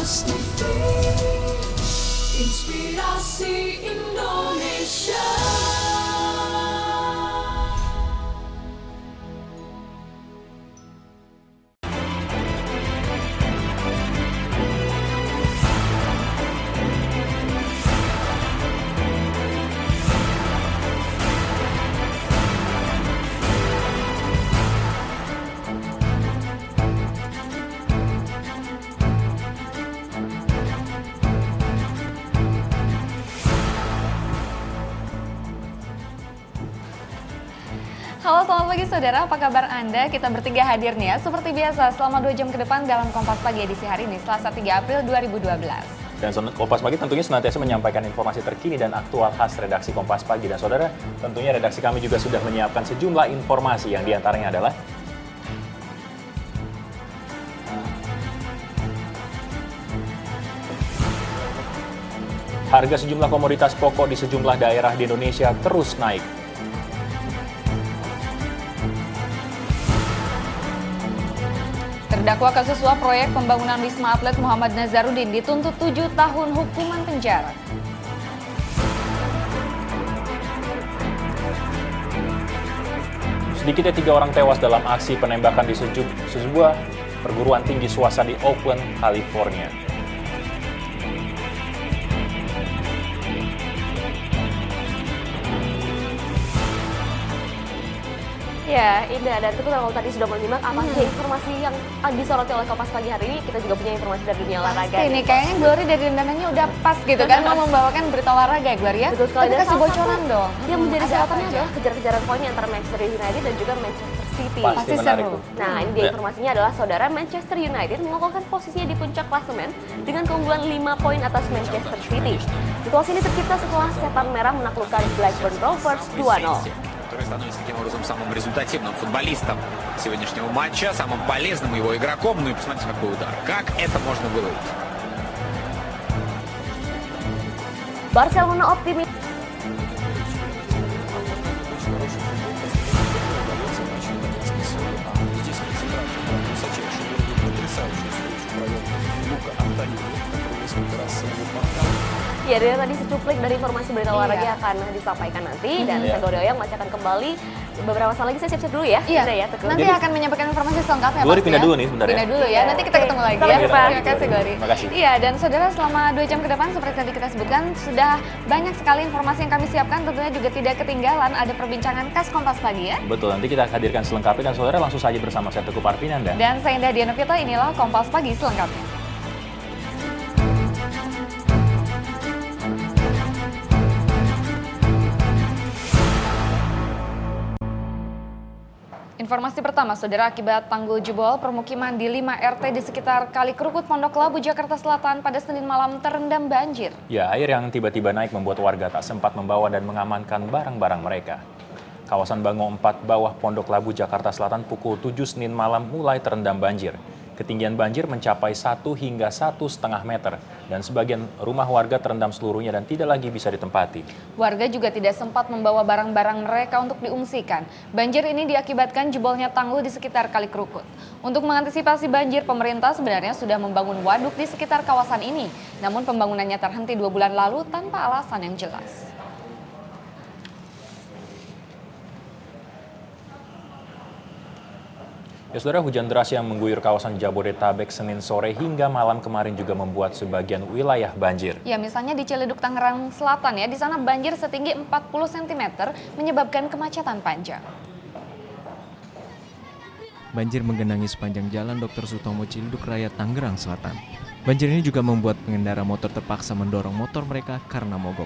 Kompas TV, inspirasi Indonesia. Halo, selamat pagi saudara, apa kabar Anda? Kita bertiga hadir nih ya, seperti biasa selama 2 jam ke depan dalam Kompas Pagi edisi hari ini, Selasa 3 April 2012. Dan Kompas Pagi tentunya senantiasa menyampaikan informasi terkini dan aktual khas redaksi Kompas Pagi. Dan saudara, tentunya redaksi kami juga sudah menyiapkan sejumlah informasi yang diantaranya adalah harga sejumlah komoditas pokok di sejumlah daerah di Indonesia terus naik. Terdakwa kasus suap proyek pembangunan Wisma Atlet Muhammad Nazarudin dituntut 7 tahun hukuman penjara. Sedikitnya 3 orang tewas dalam aksi penembakan di sebuah perguruan tinggi swasta di Oakland, California. Ya, Indah dan Teguh kalau tadi sudah menyimak apa saja informasi yang disoroti oleh Kompas Pagi hari ini, kita juga punya informasi dari dunia olahraga. Ini kayaknya Glory dari dandanannya udah pas gitu kan, mau membawakan berita olahraga ya Glory ya? Betul sekali. Tapi kasih bocoran dong. Yang menjadi sorotannya adalah kejar-kejaran poinnya antara Manchester United dan juga Manchester City. Pasti menarik seru. tuh. Nah, ini dia informasinya adalah saudara Manchester United mengokohkan posisinya di puncak klasemen dengan keunggulan 5 poin atas Manchester City. Situasi ini tercipta setelah Setan Merah menaklukkan Blackburn Rovers 2-0. Который становится таким образом самым результативным футболистом сегодняшнего матча, самым полезным его игроком. Ну и посмотрите, какой удар. Как это можно выловить? Barcelona optimis. Ya, dari tadi secuplik dari informasi berita olahraga yang akan disampaikan nanti dan saya Gloria Oyang masih akan kembali beberapa saat lagi. Saya siap-siap dulu ya. Iya. Udah ya, Teguh. Nanti akan menyampaikan informasi selengkapnya. Glory pasti pindah ya. dulu nih sebentar ya. Pindah dulu ya. Nanti kita ketemu lagi Sampai ya. jumpa. Terima kasih Glory. Makasih. Iya, dan saudara selama 2 jam ke depan seperti tadi kita sebutkan sudah banyak sekali informasi yang kami siapkan, tentunya juga tidak ketinggalan ada perbincangan khas Kompas Pagi ya. Betul, nanti kita hadirkan selengkapnya dan saudara langsung saja bersama saya Teguh Parvinanda. Dan saya Indah Diana Pita, inilah Kompas Pagi selengkapnya. Informasi pertama, saudara, akibat tanggul jebol, permukiman di 5 RT di sekitar Kali Kerukut, Pondok Labu, Jakarta Selatan pada Senin malam terendam banjir. Ya, air yang tiba-tiba naik membuat warga tak sempat membawa dan mengamankan barang-barang mereka. Kawasan Bango 4 bawah Pondok Labu, Jakarta Selatan pukul 7 Senin malam mulai terendam banjir. Ketinggian banjir mencapai 1 hingga 1,5 meter dan sebagian rumah warga terendam seluruhnya dan tidak lagi bisa ditempati. Warga juga tidak sempat membawa barang-barang mereka untuk diungsikan. Banjir ini diakibatkan jebolnya tanggul di sekitar Kali Kerukut. Untuk mengantisipasi banjir, pemerintah sebenarnya sudah membangun waduk di sekitar kawasan ini. Namun pembangunannya terhenti 2 bulan lalu tanpa alasan yang jelas. Ya saudara, hujan deras yang mengguyur kawasan Jabodetabek Senin sore hingga malam kemarin juga membuat sebagian wilayah banjir. Ya, misalnya di Ciledug, Tangerang Selatan ya, di sana banjir setinggi 40 cm menyebabkan kemacetan panjang. Banjir menggenangi sepanjang jalan Dr. Sutomo Ciledug Raya, Tangerang Selatan. Banjir ini juga membuat pengendara motor terpaksa mendorong motor mereka karena mogok.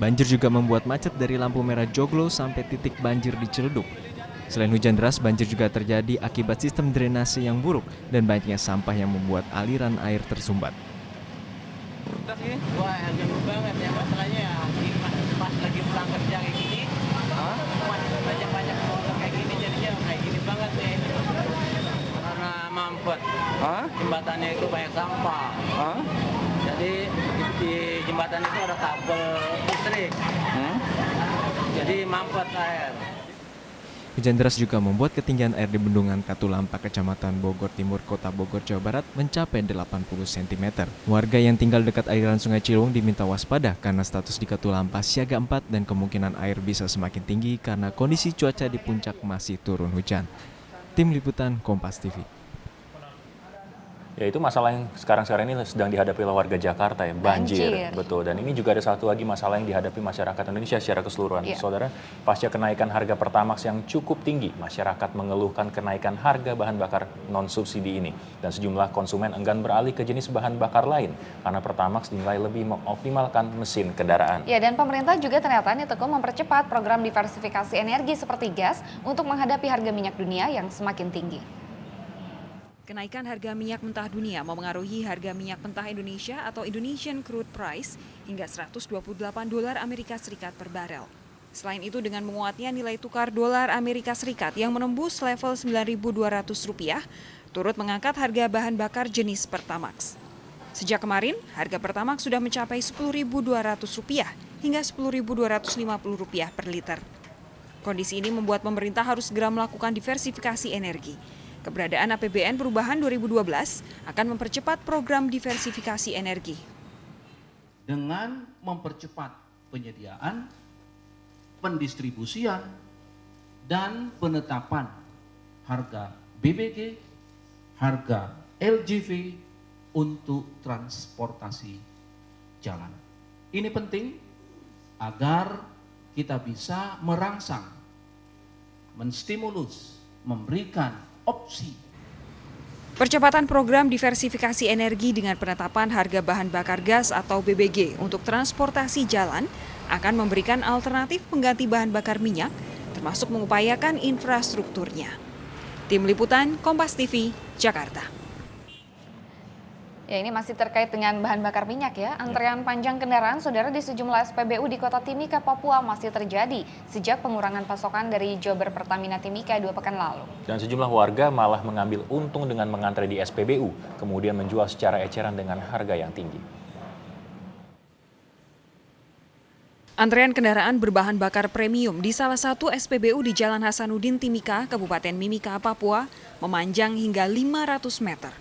Banjir juga membuat macet dari lampu merah Joglo sampai titik banjir di Ciledug. Selain hujan deras, banjir juga terjadi akibat sistem drainase yang buruk dan banyaknya sampah yang membuat aliran air tersumbat. Wah, jauh banget ya, masalahnya ya pas lagi pulang kerja kayak gini, banyak motor kayak gini jadinya kayak gini banget nih. Karena mampet, jembatannya itu banyak sampah. Jadi di jembatan itu ada kabel listrik, jadi mampet air. Hujan deras juga membuat ketinggian air di Bendungan Katulampa, Kecamatan Bogor Timur, Kota Bogor, Jawa Barat mencapai 80 cm. Warga yang tinggal dekat aliran Sungai Ciliwung diminta waspada karena status di Katulampa siaga 4 dan kemungkinan air bisa semakin tinggi karena kondisi cuaca di puncak masih turun hujan. Tim Liputan Kompas TV. Ya, itu masalah yang sekarang ini sedang dihadapi oleh warga Jakarta ya, banjir. Betul, dan ini juga ada satu lagi masalah yang dihadapi masyarakat Indonesia secara keseluruhan. Saudara, pasca kenaikan harga Pertamax yang cukup tinggi, masyarakat mengeluhkan kenaikan harga bahan bakar non-subsidi ini. Dan sejumlah konsumen enggan beralih ke jenis bahan bakar lain karena Pertamax dinilai lebih mengoptimalkan mesin kendaraan. Ya, dan pemerintah juga ternyata tekun mempercepat program diversifikasi energi seperti gas untuk menghadapi harga minyak dunia yang semakin tinggi. Kenaikan harga minyak mentah dunia memengaruhi harga minyak mentah Indonesia atau Indonesian Crude Price hingga $128 Amerika Serikat per barel. Selain itu, dengan menguatnya nilai tukar dolar Amerika Serikat yang menembus level Rp9.200, turut mengangkat harga bahan bakar jenis Pertamax. Sejak kemarin, harga Pertamax sudah mencapai Rp10.200 hingga Rp10.250 per liter. Kondisi ini membuat pemerintah harus segera melakukan diversifikasi energi. Keberadaan APBN Perubahan 2012 akan mempercepat program diversifikasi energi. Dengan mempercepat penyediaan, pendistribusian, dan penetapan harga BBG, harga LGV untuk transportasi jalan. Ini penting agar kita bisa merangsang, menstimulus, memberikan opsi. Percepatan program diversifikasi energi dengan penetapan harga bahan bakar gas atau BBG untuk transportasi jalan akan memberikan alternatif pengganti bahan bakar minyak, termasuk mengupayakan infrastrukturnya. Tim Liputan Kompas TV, Jakarta. Ya, ini masih terkait dengan bahan bakar minyak ya. Antrean panjang kendaraan saudara di sejumlah SPBU di Kota Timika, Papua masih terjadi sejak pengurangan pasokan dari Jober Pertamina Timika 2 pekan lalu. Dan sejumlah warga malah mengambil untung dengan mengantre di SPBU, kemudian menjual secara eceran dengan harga yang tinggi. Antrean kendaraan berbahan bakar premium di salah satu SPBU di Jalan Hasanuddin Timika, Kabupaten Mimika, Papua, memanjang hingga 500 meter.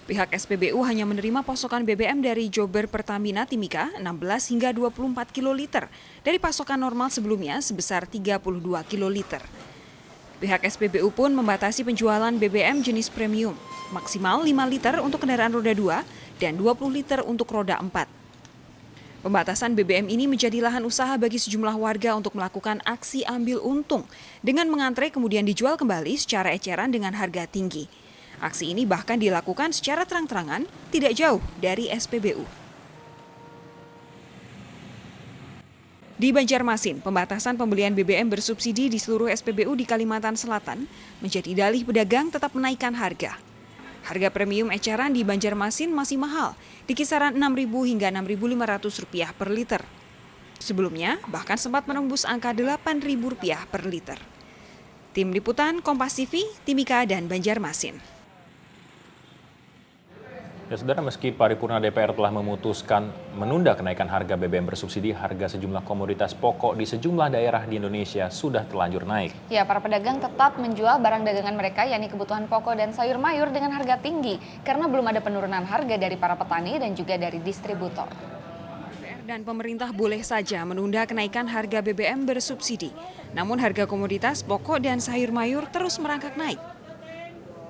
Pihak SPBU hanya menerima pasokan BBM dari Jober Pertamina Timika 16 hingga 24 kiloliter dari pasokan normal sebelumnya sebesar 32 kiloliter. Pihak SPBU pun membatasi penjualan BBM jenis premium, maksimal 5 liter untuk kendaraan roda 2 dan 20 liter untuk roda 4. Pembatasan BBM ini menjadi lahan usaha bagi sejumlah warga untuk melakukan aksi ambil untung dengan mengantre kemudian dijual kembali secara eceran dengan harga tinggi. Aksi ini bahkan dilakukan secara terang-terangan, tidak jauh dari SPBU. Di Banjarmasin, pembatasan pembelian BBM bersubsidi di seluruh SPBU di Kalimantan Selatan menjadi dalih pedagang tetap menaikkan harga. Harga premium eceran di Banjarmasin masih mahal, di kisaran Rp6.000 hingga Rp6.500 per liter. Sebelumnya, bahkan sempat menembus angka Rp8.000 per liter. Tim Liputan Kompas TV, Timika dan Banjarmasin. Ya, saudara, meski paripurna DPR telah memutuskan menunda kenaikan harga BBM bersubsidi, harga sejumlah komoditas pokok di sejumlah daerah di Indonesia sudah terlanjur naik. Ya, para pedagang tetap menjual barang dagangan mereka, yakni kebutuhan pokok dan sayur mayur dengan harga tinggi, karena belum ada penurunan harga dari para petani dan juga dari distributor. DPR dan pemerintah boleh saja menunda kenaikan harga BBM bersubsidi, namun harga komoditas pokok dan sayur mayur terus merangkak naik.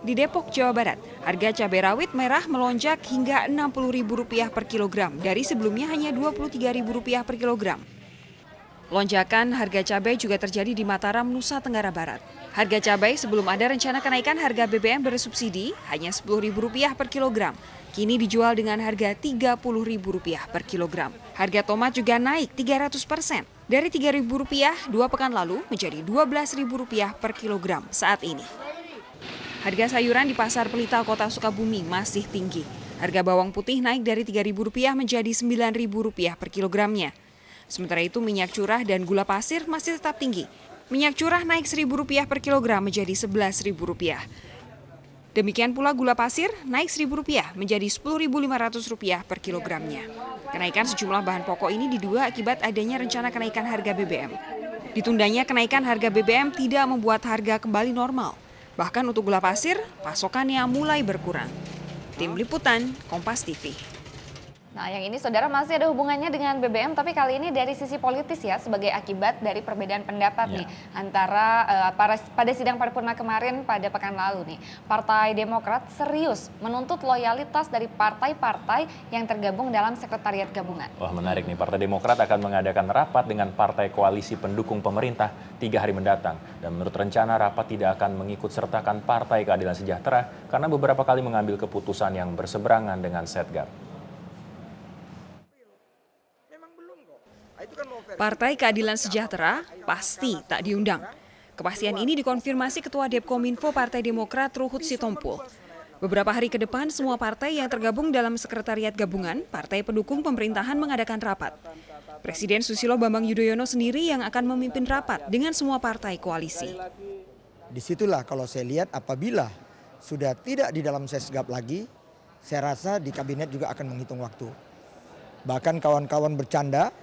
Di Depok, Jawa Barat, harga cabai rawit merah melonjak hingga Rp60.000 per kilogram dari sebelumnya hanya Rp23.000 per kilogram. Lonjakan harga cabai juga terjadi di Mataram, Nusa Tenggara Barat. Harga cabai sebelum ada rencana kenaikan harga BBM bersubsidi hanya Rp10.000 per kilogram. Kini dijual dengan harga Rp30.000 per kilogram. Harga tomat juga naik 300%. Dari Rp3.000 2 pekan lalu menjadi Rp12.000 per kilogram saat ini. Harga sayuran di Pasar Pelita, Kota Sukabumi masih tinggi. Harga bawang putih naik dari Rp3.000 menjadi Rp9.000 per kilogramnya. Sementara itu minyak curah dan gula pasir masih tetap tinggi. Minyak curah naik Rp1.000 per kilogram menjadi Rp11.000. Demikian pula gula pasir naik Rp1.000 menjadi Rp10.500 per kilogramnya. Kenaikan sejumlah bahan pokok ini diduga akibat adanya rencana kenaikan harga BBM. Ditundanya kenaikan harga BBM tidak membuat harga kembali normal. Bahkan untuk gula pasir, pasokannya mulai berkurang. Tim Liputan, Kompas TV. Nah, yang ini saudara masih ada hubungannya dengan BBM, tapi kali ini dari sisi politis ya, sebagai akibat dari perbedaan pendapat nih antara pada sidang paripurna kemarin pada pekan lalu nih. Partai Demokrat serius menuntut loyalitas dari partai-partai yang tergabung dalam sekretariat gabungan. Wah, menarik nih, Partai Demokrat akan mengadakan rapat dengan partai koalisi pendukung pemerintah 3 hari mendatang. Dan menurut rencana rapat tidak akan mengikut sertakan Partai Keadilan Sejahtera karena beberapa kali mengambil keputusan yang berseberangan dengan Setgab. Partai Keadilan Sejahtera pasti tak diundang. Kepastian ini dikonfirmasi Ketua Depkominfo Partai Demokrat Ruhut Sitompul. Beberapa hari ke depan, semua partai yang tergabung dalam sekretariat gabungan, partai pendukung pemerintahan mengadakan rapat. Presiden Susilo Bambang Yudhoyono sendiri yang akan memimpin rapat dengan semua partai koalisi. Disitulah kalau saya lihat apabila sudah tidak di dalam Setgab lagi, saya rasa di kabinet juga akan menghitung waktu. Bahkan kawan-kawan bercanda,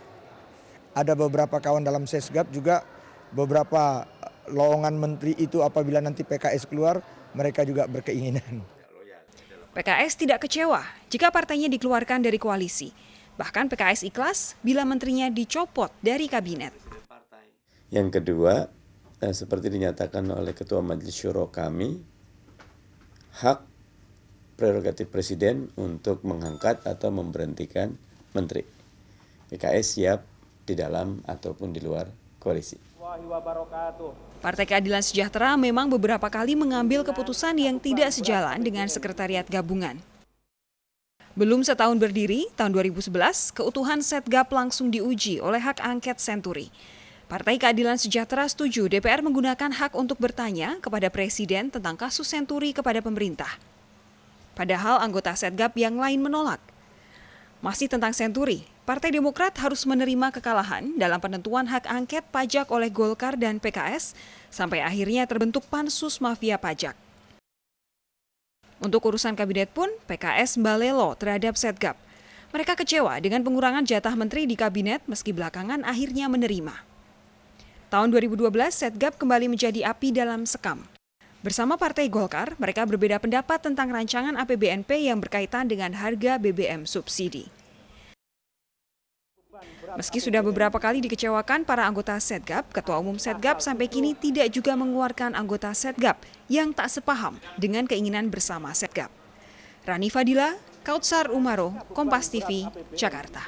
ada beberapa kawan dalam Setgab juga beberapa lowongan menteri itu apabila nanti PKS keluar, mereka juga berkeinginan. PKS tidak kecewa jika partainya dikeluarkan dari koalisi. Bahkan PKS ikhlas bila menterinya dicopot dari kabinet. Yang kedua, seperti dinyatakan oleh Ketua Majelis Syuro kami, hak prerogatif Presiden untuk mengangkat atau memberhentikan menteri. PKS siap di dalam ataupun di luar koalisi. Partai Keadilan Sejahtera memang beberapa kali mengambil keputusan yang tidak sejalan dengan sekretariat gabungan. Belum setahun berdiri, tahun 2011, keutuhan Setgab langsung diuji oleh hak angket Senturi. Partai Keadilan Sejahtera setuju DPR menggunakan hak untuk bertanya kepada Presiden tentang kasus Senturi kepada pemerintah. Padahal anggota Setgab yang lain menolak. Masih tentang Senturi, Partai Demokrat harus menerima kekalahan dalam penentuan hak angket pajak oleh Golkar dan PKS sampai akhirnya terbentuk pansus mafia pajak. Untuk urusan kabinet pun, PKS balelo terhadap Setgab. Mereka kecewa dengan pengurangan jatah menteri di kabinet meski belakangan akhirnya menerima. Tahun 2012, Setgab kembali menjadi api dalam sekam. Bersama Partai Golkar, mereka berbeda pendapat tentang rancangan APBNP yang berkaitan dengan harga BBM subsidi. Meski sudah beberapa kali dikecewakan para anggota Setgab, Ketua Umum Setgab sampai kini tidak juga mengeluarkan anggota Setgab yang tak sepaham dengan keinginan bersama Setgab. Rani Fadila, Kautsar Umaro, Kompas TV, Jakarta.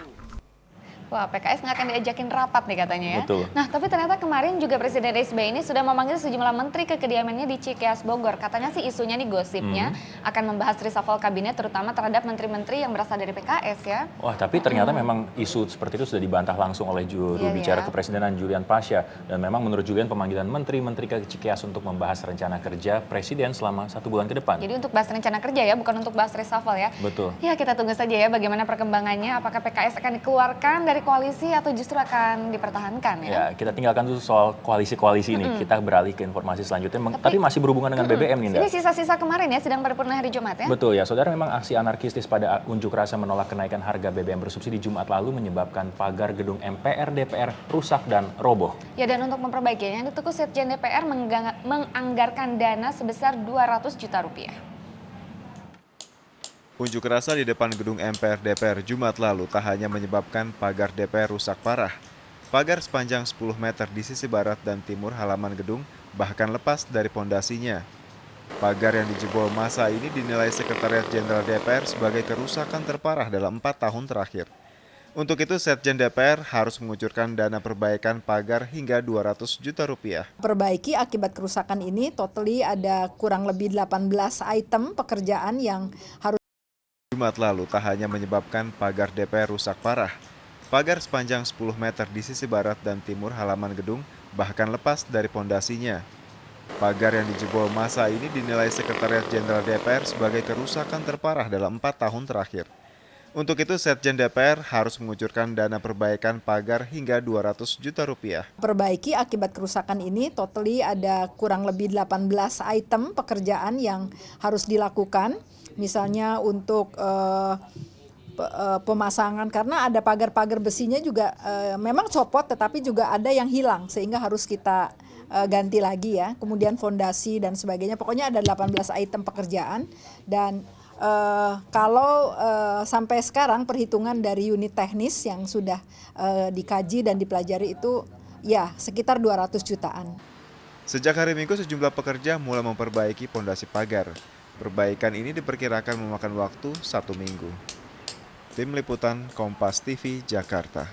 Wah, PKS nggak akan diajakin rapat nih katanya ya. Betul. Nah, tapi ternyata kemarin juga Presiden SBY ini sudah memanggil sejumlah menteri ke kediamannya di Cikeas, Bogor. Katanya sih isunya nih gosipnya akan membahas reshuffle kabinet terutama terhadap menteri-menteri yang berasal dari PKS ya. Wah, tapi ternyata memang isu seperti itu sudah dibantah langsung oleh juru bicara Kepresidenan Julian Pasha. Dan memang menurut Julian pemanggilan menteri-menteri ke Cikeas untuk membahas rencana kerja Presiden selama 1 bulan ke depan. Jadi untuk bahas rencana kerja ya, bukan untuk bahas reshuffle ya. Betul. Ya, kita tunggu saja ya bagaimana perkembangannya. Apakah PKS akan dikeluarkan dari koalisi atau justru akan dipertahankan ya? Ya, kita tinggalkan dulu soal koalisi-koalisi ini. Kita beralih ke informasi selanjutnya. Tapi masih berhubungan dengan BBM nih, Nda. Ini sisa-sisa kemarin ya, sidang paripurna hari Jumat ya? Betul ya, saudara, memang aksi anarkistis pada unjuk rasa menolak kenaikan harga BBM bersubsidi Jumat lalu menyebabkan pagar gedung MPR DPR rusak dan roboh. Ya, dan untuk memperbaikinya, Ketua Setjen DPR menganggarkan dana sebesar 200 juta rupiah. Unjuk rasa di depan gedung MPR DPR Jumat lalu tak hanya menyebabkan pagar DPR rusak parah. Pagar sepanjang 10 meter di sisi barat dan timur halaman gedung bahkan lepas dari pondasinya. Pagar yang dijebol massa ini dinilai Sekretariat Jenderal DPR sebagai kerusakan terparah dalam 4 tahun terakhir. Untuk itu, Setjen DPR harus mengucurkan dana perbaikan pagar hingga 200 juta rupiah. Perbaiki akibat kerusakan ini, totally ada kurang lebih 18 item pekerjaan yang harus. Jumat lalu tak hanya menyebabkan pagar DPR rusak parah. Pagar sepanjang 10 meter di sisi barat dan timur halaman gedung bahkan lepas dari pondasinya. Pagar yang dijebol massa ini dinilai Sekretariat Jenderal DPR sebagai kerusakan terparah dalam 4 tahun terakhir. Untuk itu, Setjen DPR harus mengucurkan dana perbaikan pagar hingga 200 juta rupiah. Perbaiki akibat kerusakan ini, totally ada kurang lebih 18 item pekerjaan yang harus dilakukan. Misalnya untuk pemasangan, karena ada pagar-pagar besinya juga memang copot, tetapi juga ada yang hilang sehingga harus kita ganti lagi ya. Kemudian fondasi dan sebagainya, pokoknya ada 18 item pekerjaan. Dan kalau sampai sekarang perhitungan dari unit teknis yang sudah dikaji dan dipelajari itu ya sekitar 200 jutaan. Sejak hari Minggu, sejumlah pekerja mulai memperbaiki pondasi pagar. Perbaikan ini diperkirakan memakan waktu 1 minggu. Tim Liputan Kompas TV, Jakarta.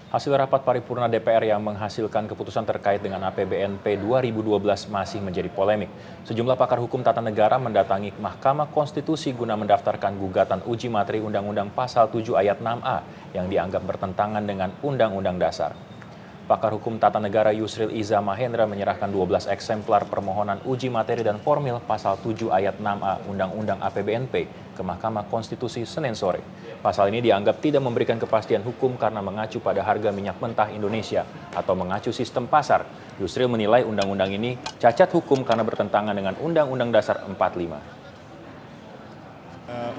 Hasil rapat paripurna DPR yang menghasilkan keputusan terkait dengan APBNP 2012 masih menjadi polemik. Sejumlah pakar hukum tata negara mendatangi Mahkamah Konstitusi guna mendaftarkan gugatan uji materi Undang-Undang Pasal 7 Ayat 6A yang dianggap bertentangan dengan Undang-Undang Dasar. Pakar hukum tata negara Yusril Iza Mahendra menyerahkan 12 eksemplar permohonan uji materi dan formil Pasal 7 Ayat 6A Undang-Undang APBNP ke Mahkamah Konstitusi Senin sore. Pasal ini dianggap tidak memberikan kepastian hukum karena mengacu pada harga minyak mentah Indonesia atau mengacu sistem pasar. Yusril menilai undang-undang ini cacat hukum karena bertentangan dengan Undang-Undang Dasar 45.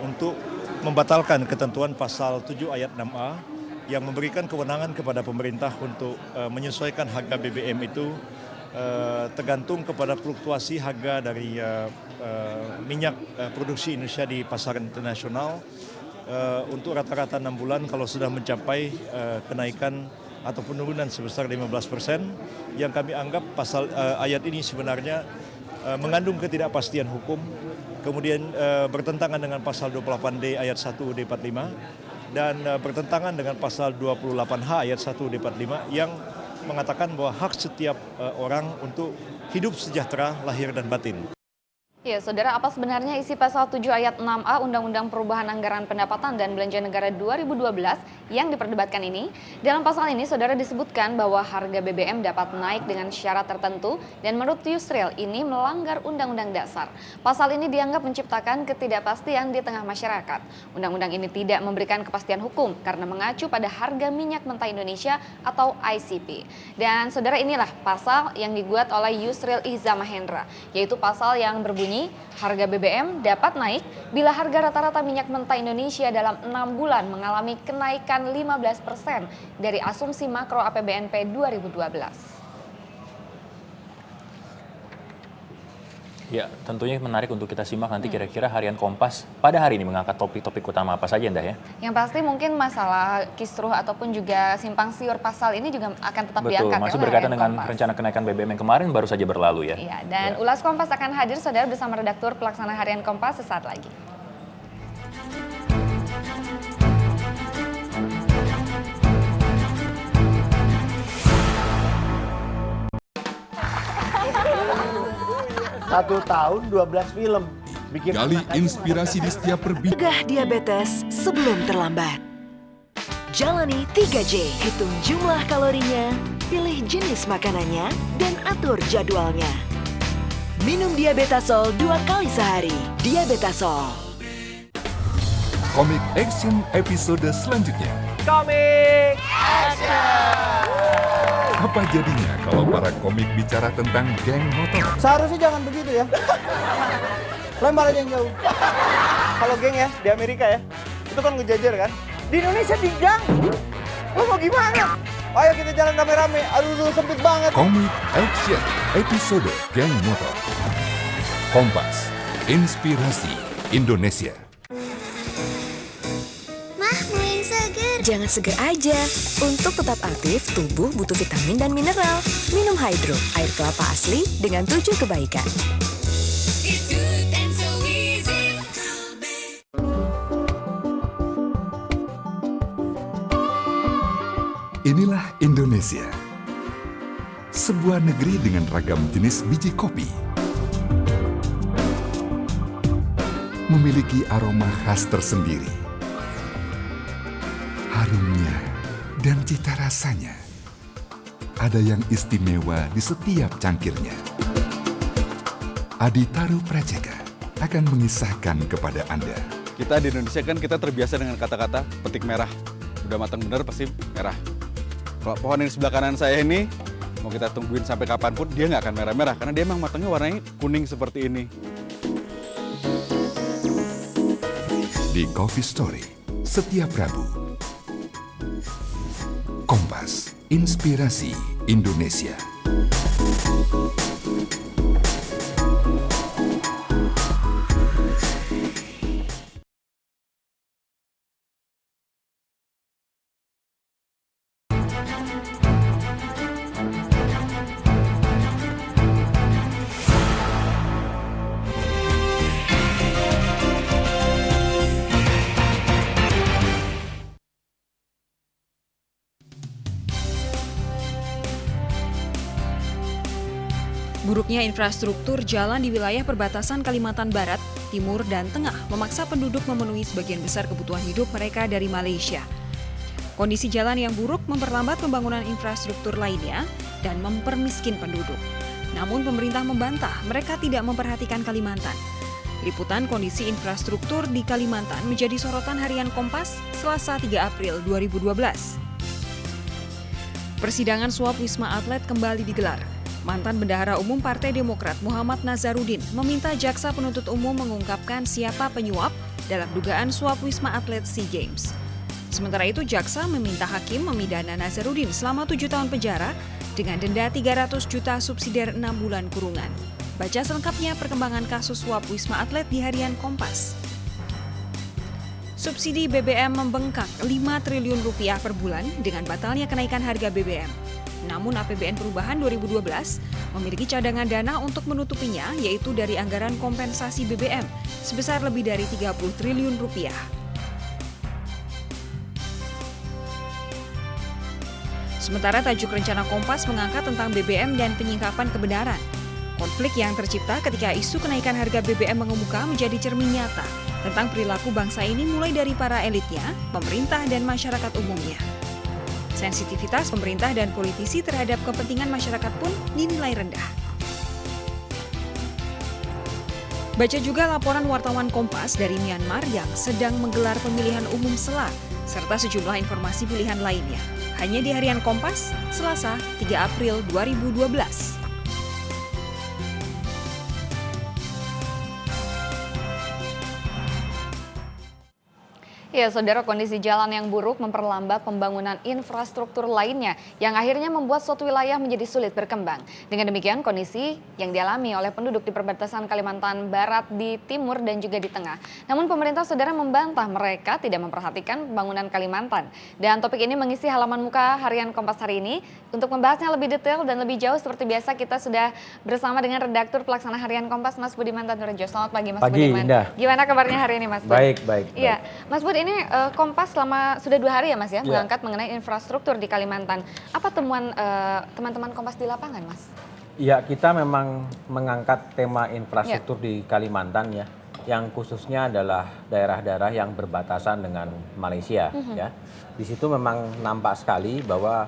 Untuk membatalkan ketentuan Pasal 7 Ayat 6A yang memberikan kewenangan kepada pemerintah untuk menyesuaikan harga BBM itu tergantung kepada fluktuasi harga dari minyak produksi Indonesia di pasar internasional. Untuk rata-rata 6 bulan kalau sudah mencapai kenaikan atau penurunan sebesar 15%, yang kami anggap pasal ayat ini sebenarnya mengandung ketidakpastian hukum, kemudian bertentangan dengan pasal 28D ayat 1 UUD 45 dan bertentangan dengan pasal 28H ayat 1 UUD 45 yang mengatakan bahwa hak setiap orang untuk hidup sejahtera lahir dan batin. Ya, Saudara, apa sebenarnya isi Pasal 7 Ayat 6A Undang-Undang Perubahan Anggaran Pendapatan dan Belanja Negara 2012 yang diperdebatkan ini? Dalam pasal ini, Saudara, disebutkan bahwa harga BBM dapat naik dengan syarat tertentu dan menurut Yusril ini melanggar Undang-Undang Dasar. Pasal ini dianggap menciptakan ketidakpastian di tengah masyarakat. Undang-undang ini tidak memberikan kepastian hukum karena mengacu pada harga minyak mentah Indonesia atau ICP. Dan Saudara, inilah pasal yang dibuat oleh Yusril Iza Mahendra, yaitu pasal yang berbunyi harga BBM dapat naik bila harga rata-rata minyak mentah Indonesia dalam 6 bulan mengalami kenaikan 15% dari asumsi makro APBNP 2012. Ya, tentunya menarik untuk kita simak nanti kira-kira harian Kompas pada hari ini mengangkat topik-topik utama apa saja, Indah ya? Yang pasti mungkin masalah kisruh ataupun juga simpang siur pasal ini juga akan tetap diangkat. Betul, masih berkaitan dengan rencana kenaikan BBM yang kemarin baru saja berlalu ya. Iya, dan Ulas Kompas akan hadir, Saudara, bersama redaktur pelaksana harian Kompas sesaat lagi. Satu tahun 12 film. Gali inspirasi di setiap perbincangan. Cegah diabetes sebelum terlambat. Jalani 3J, hitung jumlah kalorinya, pilih jenis makanannya, dan atur jadwalnya. Minum Diabetasol 2 kali sehari. Diabetasol. Komik Action episode selanjutnya. Komik Action! Apa jadinya kalau para komik bicara tentang geng motor? Seharusnya jangan begitu ya. Lempar aja yang jauh. Kalau geng ya, di Amerika ya, itu kan ngejajar kan. Di Indonesia di gang. Lo mau gimana? Ayo kita jalan rame-rame. Aduh, sempit banget. Komik Action episode geng motor. Kompas, inspirasi Indonesia. Jangan seger aja. Untuk tetap aktif, tubuh butuh vitamin dan mineral. Minum Hydro, air kelapa asli dengan 7 kebaikan. Inilah Indonesia. Sebuah negeri dengan ragam jenis biji kopi. Memiliki aroma khas tersendiri. Harumnya dan cita rasanya. Ada yang istimewa di setiap cangkirnya. Aditaru Prajaga akan mengisahkan kepada Anda. Kita di Indonesia kan kita terbiasa dengan kata-kata petik merah. Udah matang bener pasti merah. Kalau pohon yang sebelah kanan saya ini, mau kita tungguin sampai kapanpun dia nggak akan merah-merah. Karena dia memang matangnya warnanya kuning seperti ini. di Coffee Story setiap Rabu. Kompas, Inspirasi Indonesia. Buruknya infrastruktur jalan di wilayah perbatasan Kalimantan Barat, Timur, dan Tengah memaksa penduduk memenuhi sebagian besar kebutuhan hidup mereka dari Malaysia. Kondisi jalan yang buruk memperlambat pembangunan infrastruktur lainnya dan mempermiskin penduduk. Namun pemerintah membantah mereka tidak memperhatikan Kalimantan. Liputan kondisi infrastruktur di Kalimantan menjadi sorotan harian Kompas Selasa 3 April 2012. Persidangan suap Wisma Atlet kembali digelar. Mantan Bendahara Umum Partai Demokrat Muhammad Nazarudin meminta jaksa penuntut umum mengungkapkan siapa penyuap dalam dugaan suap Wisma Atlet SEA Games. Sementara itu jaksa meminta hakim memidana Nazarudin selama 7 tahun penjara dengan denda 300 juta subsidiar 6 bulan kurungan. Baca selengkapnya perkembangan kasus suap Wisma Atlet di harian Kompas. Subsidi BBM membengkak 5 triliun rupiah per bulan dengan batalnya kenaikan harga BBM. Namun APBN Perubahan 2012 memiliki cadangan dana untuk menutupinya, yaitu dari anggaran kompensasi BBM sebesar lebih dari 30 triliun rupiah. Sementara tajuk rencana Kompas mengangkat tentang BBM dan penyingkapan kebenaran. Konflik yang tercipta ketika isu kenaikan harga BBM mengemuka menjadi cermin nyata tentang perilaku bangsa ini mulai dari para elitnya, pemerintah, dan masyarakat umumnya. Sensitivitas pemerintah dan politisi terhadap kepentingan masyarakat pun dinilai rendah. Baca juga laporan wartawan Kompas dari Myanmar yang sedang menggelar pemilihan umum SELA, serta sejumlah informasi pilihan lainnya. Hanya di harian Kompas, Selasa 3 April 2012. Ya, saudara, kondisi jalan yang buruk memperlambat pembangunan infrastruktur lainnya yang akhirnya membuat suatu wilayah menjadi sulit berkembang. Dengan demikian, kondisi yang dialami oleh penduduk di perbatasan Kalimantan Barat, di Timur, dan juga di Tengah. Namun pemerintah, saudara, membantah mereka tidak memperhatikan pembangunan Kalimantan. Dan topik ini mengisi halaman muka harian Kompas hari ini. Untuk membahasnya lebih detail dan lebih jauh, seperti biasa kita sudah bersama dengan redaktur pelaksana harian Kompas, Mas Budiman Tanurjo. Selamat pagi, Mas Budiman. Indah. Gimana kabarnya hari ini, Mas Bud? Baik. Iya, Mas Bud, ini Kompas selama sudah 2 hari ya, Mas ya, mengangkat mengenai infrastruktur di Kalimantan. Apa temuan teman-teman Kompas di lapangan, Mas? Ya, kita memang mengangkat tema infrastruktur di Kalimantan ya, yang khususnya adalah daerah-daerah yang berbatasan dengan Malaysia ya. Di situ memang nampak sekali bahwa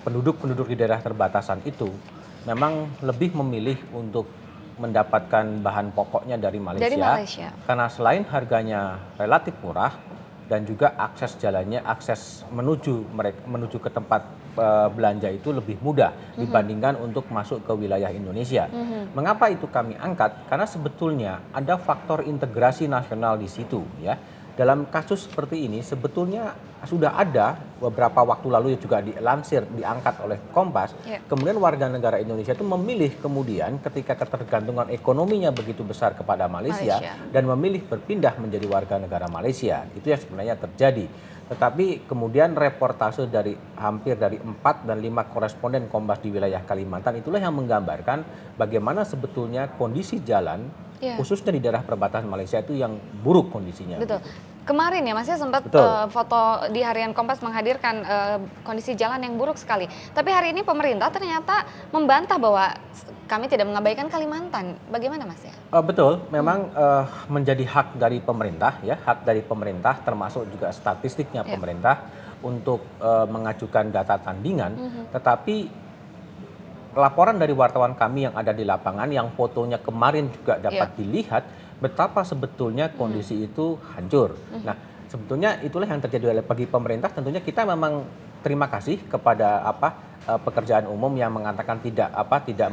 penduduk-penduduk di daerah perbatasan itu memang lebih memilih untuk mendapatkan bahan pokoknya dari Malaysia. Karena selain harganya relatif murah dan juga akses jalannya, akses menuju ke tempat belanja itu lebih mudah dibandingkan untuk masuk ke wilayah Indonesia. Mengapa itu kami angkat? Karena sebetulnya ada faktor integrasi nasional di situ ya. Dalam kasus seperti ini sebetulnya sudah ada beberapa waktu lalu juga dilansir, diangkat oleh Kompas. Kemudian warga negara Indonesia itu memilih kemudian ketika ketergantungan ekonominya begitu besar kepada Malaysia dan memilih berpindah menjadi warga negara Malaysia. Itu yang sebenarnya terjadi. Tetapi kemudian reportase dari hampir dari 4 dan 5 koresponden Kompas di wilayah Kalimantan itulah yang menggambarkan bagaimana sebetulnya kondisi jalan khususnya di daerah perbatasan Malaysia itu yang buruk kondisinya. Betul. Kemarin ya Mas ya sempat foto di harian Kompas menghadirkan kondisi jalan yang buruk sekali. Tapi hari ini pemerintah ternyata membantah bahwa kami tidak mengabaikan Kalimantan. Bagaimana Mas ya? Betul, memang menjadi hak dari pemerintah ya, hak dari pemerintah termasuk juga statistiknya pemerintah untuk mengajukan data tandingan. Tetapi laporan dari wartawan kami yang ada di lapangan yang fotonya kemarin juga dapat dilihat betapa sebetulnya kondisi itu hancur. Nah, sebetulnya itulah yang terjadi bagi pemerintah. Tentunya kita memang terima kasih kepada pekerjaan umum yang mengatakan tidak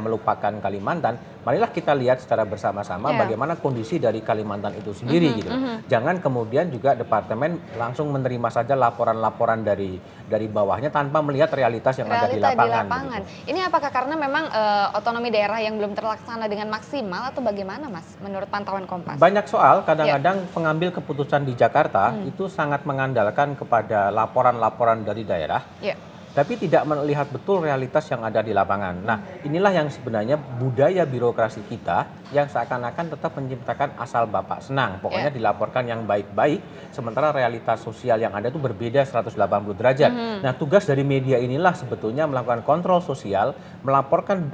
melupakan Kalimantan. Marilah kita lihat secara bersama-sama bagaimana kondisi dari Kalimantan itu sendiri gitu. Jangan kemudian juga departemen langsung menerima saja laporan-laporan dari bawahnya tanpa melihat realitas yang ada di lapangan. Ini apakah karena memang otonomi daerah yang belum terlaksana dengan maksimal atau bagaimana, Mas, menurut pantauan Kompas? Banyak soal, kadang-kadang pengambil keputusan di Jakarta itu sangat mengandalkan kepada laporan-laporan dari daerah. Tapi tidak melihat betul realitas yang ada di lapangan. Nah, inilah yang sebenarnya budaya birokrasi kita yang seakan-akan tetap menciptakan asal bapak senang. Pokoknya dilaporkan yang baik-baik, sementara realitas sosial yang ada itu berbeda 180 derajat. Nah, tugas dari media inilah sebetulnya melakukan kontrol sosial, melaporkan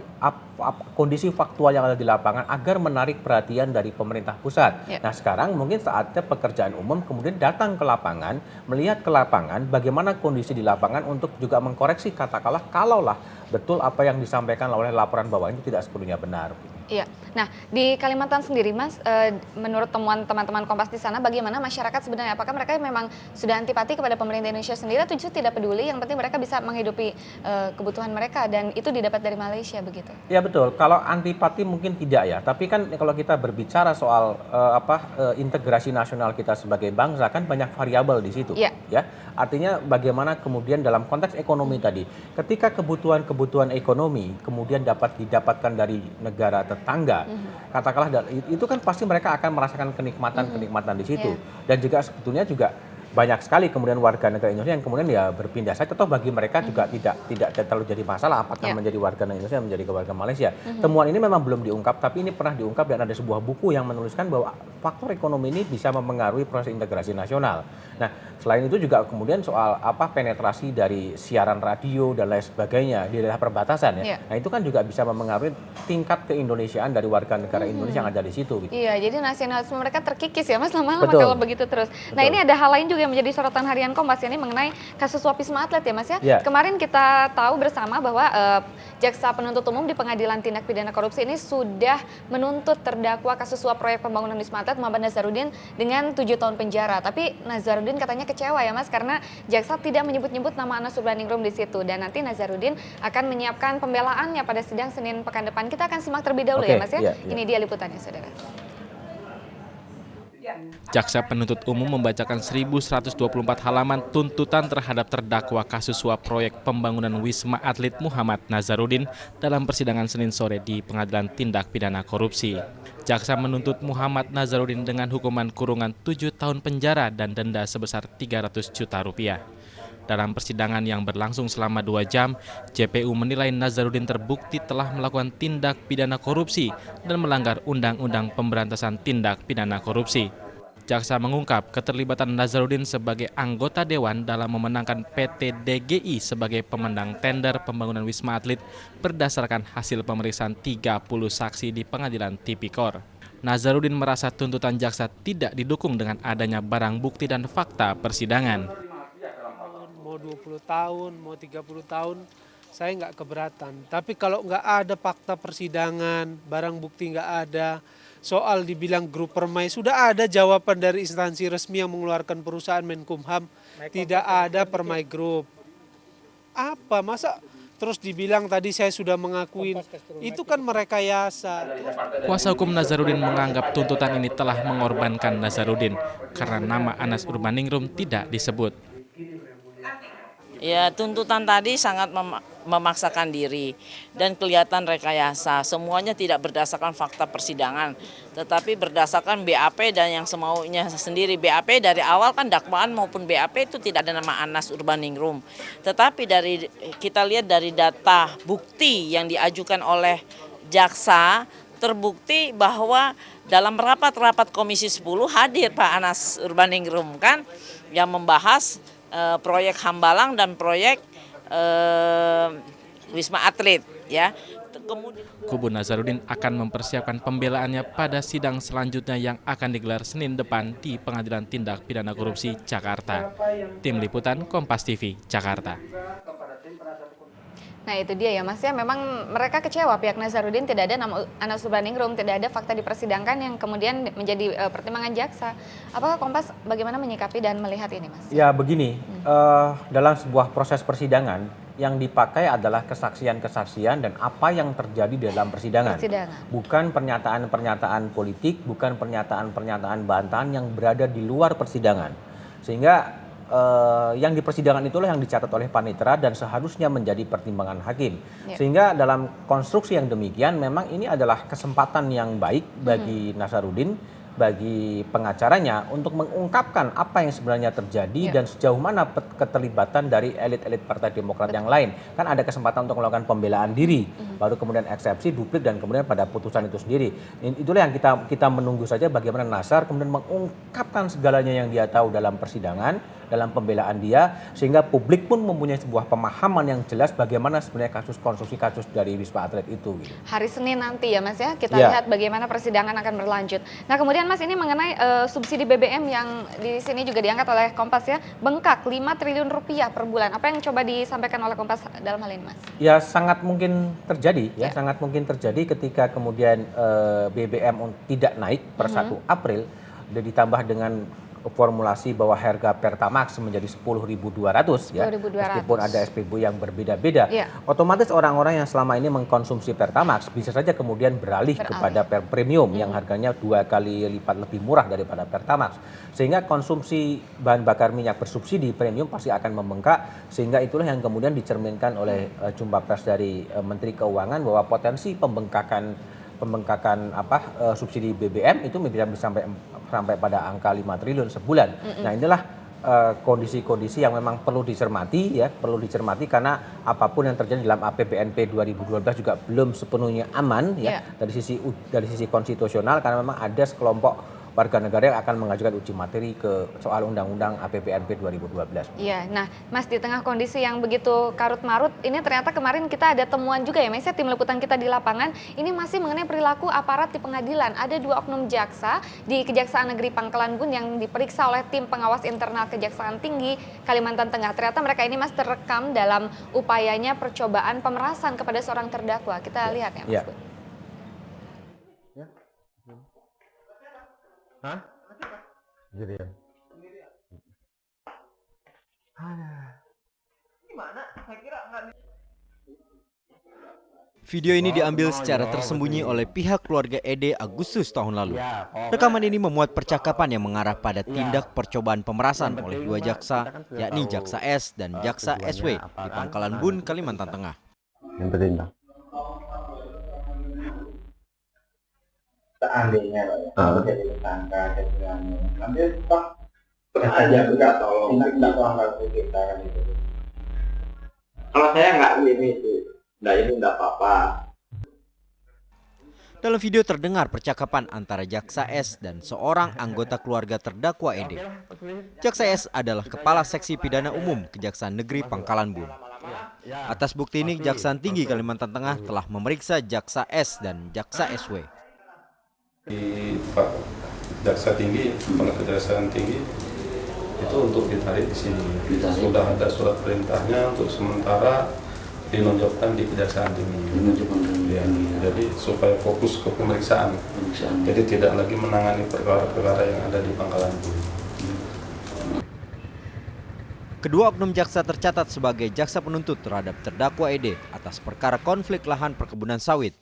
kondisi faktual yang ada di lapangan agar menarik perhatian dari pemerintah pusat. Nah, sekarang mungkin saatnya pekerjaan umum kemudian datang ke lapangan, melihat ke lapangan bagaimana kondisi di lapangan untuk juga mengkoreksi katakanlah kalaulah betul apa yang disampaikan oleh laporan bawah itu tidak sepenuhnya benar. Iya. Nah, di Kalimantan sendiri, Mas, menurut temuan teman-teman Kompas di sana, bagaimana masyarakat sebenarnya? Apakah mereka memang sudah antipati kepada pemerintah Indonesia sendiri atau justru tidak peduli? Yang penting mereka bisa menghidupi kebutuhan mereka dan itu didapat dari Malaysia begitu? Ya betul. Kalau antipati mungkin tidak ya. Tapi kan kalau kita berbicara soal integrasi nasional kita sebagai bangsa kan banyak variabel di situ. Ya. Artinya bagaimana kemudian dalam konteks ekonomi tadi, ketika kebutuhan ekonomi kemudian dapat didapatkan dari negara tetangga, katakanlah itu kan pasti mereka akan merasakan kenikmatan di situ. Dan juga sebetulnya juga banyak sekali kemudian warga negara Indonesia yang kemudian ya berpindah saja, atau bagi mereka juga tidak terlalu jadi masalah apakah menjadi warga negara Indonesia menjadi warga Malaysia. Temuan ini memang belum diungkap, tapi ini pernah diungkap dan ada sebuah buku yang menuliskan bahwa faktor ekonomi ini bisa mempengaruhi proses integrasi nasional. Nah, selain itu juga kemudian soal penetrasi dari siaran radio dan lain sebagainya di daerah perbatasan ya. Nah, itu kan juga bisa mempengaruhi tingkat keindonesiaan dari warga negara Indonesia yang ada di situ gitu. Iya, jadi nasionalisme mereka terkikis ya, Mas, lama-lama kalau begitu terus. Nah, ini ada hal lain juga yang menjadi sorotan harian Kompas ini mengenai kasus suap Wisma Atlet ya, Mas ya. Kemarin kita tahu bersama bahwa Jaksa Penuntut Umum di Pengadilan Tindak Pidana Korupsi ini sudah menuntut terdakwa kasus suap proyek pembangunan Wisma Atlet Muhammad Nazarudin dengan 7 tahun penjara. Tapi Nazarudin katanya kecewa ya, Mas, karena jaksa tidak menyebut-nyebut nama Anas Urbaningrum di situ, dan nanti Nazarudin akan menyiapkan pembelaannya pada sidang Senin pekan depan. Kita akan simak terlebih dahulu ya, Mas ya. Ini dia liputannya, Saudara. Jaksa Penuntut Umum membacakan 1124 halaman tuntutan terhadap terdakwa kasus suap proyek pembangunan Wisma Atlet Muhammad Nazarudin dalam persidangan Senin sore di Pengadilan Tindak Pidana Korupsi. Jaksa menuntut Muhammad Nazarudin dengan hukuman kurungan 7 tahun penjara dan denda sebesar 300 juta rupiah. Dalam persidangan yang berlangsung selama 2 jam, JPU menilai Nazarudin terbukti telah melakukan tindak pidana korupsi dan melanggar Undang-Undang Pemberantasan Tindak Pidana Korupsi. Jaksa mengungkap keterlibatan Nazarudin sebagai anggota dewan dalam memenangkan PT DGI sebagai pemenang tender pembangunan Wisma Atlet berdasarkan hasil pemeriksaan 30 saksi di Pengadilan Tipikor. Nazarudin merasa tuntutan jaksa tidak didukung dengan adanya barang bukti dan fakta persidangan. Mau 20 tahun, mau 30 tahun, saya nggak keberatan. Tapi kalau nggak ada fakta persidangan, barang bukti nggak ada, soal dibilang grup permai, sudah ada jawaban dari instansi resmi yang mengeluarkan perusahaan Menkumham, tidak ada permai grup. Apa, masa terus dibilang tadi saya sudah mengakuin, itu kan merekayasa. Kuasa hukum Nazarudin menganggap tuntutan ini telah mengorbankan Nazarudin karena nama Anas Urbaningrum tidak disebut. Ya, tuntutan tadi sangat memaksakan diri dan kelihatan rekayasa. Semuanya tidak berdasarkan fakta persidangan, tetapi berdasarkan BAP dan yang semaunya sendiri. BAP dari awal kan dakwaan maupun BAP itu tidak ada nama Anas Urbaningrum. Tetapi kita lihat dari data bukti yang diajukan oleh jaksa, terbukti bahwa dalam rapat Komisi 10 hadir Pak Anas Urbaningrum kan yang membahas proyek Hambalang dan proyek Wisma Atlet ya. Kubu Nazarudin akan mempersiapkan pembelaannya pada sidang selanjutnya yang akan digelar Senin depan di Pengadilan Tindak Pidana Korupsi Jakarta. Tim Liputan Kompas TV Jakarta. Nah, itu dia ya, Mas ya, memang mereka kecewa pihak Nazarudin tidak ada nama Anas Urbaningrum, tidak ada fakta dipersidangkan yang kemudian menjadi pertimbangan jaksa. Apakah Kompas bagaimana menyikapi dan melihat ini, Mas? Ya begini, dalam sebuah proses persidangan yang dipakai adalah kesaksian-kesaksian dan apa yang terjadi dalam persidangan. Bukan pernyataan-pernyataan politik, bukan pernyataan-pernyataan bantahan yang berada di luar persidangan. Sehingga yang di persidangan itulah yang dicatat oleh panitera dan seharusnya menjadi pertimbangan hakim. Sehingga dalam konstruksi yang demikian memang ini adalah kesempatan yang baik bagi Nasaruddin, bagi pengacaranya untuk mengungkapkan apa yang sebenarnya terjadi dan sejauh mana keterlibatan dari elit-elit Partai Demokrat yang lain. Kan ada kesempatan untuk melakukan pembelaan diri, baru kemudian eksepsi, duplik, dan kemudian pada putusan itu sendiri. Itulah yang kita menunggu saja bagaimana Nasar kemudian mengungkapkan segalanya yang dia tahu dalam persidangan, dalam pembelaan dia, sehingga publik pun mempunyai sebuah pemahaman yang jelas bagaimana sebenarnya konstruksi kasus dari Wisma Atlet itu. Hari Senin nanti ya Mas ya, kita lihat bagaimana persidangan akan berlanjut. Nah kemudian Mas, ini mengenai subsidi BBM yang di sini juga diangkat oleh Kompas ya, bengkak 5 triliun rupiah per bulan. Apa yang coba disampaikan oleh Kompas dalam hal ini Mas? Ya sangat mungkin terjadi ya, sangat mungkin terjadi ketika kemudian BBM tidak naik per 1 April, dan ditambah dengan formulasi bahwa harga Pertamax menjadi 10.200 ya, meskipun ada SPBU yang berbeda-beda, otomatis orang-orang yang selama ini mengkonsumsi Pertamax bisa saja kemudian beralih kepada premium yang harganya 2 kali lipat lebih murah daripada Pertamax, sehingga konsumsi bahan bakar minyak bersubsidi premium pasti akan membengkak, sehingga itulah yang kemudian dicerminkan oleh jumpa pers dari Menteri Keuangan bahwa potensi pembengkakan subsidi BBM itu bisa sampai pada angka 5 triliun sebulan. Nah inilah kondisi-kondisi yang memang perlu dicermati ya, karena apapun yang terjadi dalam APBNP 2012 juga belum sepenuhnya aman ya dari sisi konstitusional, karena memang ada sekelompok warga negara yang akan mengajukan uji materi ke soal Undang-Undang APBNP 2012. Iya, nah Mas, di tengah kondisi yang begitu karut-marut, ini ternyata kemarin kita ada temuan juga ya Mas, tim liputan kita di lapangan, ini masih mengenai perilaku aparat di pengadilan. Ada 2 oknum jaksa di Kejaksaan Negeri Pangkalan Bun yang diperiksa oleh tim pengawas internal Kejaksaan Tinggi Kalimantan Tengah. Ternyata mereka ini Mas terekam dalam upayanya percobaan pemerasan kepada seorang terdakwa. Kita lihat ya Mas. Hah? Gitu ya. Gimana? Saya kira enggak. Video ini diambil secara tersembunyi oleh pihak keluarga Ede Agustus tahun lalu. Rekaman ini memuat percakapan yang mengarah pada tindak percobaan pemerasan oleh 2 jaksa, yakni Jaksa S dan Jaksa SW di Pangkalan Bun, Kalimantan Tengah. Yang bertindak. Seandainya jadi tersangka dengan nanti Pak aja enggak tolong tidak melanggar kita kan itu. Kalau saya enggak ini enggak apa-apa. Dalam video terdengar percakapan antara Jaksa S dan seorang anggota keluarga terdakwa Ede. Jaksa S adalah Kepala Seksi Pidana Umum Kejaksaan Negeri Pangkalan Bun. Atas bukti ini, Kejaksaan Tinggi Kalimantan Tengah telah memeriksa Jaksa S dan Jaksa SW. Di Pak Jaksa Tinggi, Kepala Kejaksaan Tinggi itu untuk ditarik di sini. Sudah ada surat perintahnya untuk sementara dinonjolkan di Kejaksaan Tinggi. Ya, jadi supaya fokus ke pemeriksaan. Jadi tidak lagi menangani perkara-perkara yang ada di Pangkalan Bun. Kedua oknum jaksa tercatat sebagai jaksa penuntut terhadap terdakwa Ede atas perkara konflik lahan perkebunan sawit.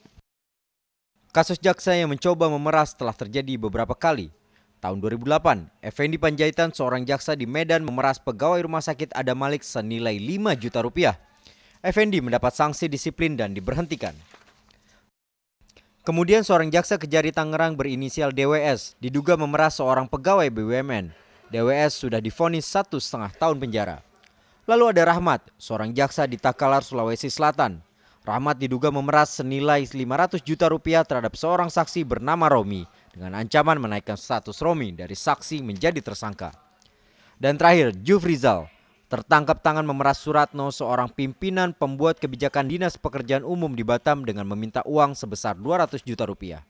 Kasus jaksa yang mencoba memeras telah terjadi beberapa kali. Tahun 2008, Effendi Panjaitan, seorang jaksa di Medan, memeras pegawai rumah sakit Adam Malik senilai 5 juta rupiah. Effendi mendapat sanksi disiplin dan diberhentikan. Kemudian seorang jaksa Kejari Tangerang berinisial DWS diduga memeras seorang pegawai BUMN. DWS sudah divonis 1,5 tahun penjara. Lalu ada Rahmat, seorang jaksa di Takalar, Sulawesi Selatan. Rahmat diduga memeras senilai 500 juta rupiah terhadap seorang saksi bernama Romi dengan ancaman menaikkan status Romi dari saksi menjadi tersangka. Dan terakhir, Jufrizal tertangkap tangan memeras Suratno, seorang pimpinan pembuat kebijakan Dinas Pekerjaan Umum di Batam dengan meminta uang sebesar 200 juta rupiah.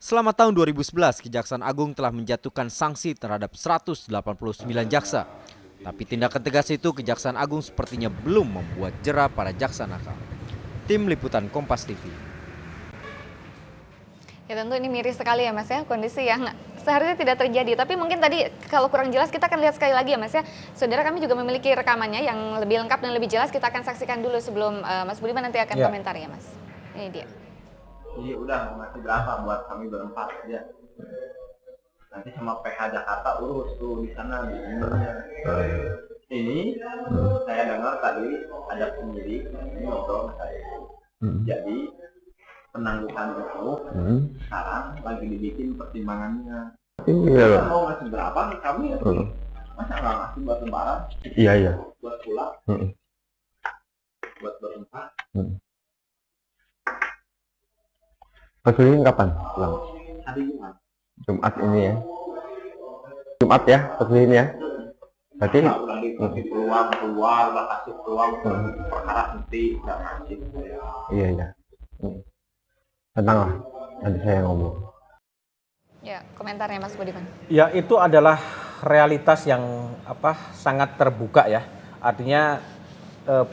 Selama tahun 2011, Kejaksaan Agung telah menjatuhkan sanksi terhadap 189 jaksa. Tapi tindakan tegas itu Kejaksaan Agung sepertinya belum membuat jera para jaksa nakal. Tim Liputan Kompas TV. Ya tentu ini miris sekali ya Mas ya, kondisi yang seharusnya tidak terjadi. Tapi mungkin tadi kalau kurang jelas kita akan lihat sekali lagi ya Mas ya. Saudara, kami juga memiliki rekamannya yang lebih lengkap dan lebih jelas. Kita akan saksikan dulu sebelum Mas Budiman nanti akan komentar ya Mas. Ini dia. Jadi udah masih berapa buat kami berempat aja. Nanti sama PH Jakarta urus tuh di sana. Ini saya dengar tadi ada penyidik ini ngobrol sama saya. Jadi penangguhan itu sekarang lagi dibikin pertimbangannya. Iya. Mau ngasih berapa nih kami ya? Masa nggak ngasih buat lebaran? Iya. Buat pulang? Buat berempat? Maksudnya kapan pulang? Hari Jumat ini ya. Jumat ya, maksudnya ya. Berarti kasih peluang keluar, kasih peluang perkara nanti nggak ngasih. Iya. Tenang lah, nanti saya ngomong. Ya, komentarnya Mas Budiman. Ya, itu adalah realitas yang sangat terbuka ya. Artinya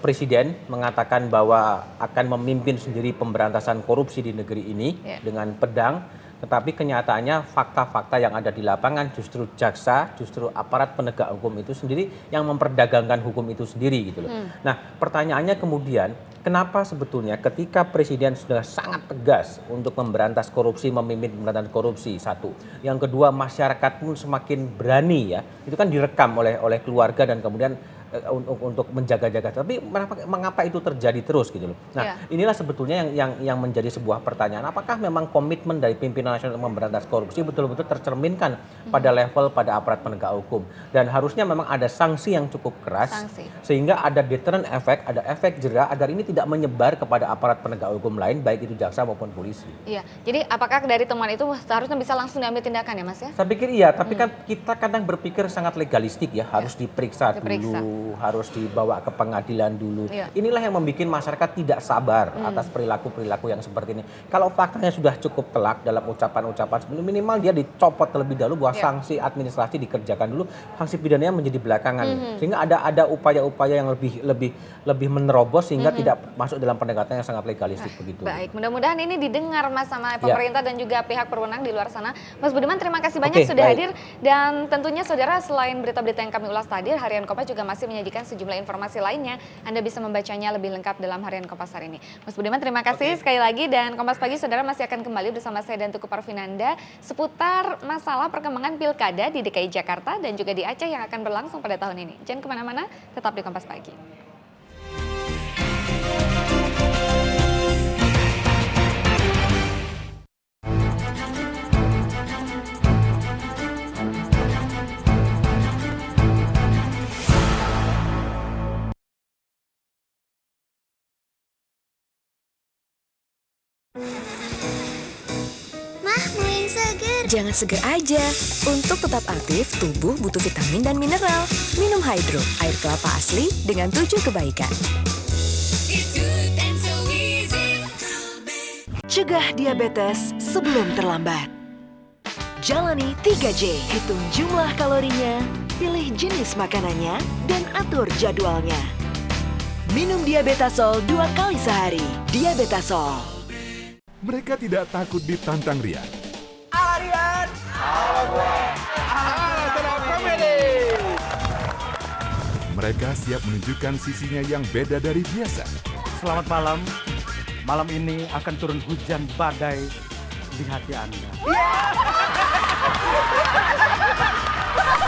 Presiden mengatakan bahwa akan memimpin sendiri pemberantasan korupsi di negeri ini dengan pedang. Tetapi kenyataannya fakta-fakta yang ada di lapangan justru jaksa, justru aparat penegak hukum itu sendiri yang memperdagangkan hukum itu sendiri gitu loh. Nah, pertanyaannya kemudian kenapa sebetulnya ketika Presiden sudah sangat tegas untuk memberantas korupsi, memimpin pemberantasan korupsi, satu. Yang kedua, masyarakat pun semakin berani ya. Itu kan direkam oleh keluarga dan kemudian untuk menjaga-jaga. Tapi mengapa itu terjadi terus gitu loh. Nah, inilah sebetulnya yang menjadi sebuah pertanyaan. Apakah memang komitmen dari pimpinan nasional untuk memberantas korupsi betul-betul tercerminkan pada level pada aparat penegak hukum, dan harusnya memang ada sanksi yang cukup keras sehingga ada deterrent effect, ada efek jera agar ini tidak menyebar kepada aparat penegak hukum lain baik itu jaksa maupun polisi. Iya. Jadi apakah dari temuan itu seharusnya bisa langsung diambil tindakan ya Mas ya? Saya pikir iya, tapi kan kita kadang berpikir sangat legalistik ya, harus diperiksa dulu, harus dibawa ke pengadilan dulu. Inilah yang membuat masyarakat tidak sabar atas perilaku-perilaku yang seperti ini. Kalau faktanya sudah cukup telak dalam ucapan-ucapan sebelum, minimal dia dicopot terlebih dahulu bahwa sanksi administrasi dikerjakan dulu, sanksi pidananya menjadi belakangan. Sehingga ada upaya-upaya yang lebih menerobos sehingga tidak masuk dalam pendekatan yang sangat legalistik begitu. Baik, mudah-mudahan ini didengar Mas sama pemerintah dan juga pihak berwenang di luar sana. Mas Budiman, terima kasih banyak sudah hadir, dan tentunya saudara, selain berita-berita yang kami ulas tadi, Harian Kompas juga masih menyajikan sejumlah informasi lainnya. Anda bisa membacanya lebih lengkap dalam Harian Kompas hari ini. Mas Budiman, terima kasih sekali lagi, dan Kompas Pagi saudara masih akan kembali bersama saya dan Tuku Parvinanda seputar masalah perkembangan pilkada di DKI Jakarta dan juga di Aceh yang akan berlangsung pada tahun ini. Jangan kemana-mana, tetap di Kompas Pagi. Jangan seger aja. Untuk tetap aktif, tubuh butuh vitamin dan mineral. Minum Hydro, air kelapa asli dengan 7 kebaikan. Cegah diabetes sebelum terlambat. Jalani 3J, hitung jumlah kalorinya, pilih jenis makanannya, dan atur jadwalnya. Minum Diabetasol 2 kali sehari. Diabetasol. Mereka tidak takut ditantang riak. Rian. Mereka siap menunjukkan sisinya yang beda dari biasa. Selamat malam. Malam ini akan turun hujan badai di hati Anda.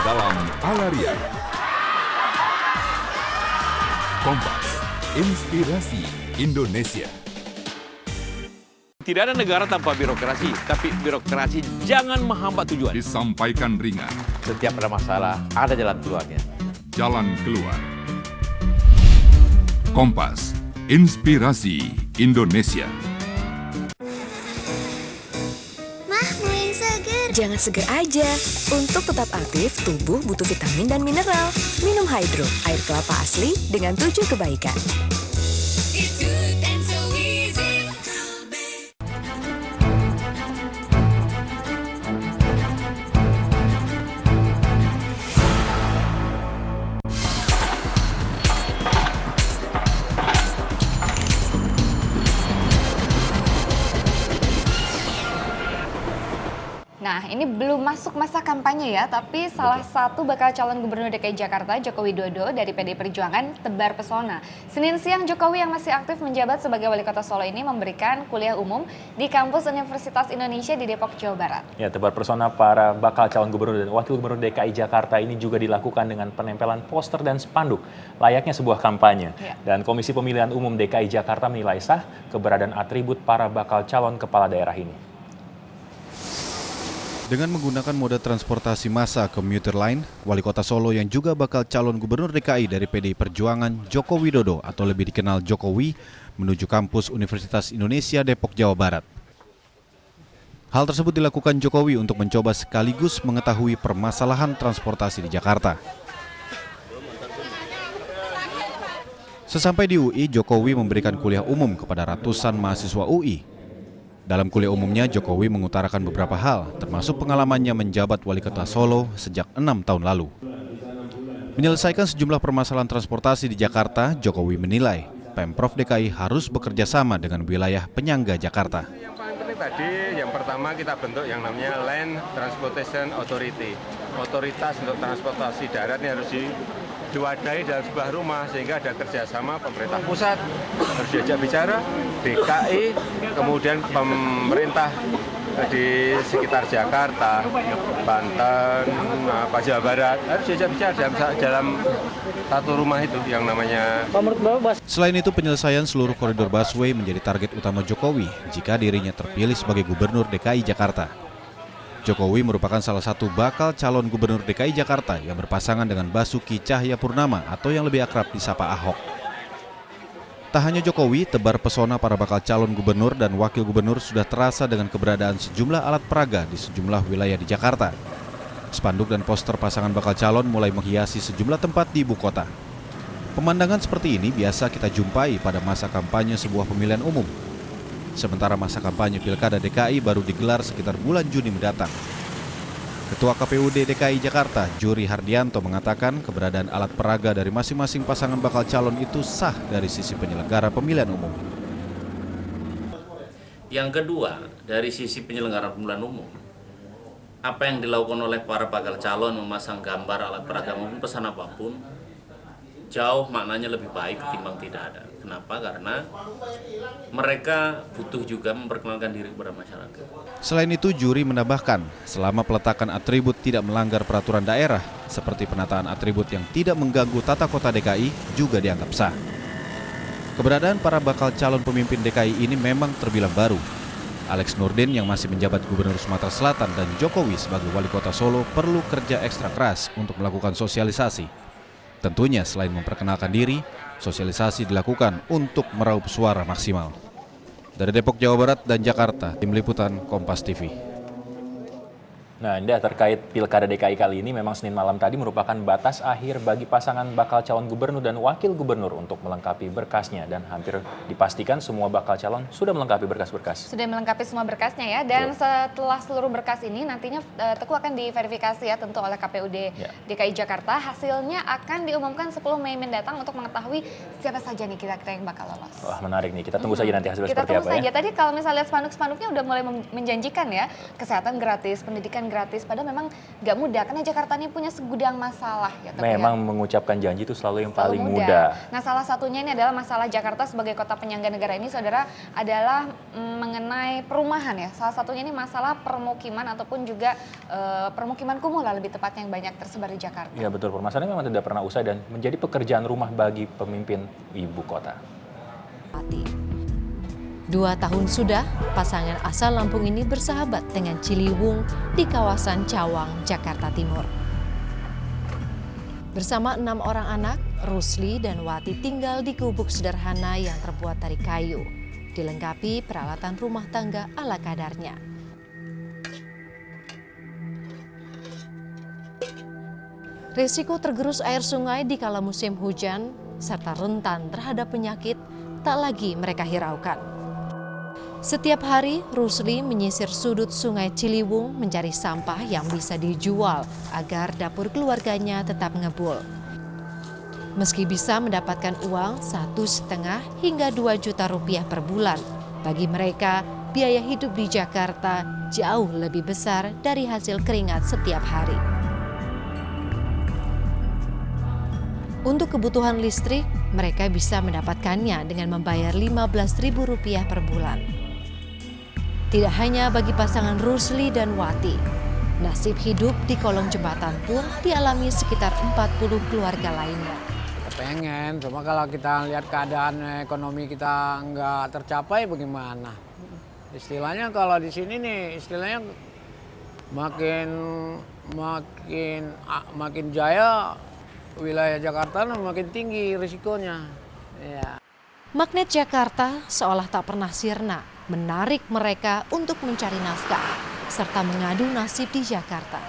Dalam Ala Rian. Kompas, inspirasi Indonesia. Tidak ada negara tanpa birokrasi, tapi birokrasi jangan menghambat tujuan. Disampaikan ringan. Setiap ada masalah, ada jalan keluarnya. Jalan keluar. Kompas, inspirasi Indonesia. Mah, mau yang seger? Jangan seger aja. Untuk tetap aktif, tubuh butuh vitamin dan mineral. Minum Hydro, air kelapa asli dengan 7 kebaikan. Nah, ini ini belum masuk masa kampanye ya, tapi salah satu bakal calon gubernur DKI Jakarta, Joko Widodo dari PDI Perjuangan, tebar pesona. Senin siang, Jokowi yang masih aktif menjabat sebagai wali kota Solo ini memberikan kuliah umum di kampus Universitas Indonesia di Depok, Jawa Barat. Ya, tebar pesona para bakal calon gubernur dan wakil gubernur DKI Jakarta ini juga dilakukan dengan penempelan poster dan spanduk, layaknya sebuah kampanye. Dan Komisi Pemilihan Umum DKI Jakarta menilai sah keberadaan atribut para bakal calon kepala daerah ini. Dengan menggunakan moda transportasi massa komuter lain, Wali Kota Solo yang juga bakal calon gubernur DKI dari PDI Perjuangan, Joko Widodo atau lebih dikenal Jokowi, menuju kampus Universitas Indonesia Depok, Jawa Barat. Hal tersebut dilakukan Jokowi untuk mencoba sekaligus mengetahui permasalahan transportasi di Jakarta. Sesampai di UI, Jokowi memberikan kuliah umum kepada ratusan mahasiswa UI. Dalam kuliah umumnya, Jokowi mengutarakan beberapa hal, termasuk pengalamannya menjabat wali kota Solo sejak 6 tahun lalu. Menyelesaikan sejumlah permasalahan transportasi di Jakarta, Jokowi menilai Pemprov DKI harus bekerja sama dengan wilayah penyangga Jakarta. Yang paling penting tadi, yang pertama kita bentuk yang namanya Land Transportation Authority. Otoritas untuk transportasi darat ini harus diwadahi dalam sebuah rumah sehingga ada kerjasama pemerintah pusat, harus diajak bicara, DKI, kemudian pemerintah di sekitar Jakarta, Banten, Jawa Barat, harus diajak bicara dalam satu rumah itu yang namanya. Selain itu, penyelesaian seluruh koridor busway menjadi target utama Jokowi jika dirinya terpilih sebagai gubernur DKI Jakarta. Jokowi merupakan salah satu bakal calon gubernur DKI Jakarta yang berpasangan dengan Basuki Cahayapurnama atau yang lebih akrab disapa Ahok. Tak hanya Jokowi, tebar pesona para bakal calon gubernur dan wakil gubernur sudah terasa dengan keberadaan sejumlah alat peraga di sejumlah wilayah di Jakarta. Spanduk dan poster pasangan bakal calon mulai menghiasi sejumlah tempat di ibu kota. Pemandangan seperti ini biasa kita jumpai pada masa kampanye sebuah pemilihan umum. Sementara masa kampanye Pilkada DKI baru digelar sekitar bulan Juni mendatang. Ketua KPUD DKI Jakarta, Juri Hardianto, mengatakan keberadaan alat peraga dari masing-masing pasangan bakal calon itu sah dari sisi penyelenggara pemilihan umum. Yang kedua, dari sisi penyelenggara pemilihan umum, apa yang dilakukan oleh para bakal calon memasang gambar alat peraga maupun pesan apapun, jauh maknanya lebih baik ketimbang tidak ada. Kenapa? Karena mereka butuh juga memperkenalkan diri kepada masyarakat. Selain itu, juri menambahkan, selama peletakan atribut tidak melanggar peraturan daerah, seperti penataan atribut yang tidak mengganggu tata kota DKI, juga dianggap sah. Keberadaan para bakal calon pemimpin DKI ini memang terbilang baru. Alex Nurdin yang masih menjabat Gubernur Sumatera Selatan dan Jokowi sebagai wali kota Solo perlu kerja ekstra keras untuk melakukan sosialisasi. Tentunya selain memperkenalkan diri, sosialisasi dilakukan untuk meraup suara maksimal. Dari Depok, Jawa Barat dan Jakarta, Tim Liputan Kompas TV. Nah, Indah, terkait Pilkada DKI kali ini memang Senin malam tadi merupakan batas akhir bagi pasangan bakal calon gubernur dan wakil gubernur untuk melengkapi berkasnya, dan hampir dipastikan semua bakal calon sudah melengkapi berkas-berkas. Sudah melengkapi semua berkasnya ya, dan setelah seluruh berkas ini nantinya Teguh akan diverifikasi ya tentu oleh KPUD DKI Jakarta. Hasilnya akan diumumkan 10 Mei mendatang untuk mengetahui siapa saja nih kira-kira yang bakal lolos. Wah, menarik nih, kita tunggu saja nanti hasilnya Kita seperti tunggu apa saja. ya. Tadi kalau misalnya lihat spanduk-spanduknya udah mulai menjanjikan ya, kesehatan gratis, pendidikan gratis, padahal memang nggak mudah karena Jakarta ini punya segudang masalah ya. Memang mengucapkan janji itu selalu yang paling mudah. Nah, salah satunya ini adalah masalah Jakarta sebagai kota penyangga negara ini, saudara, adalah mengenai perumahan ya. Salah satunya ini masalah permukiman ataupun juga permukiman kumuh lah lebih tepatnya yang banyak tersebar di Jakarta. Iya betul, permasalahannya memang tidak pernah usai dan menjadi pekerjaan rumah bagi pemimpin ibu kota. 2 tahun sudah, pasangan asal Lampung ini bersahabat dengan Ciliwung di kawasan Cawang, Jakarta Timur. Bersama 6 orang anak, Rusli dan Wati tinggal di gubuk sederhana yang terbuat dari kayu, dilengkapi peralatan rumah tangga ala kadarnya. Risiko tergerus air sungai di kala musim hujan, serta rentan terhadap penyakit, tak lagi mereka hiraukan. Setiap hari, Rusli menyisir sudut sungai Ciliwung mencari sampah yang bisa dijual agar dapur keluarganya tetap ngebul. Meski bisa mendapatkan uang 1,5 hingga 2 juta rupiah per bulan, bagi mereka biaya hidup di Jakarta jauh lebih besar dari hasil keringat setiap hari. Untuk kebutuhan listrik, mereka bisa mendapatkannya dengan membayar Rp15.000 per bulan. Tidak hanya bagi pasangan Rusli dan Wati, nasib hidup di kolong jembatan pun dialami sekitar 40 keluarga lainnya. Pengen, cuma kalau kita lihat keadaan ekonomi kita nggak tercapai bagaimana? Istilahnya kalau di sini nih, istilahnya makin jaya wilayah Jakarta makin tinggi risikonya. Ya. Magnet Jakarta seolah tak pernah sirna, menarik mereka untuk mencari nafkah serta mengadu nasib di Jakarta.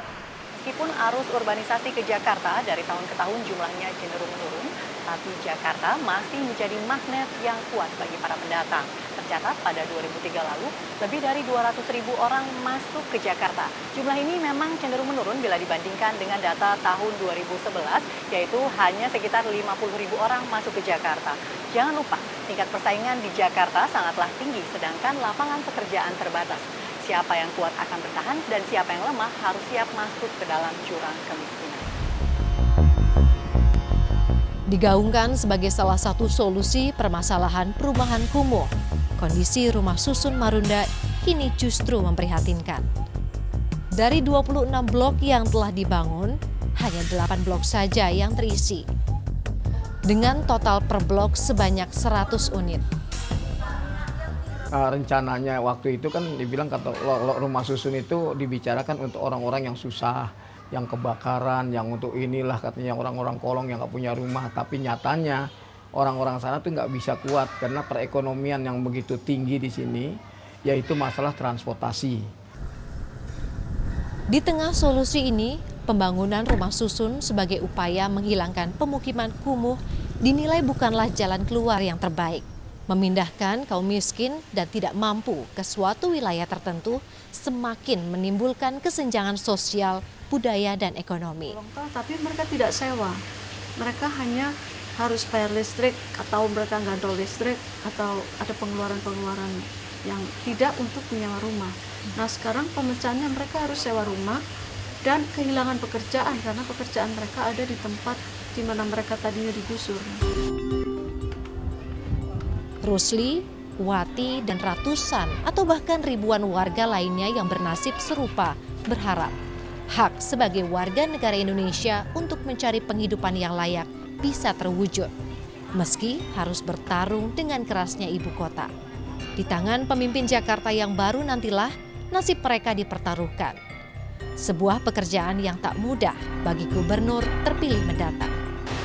Meskipun arus urbanisasi ke Jakarta dari tahun ke tahun jumlahnya cenderung menurun, tapi Jakarta masih menjadi magnet yang kuat bagi para pendatang. Tercatat pada 2003 lalu, lebih dari 200.000 orang masuk ke Jakarta. Jumlah ini memang cenderung menurun bila dibandingkan dengan data tahun 2011, yaitu hanya sekitar 50.000 orang masuk ke Jakarta. Jangan lupa, tingkat persaingan di Jakarta sangatlah tinggi, sedangkan lapangan pekerjaan terbatas. Siapa yang kuat akan bertahan dan siapa yang lemah harus siap masuk ke dalam jurang kemiskinan. Digaungkan sebagai salah satu solusi permasalahan perumahan kumuh, kondisi rumah susun Marunda kini justru memprihatinkan. Dari 26 blok yang telah dibangun, hanya 8 blok saja yang terisi. Dengan total per blok sebanyak 100 unit. Rencananya waktu itu kan dibilang kata rumah susun itu dibicarakan untuk orang-orang yang susah, yang kebakaran, yang untuk inilah katanya orang-orang kolong yang nggak punya rumah. Tapi nyatanya orang-orang sana tuh nggak bisa kuat karena perekonomian yang begitu tinggi di sini, yaitu masalah transportasi. Di tengah solusi ini, pembangunan rumah susun sebagai upaya menghilangkan pemukiman kumuh dinilai bukanlah jalan keluar yang terbaik. Memindahkan kaum miskin dan tidak mampu ke suatu wilayah tertentu semakin menimbulkan kesenjangan sosial, budaya, dan ekonomi. Tapi mereka tidak sewa, mereka hanya harus bayar listrik atau mereka gandol listrik atau ada pengeluaran-pengeluaran yang tidak untuk menyewa rumah. Nah sekarang pemecahannya mereka harus sewa rumah dan kehilangan pekerjaan karena pekerjaan mereka ada di tempat di mana mereka tadinya digusur. Rusli, Wati, dan ratusan atau bahkan ribuan warga lainnya yang bernasib serupa berharap hak sebagai warga negara Indonesia untuk mencari penghidupan yang layak bisa terwujud, meski harus bertarung dengan kerasnya ibu kota. Di tangan pemimpin Jakarta yang baru nantilah nasib mereka dipertaruhkan. Sebuah pekerjaan yang tak mudah bagi gubernur terpilih mendatang.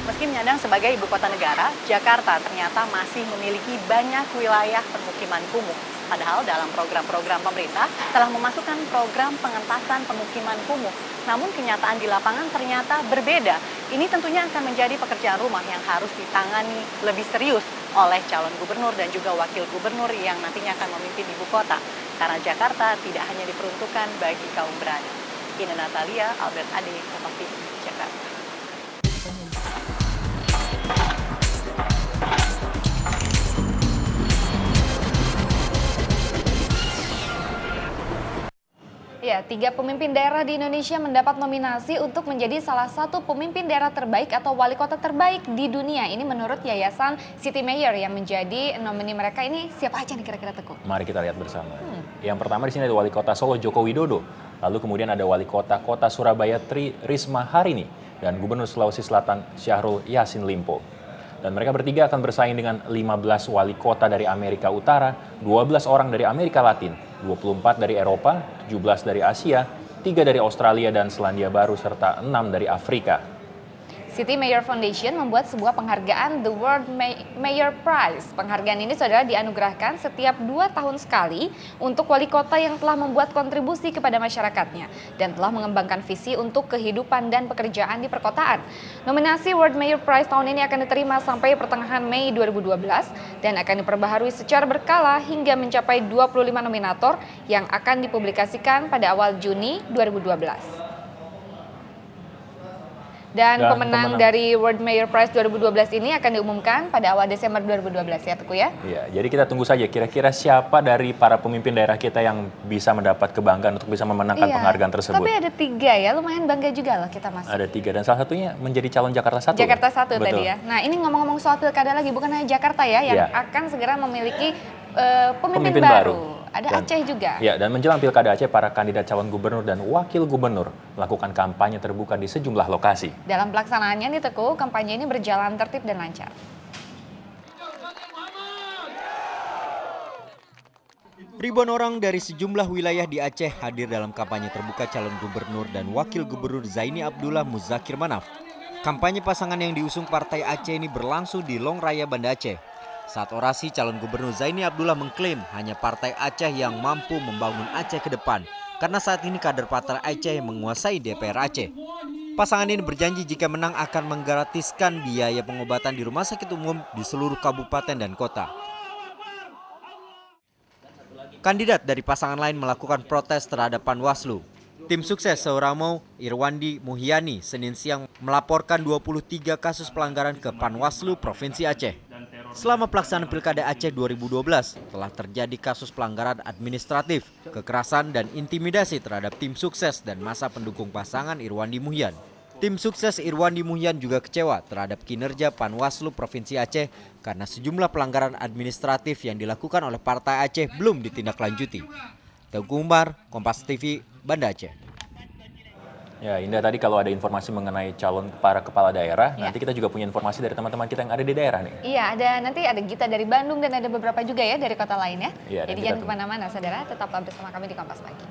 Meski menyandang sebagai ibu kota negara, Jakarta ternyata masih memiliki banyak wilayah permukiman kumuh. Padahal dalam program-program pemerintah telah memasukkan program pengentasan pemukiman kumuh. Namun kenyataan di lapangan ternyata berbeda. Ini tentunya akan menjadi pekerjaan rumah yang harus ditangani lebih serius oleh calon gubernur dan juga wakil gubernur yang nantinya akan memimpin ibu kota. Karena Jakarta tidak hanya diperuntukkan bagi kaum berada. Ina Natalia, Albert Ade, Kompas TV, Jakarta. Ya, 3 pemimpin daerah di Indonesia mendapat nominasi untuk menjadi salah satu pemimpin daerah terbaik atau wali kota terbaik di dunia. Ini menurut Yayasan City Mayor yang menjadi nomini mereka ini siapa aja nih kira-kira Teguh? Mari kita lihat bersama. Yang pertama di sini ada wali kota Solo Joko Widodo, lalu kemudian ada wali kota Surabaya Tri Risma Harini dan Gubernur Sulawesi Selatan Syahrul Yassin Limpo. Dan mereka bertiga akan bersaing dengan 15 wali kota dari Amerika Utara, 12 orang dari Amerika Latin, 24 dari Eropa, 17 dari Asia, 3 dari Australia dan Selandia Baru, serta 6 dari Afrika. City Mayor Foundation membuat sebuah penghargaan The World Mayor Prize. Penghargaan ini saudara dianugerahkan setiap 2 tahun sekali untuk wali kota yang telah membuat kontribusi kepada masyarakatnya dan telah mengembangkan visi untuk kehidupan dan pekerjaan di perkotaan. Nominasi World Mayor Prize tahun ini akan diterima sampai pertengahan Mei 2012 dan akan diperbaharui secara berkala hingga mencapai 25 nominator yang akan dipublikasikan pada awal Juni 2012. Dan pemenang dari World Mayor Prize 2012 ini akan diumumkan pada awal Desember 2012 ya Teguh ya? Iya, jadi kita tunggu saja kira-kira siapa dari para pemimpin daerah kita yang bisa mendapat kebanggaan untuk bisa memenangkan penghargaan tersebut. Tapi ada 3 ya, lumayan bangga juga loh kita masuk. Ada 3 dan salah satunya menjadi calon Jakarta 1. Jakarta 1 Betul. tadi ya. Nah ini ngomong-ngomong soal pilkada lagi, bukan hanya Jakarta ya yang akan segera memiliki pemimpin baru. Ada Aceh juga. Ya, dan menjelang Pilkada Aceh, para kandidat calon gubernur dan wakil gubernur melakukan kampanye terbuka di sejumlah lokasi. Dalam pelaksanaannya nih Teguh, kampanye ini berjalan tertib dan lancar. Ribuan orang dari sejumlah wilayah di Aceh hadir dalam kampanye terbuka calon gubernur dan wakil gubernur Zaini Abdullah Muzakir Manaf. Kampanye pasangan yang diusung Partai Aceh ini berlangsung di Long Raya Banda Aceh. Saat orasi, calon gubernur Zaini Abdullah mengklaim hanya Partai Aceh yang mampu membangun Aceh ke depan karena saat ini kader Partai Aceh yang menguasai DPR Aceh. Pasangan ini berjanji jika menang akan menggratiskan biaya pengobatan di rumah sakit umum di seluruh kabupaten dan kota. Kandidat dari pasangan lain melakukan protes terhadap Panwaslu. Tim sukses Seoramo Irwandi Muhyani Senin siang melaporkan 23 kasus pelanggaran ke Panwaslu Provinsi Aceh. Selama pelaksanaan Pilkada Aceh 2012, telah terjadi kasus pelanggaran administratif, kekerasan dan intimidasi terhadap tim sukses dan masa pendukung pasangan Irwandi Muhyan. Tim sukses Irwandi Muhyan juga kecewa terhadap kinerja Panwaslu Provinsi Aceh karena sejumlah pelanggaran administratif yang dilakukan oleh Partai Aceh belum ditindaklanjuti. Teguh Umar, Kompas TV, Banda Aceh. Ya, Indah, tadi kalau ada informasi mengenai calon para kepala daerah, nanti kita juga punya informasi dari teman-teman kita yang ada di daerah nih. Iya, nanti ada Gita dari Bandung dan ada beberapa juga ya dari kota lain ya. Iya, jadi jangan kemana-mana, saudara, tetaplah bersama kami di Kompas Pagi.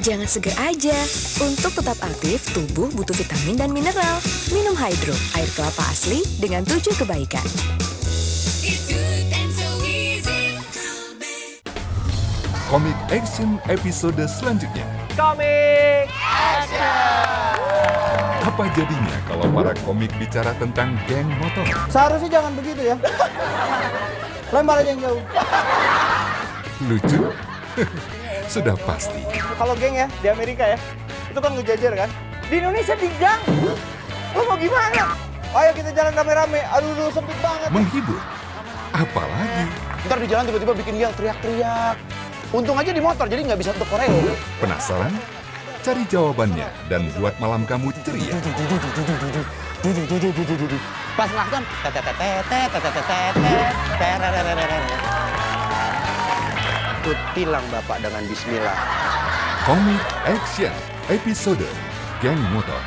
Jangan seger aja. Untuk tetap aktif, tubuh butuh vitamin dan mineral. Minum Hydro, air kelapa asli dengan 7 kebaikan. Komik Action episode selanjutnya. Komik Action! Apa jadinya kalau para komik bicara tentang geng motor? Seharusnya jangan begitu ya. Lempar aja yang jauh. Lucu? Sudah pasti. Kalau geng ya, di Amerika ya, itu kan ngejajar kan. Di Indonesia di gang. Lo mau gimana? Ayo kita jalan rame-rame. Aduh, sempit banget. Menghibur? Apalagi? Ntar di jalan tiba-tiba bikin yel, teriak-teriak. Untung aja di motor, jadi nggak bisa untuk koreo. Penasaran? Cari jawabannya dan buat malam kamu ceria. Pas nonton, tilang bapak dengan bismillah. Komik Action episode Geng Motor.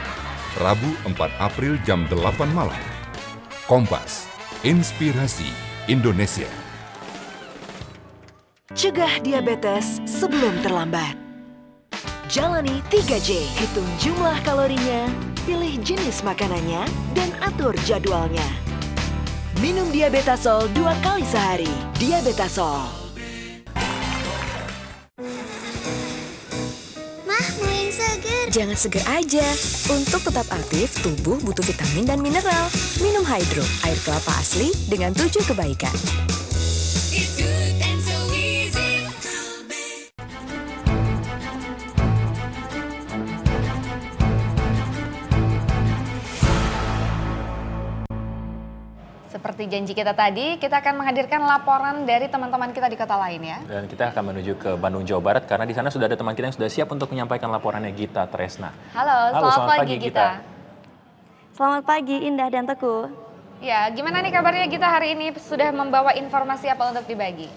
Rabu 4 April jam 8 malam. Kompas, inspirasi Indonesia. Cegah diabetes sebelum terlambat. Jalani 3J, hitung jumlah kalorinya, pilih jenis makanannya, dan atur jadwalnya. Minum Diabetasol 2 kali sehari. Diabetasol. Jangan seger aja. Untuk tetap aktif, tubuh butuh vitamin dan mineral. Minum Hydro, air kelapa asli dengan 7 kebaikan. Seperti janji kita tadi, kita akan menghadirkan laporan dari teman-teman kita di kota lain ya. Dan kita akan menuju ke Bandung, Jawa Barat karena di sana sudah ada teman kita yang sudah siap untuk menyampaikan laporannya, Gita Tresna. Halo, selamat pagi Gita. Selamat pagi Indah dan Teguh. Ya, gimana nih kabarnya Gita hari ini sudah membawa informasi apa untuk dibagi?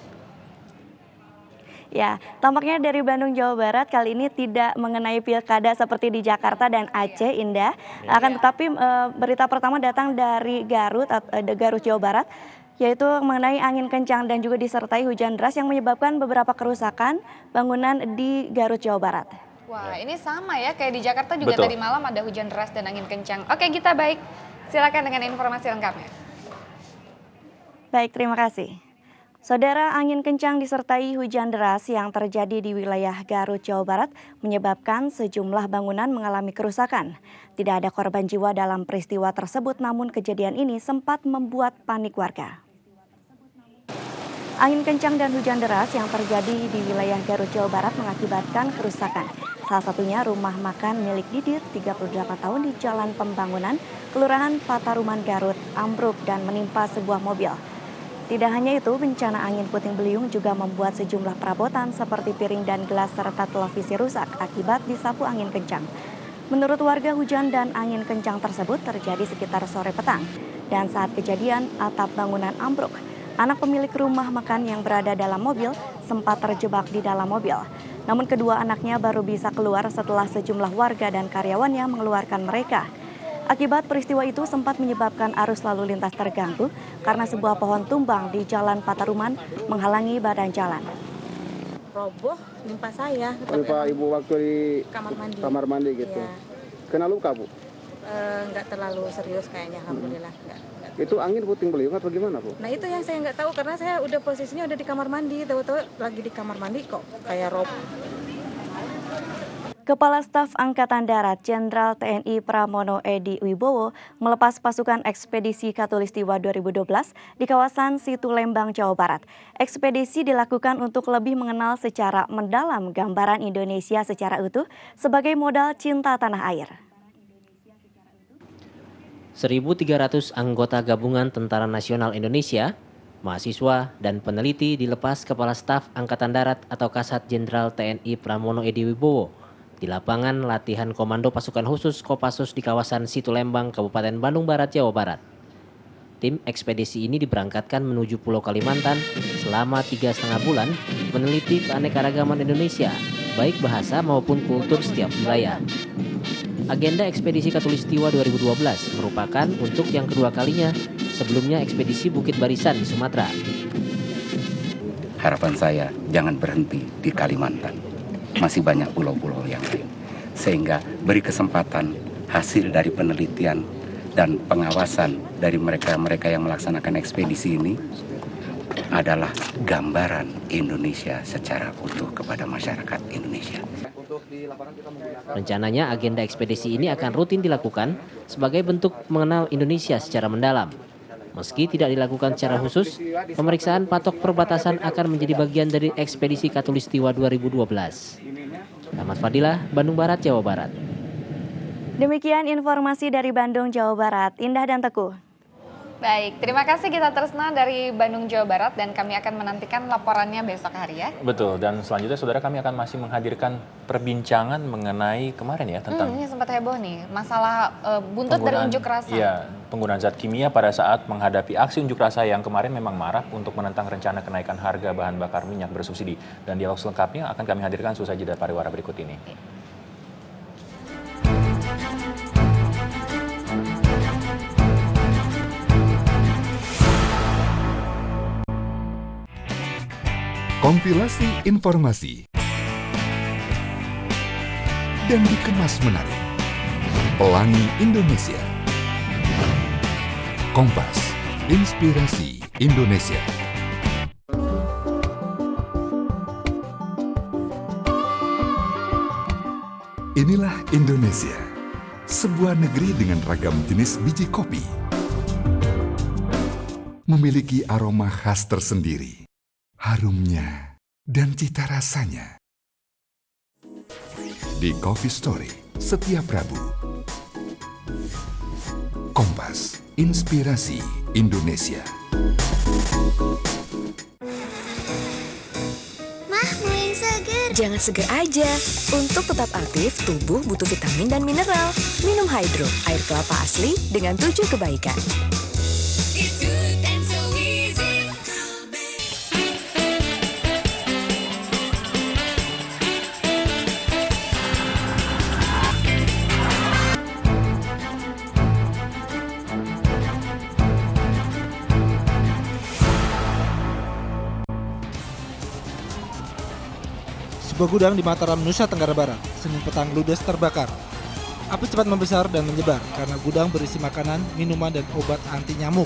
Ya, tampaknya dari Bandung, Jawa Barat kali ini tidak mengenai pilkada seperti di Jakarta dan Aceh, Indah. Akan tetapi berita pertama datang dari Garut, Jawa Barat, yaitu mengenai angin kencang dan juga disertai hujan deras yang menyebabkan beberapa kerusakan bangunan di Garut, Jawa Barat. Wah, ini sama ya kayak di Jakarta juga. Betul. Tadi malam ada hujan deras dan angin kencang. Oke Gita, baik. Silakan dengan informasi lengkapnya. Baik, terima kasih. Saudara, angin kencang disertai hujan deras yang terjadi di wilayah Garut, Jawa Barat menyebabkan sejumlah bangunan mengalami kerusakan. Tidak ada korban jiwa dalam peristiwa tersebut, namun kejadian ini sempat membuat panik warga. Angin kencang dan hujan deras yang terjadi di wilayah Garut, Jawa Barat mengakibatkan kerusakan. Salah satunya rumah makan milik Didir, 38 tahun di Jalan Pembangunan, Kelurahan Pataruman, Garut, ambruk dan menimpa sebuah mobil. Tidak hanya itu, bencana angin puting beliung juga membuat sejumlah perabotan seperti piring dan gelas serta televisi rusak akibat disapu angin kencang. Menurut warga, hujan dan angin kencang tersebut terjadi sekitar sore petang. Dan saat kejadian, atap bangunan ambruk. Anak pemilik rumah makan yang berada dalam mobil sempat terjebak di dalam mobil. Namun kedua anaknya baru bisa keluar setelah sejumlah warga dan karyawannya mengeluarkan mereka. Akibat peristiwa itu sempat menyebabkan arus lalu lintas terganggu karena sebuah pohon tumbang di Jalan Pataruman menghalangi badan jalan. Roboh nimpa saya. Nimpa ibu waktu di kamar mandi gitu. Iya. Kena luka, Bu? Enggak terlalu serius kayaknya, alhamdulillah. Enggak. Itu angin puting beliung atau gimana, Bu? Nah itu yang saya nggak tahu karena saya udah posisinya udah di kamar mandi, tahu-tahu lagi di kamar mandi kok kayak roboh. Kepala Staf Angkatan Darat Jenderal TNI Pramono Edy Wibowo melepas pasukan ekspedisi Khatulistiwa 2012 di kawasan Situ Lembang, Jawa Barat. Ekspedisi dilakukan untuk lebih mengenal secara mendalam gambaran Indonesia secara utuh sebagai modal cinta tanah air. 1.300 anggota gabungan Tentara Nasional Indonesia, mahasiswa, dan peneliti dilepas Kepala Staf Angkatan Darat atau Kasat Jenderal TNI Pramono Edy Wibowo di lapangan latihan Komando Pasukan Khusus Kopassus di kawasan Situ Lembang, Kabupaten Bandung Barat, Jawa Barat. Tim ekspedisi ini diberangkatkan menuju Pulau Kalimantan selama 3,5 bulan meneliti keanekaragaman Indonesia, baik bahasa maupun kultur setiap wilayah. Agenda ekspedisi Khatulistiwa 2012 merupakan untuk yang kedua kalinya, sebelumnya ekspedisi Bukit Barisan di Sumatera. Harapan saya jangan berhenti di Kalimantan. Masih banyak pulau-pulau yang lain. Sehingga beri kesempatan hasil dari penelitian dan pengawasan dari mereka-mereka yang melaksanakan ekspedisi ini adalah gambaran Indonesia secara utuh kepada masyarakat Indonesia. Rencananya agenda ekspedisi ini akan rutin dilakukan sebagai bentuk mengenal Indonesia secara mendalam. Meski tidak dilakukan secara khusus, pemeriksaan patok perbatasan akan menjadi bagian dari ekspedisi Khatulistiwa 2012. Ahmad Fadilah, Bandung Barat, Jawa Barat. Demikian informasi dari Bandung, Jawa Barat. Indah dan Teguh. Baik, terima kasih Gita Tresna dari Bandung, Jawa Barat, dan kami akan menantikan laporannya besok hari ya. Betul, dan selanjutnya saudara kami akan masih menghadirkan perbincangan mengenai kemarin ya tentang ini sempat heboh nih, masalah buntut dari unjuk rasa. Iya, penggunaan zat kimia pada saat menghadapi aksi unjuk rasa yang kemarin memang marak untuk menentang rencana kenaikan harga bahan bakar minyak bersubsidi. Dan dialog selengkapnya akan kami hadirkan seusai jeda pariwara berikut ini. Kompilasi informasi dan dikemas menarik. Pelangi Indonesia. Kompas, inspirasi Indonesia. Inilah Indonesia, sebuah negeri dengan ragam jenis biji kopi. Memiliki aroma khas tersendiri. Harumnya dan cita rasanya. Di Coffee Story setiap Rabu. Kompas, inspirasi Indonesia. Mah, mau yang seger? Jangan seger aja. Untuk tetap aktif, tubuh butuh vitamin dan mineral. Minum Hydro, air kelapa asli dengan 7 kebaikan. Sebuah gudang di Mataram, Nusa Tenggara Barat, Senin petang ludes terbakar. Api cepat membesar dan menyebar karena gudang berisi makanan, minuman, dan obat anti nyamuk.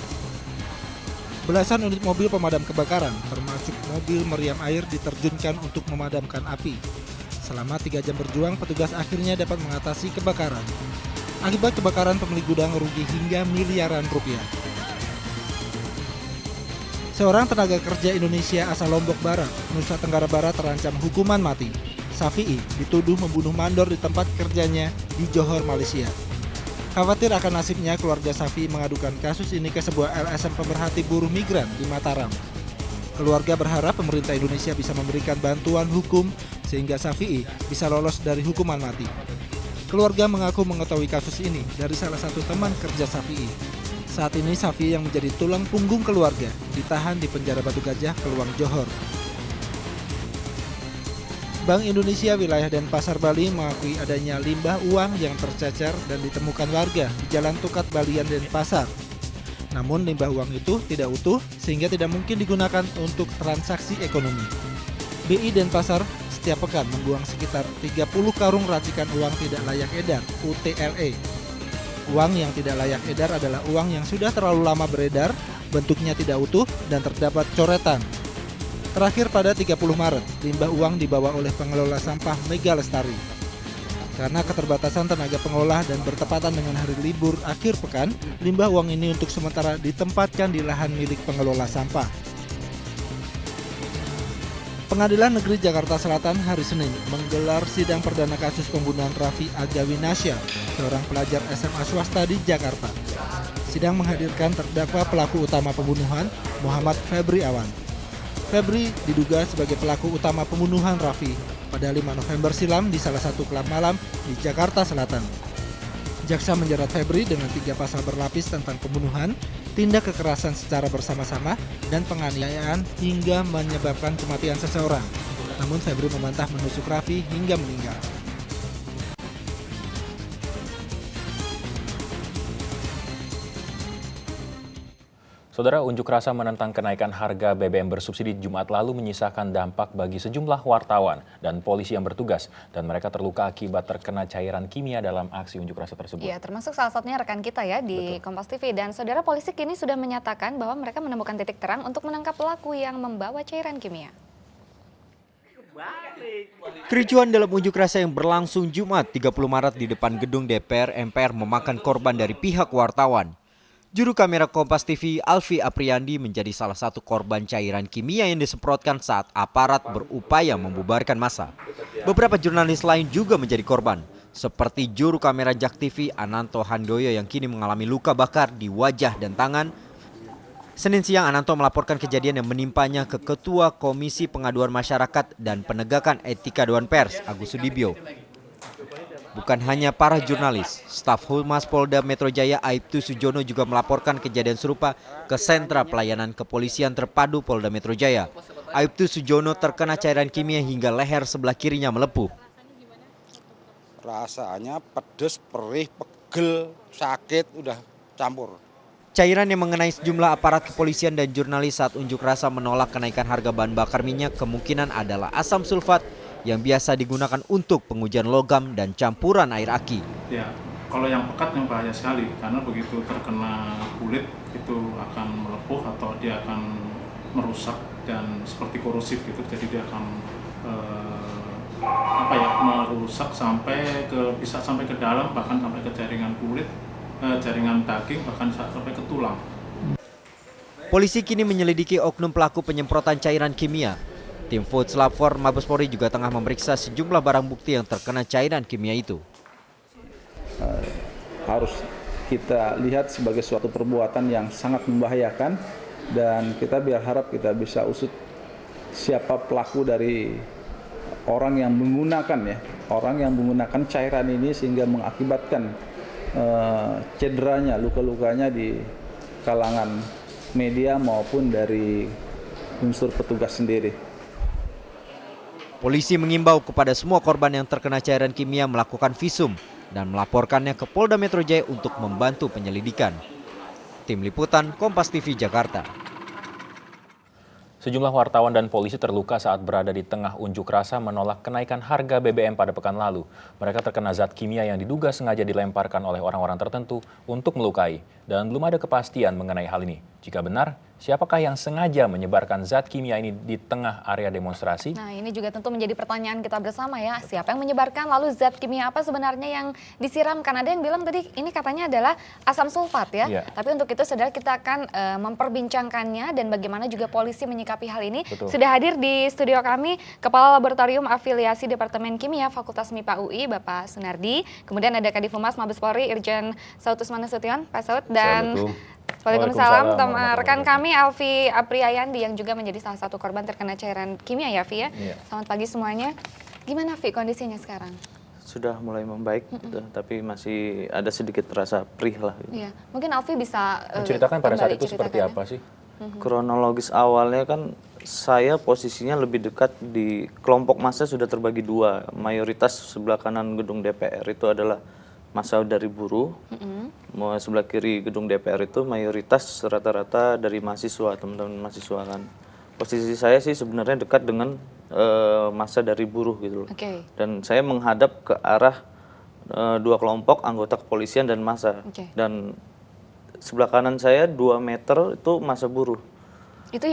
Belasan unit mobil pemadam kebakaran, termasuk mobil meriam air, diterjunkan untuk memadamkan api. Selama 3 jam berjuang, petugas akhirnya dapat mengatasi kebakaran. Akibat kebakaran, pemilik gudang rugi hingga miliaran rupiah. Seorang tenaga kerja Indonesia asal Lombok Barat, Nusa Tenggara Barat terancam hukuman mati. Safi'i dituduh membunuh mandor di tempat kerjanya di Johor, Malaysia. Khawatir akan nasibnya, keluarga Safi'i mengadukan kasus ini ke sebuah LSM pemerhati buruh migran di Mataram. Keluarga berharap pemerintah Indonesia bisa memberikan bantuan hukum sehingga Safi'i bisa lolos dari hukuman mati. Keluarga mengaku mengetahui kasus ini dari salah satu teman kerja Safi'i. Saat ini Safi'i yang menjadi tulang punggung keluarga ditahan di penjara Batu Gajah, Keluang, Johor. Bank Indonesia Wilayah Denpasar, Bali mengakui adanya limbah uang yang tercecer dan ditemukan warga di Jalan Tukat Balian, Denpasar. Namun limbah uang itu tidak utuh sehingga tidak mungkin digunakan untuk transaksi ekonomi. BI Denpasar setiap pekan membuang sekitar 30 karung racikan uang tidak layak edar (UTLE). Uang yang tidak layak edar adalah uang yang sudah terlalu lama beredar, bentuknya tidak utuh dan terdapat coretan. Terakhir pada 30 Maret, limbah uang dibawa oleh pengelola sampah Mega Lestari. Karena keterbatasan tenaga pengolah dan bertepatan dengan hari libur akhir pekan, limbah uang ini untuk sementara ditempatkan di lahan milik pengelola sampah. Pengadilan Negeri Jakarta Selatan hari Senin menggelar sidang perdana kasus pembunuhan Raffi Agawinasya, seorang pelajar SMA swasta di Jakarta. Sidang menghadirkan terdakwa pelaku utama pembunuhan, Muhammad Febri Awan. Febri diduga sebagai pelaku utama pembunuhan Raffi pada 5 November silam di salah satu klub malam di Jakarta Selatan. Jaksa menjerat Febri dengan 3 pasal berlapis tentang pembunuhan, tindak kekerasan secara bersama-sama, dan penganiayaan hingga menyebabkan kematian seseorang. Namun Febri membantah menusuk Raffi hingga meninggal. Saudara, unjuk rasa menentang kenaikan harga BBM bersubsidi Jumat lalu menyisakan dampak bagi sejumlah wartawan dan polisi yang bertugas, dan mereka terluka akibat terkena cairan kimia dalam aksi unjuk rasa tersebut. Ya, termasuk salah satunya rekan kita ya di Kompas TV. Dan saudara, polisi kini sudah menyatakan bahwa mereka menemukan titik terang untuk menangkap pelaku yang membawa cairan kimia. Kericuan dalam unjuk rasa yang berlangsung Jumat 30 Maret di depan gedung DPR MPR memakan korban dari pihak wartawan. Juru kamera Kompas TV Alfi Apriyandi menjadi salah satu korban cairan kimia yang disemprotkan saat aparat berupaya membubarkan massa. Beberapa jurnalis lain juga menjadi korban, seperti juru kamera Jak TV Ananto Handoyo yang kini mengalami luka bakar di wajah dan tangan. Senin siang Ananto melaporkan kejadian yang menimpanya ke Ketua Komisi Pengaduan Masyarakat dan Penegakan Etika Dewan Pers, Agus Sudibyo. Bukan hanya para jurnalis, staf Humas Polda Metro Jaya Aibtu Sujono juga melaporkan kejadian serupa ke Sentra Pelayanan Kepolisian Terpadu Polda Metro Jaya. Aibtu Sujono terkena cairan kimia hingga leher sebelah kirinya melepuh. Rasanya pedes, perih, pegel, sakit, udah campur. Cairan yang mengenai sejumlah aparat kepolisian dan jurnalis saat unjuk rasa menolak kenaikan harga bahan bakar minyak kemungkinan adalah asam sulfat yang biasa digunakan untuk pengujian logam dan campuran air aki. Ya, kalau yang pekat yang bahaya sekali karena begitu terkena kulit itu akan melepuh atau dia akan merusak dan seperti korosif gitu. Jadi dia akan merusak bisa sampai ke dalam, bahkan sampai ke jaringan kulit, jaringan daging, bahkan sampai ke tulang. Polisi kini menyelidiki oknum pelaku penyemprotan cairan kimia. Tim Food Lab 4 Mabes Polri juga tengah memeriksa sejumlah barang bukti yang terkena cairan kimia itu. Harus kita lihat sebagai suatu perbuatan yang sangat membahayakan, dan kita berharap kita bisa usut siapa pelaku dari orang yang menggunakan cairan ini sehingga mengakibatkan cederanya, luka-lukanya di kalangan media maupun dari unsur petugas sendiri. Polisi mengimbau kepada semua korban yang terkena cairan kimia melakukan visum dan melaporkannya ke Polda Metro Jaya untuk membantu penyelidikan. Tim Liputan Kompas TV Jakarta. Sejumlah wartawan dan polisi terluka saat berada di tengah unjuk rasa menolak kenaikan harga BBM pada pekan lalu. Mereka terkena zat kimia yang diduga sengaja dilemparkan oleh orang-orang tertentu untuk melukai, dan belum ada kepastian mengenai hal ini. Jika benar, Siapakah yang sengaja menyebarkan zat kimia ini di tengah area demonstrasi? Nah, ini juga tentu menjadi pertanyaan kita bersama ya. Siapa yang menyebarkan, lalu zat kimia apa sebenarnya yang disiramkan? Ada yang bilang tadi ini katanya adalah asam sulfat ya. Tapi untuk itu saudara kita akan memperbincangkannya dan bagaimana juga polisi menyikapi hal ini. Betul. Sudah hadir di studio kami Kepala Laboratorium Afiliasi Departemen Kimia Fakultas MIPA UI Bapak Sunardi. Kemudian ada Kadif Humas Mabes Polri Irjen Saud Usman Nasution, Pak Saud, dan Waalaikumsalam, rekan kami Alfi Apriyayandi yang juga menjadi salah satu korban terkena cairan kimia ya, Vi ya. Selamat pagi semuanya. Gimana Vi kondisinya sekarang? Sudah mulai membaik, tapi masih ada sedikit terasa perih lah. Iya, mungkin Alfi bisa menceritakan pada saat itu seperti apa sih? Kronologis awalnya kan saya posisinya lebih dekat di kelompok massa sudah terbagi dua. Mayoritas sebelah kanan gedung DPR itu adalah massa dari buruh, sebelah kiri gedung DPR itu mayoritas rata-rata dari mahasiswa, teman-teman mahasiswa kan. Posisi saya sih sebenarnya dekat dengan massa dari buruh gitu loh. Dan saya menghadap ke arah dua kelompok anggota kepolisian dan massa. Dan sebelah kanan saya 2 meter itu massa buruh. Itu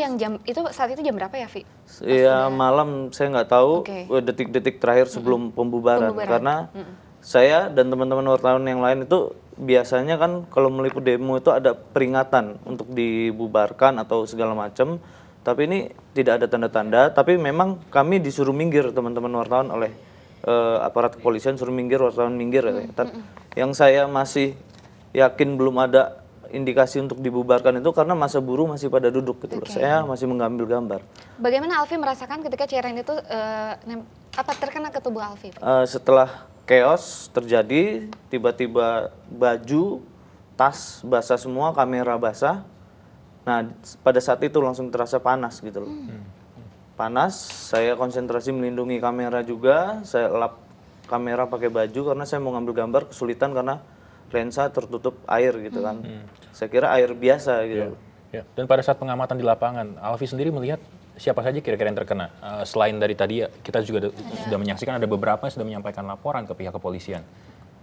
saat itu jam berapa ya, Vi? Ya malam, saya nggak tahu detik-detik terakhir sebelum pembubaran. Karena saya dan teman-teman wartawan yang lain itu biasanya kan kalau meliput demo itu ada peringatan untuk dibubarkan atau segala macam. Tapi ini tidak ada tanda-tanda, tapi memang kami disuruh minggir teman-teman wartawan oleh aparat kepolisian, suruh minggir, wartawan minggir. Yang saya masih yakin belum ada indikasi untuk dibubarkan itu karena massa buruh masih pada duduk gitu. Saya masih mengambil gambar. Bagaimana Alfi merasakan ketika cairan itu terkena ke tubuh Alfi? Setelah chaos terjadi, tiba-tiba baju, tas basah semua, kamera basah. Nah, pada saat itu langsung terasa panas gitu loh. Panas, saya konsentrasi melindungi kamera juga, saya lap kamera pakai baju karena saya mau ngambil gambar, kesulitan karena lensa tertutup air gitu kan. Saya kira air biasa gitu. Dan pada saat pengamatan di lapangan, Alfi sendiri melihat siapa saja kira-kira yang terkena? Selain dari tadi kita juga sudah menyaksikan ada beberapa yang sudah menyampaikan laporan ke pihak kepolisian.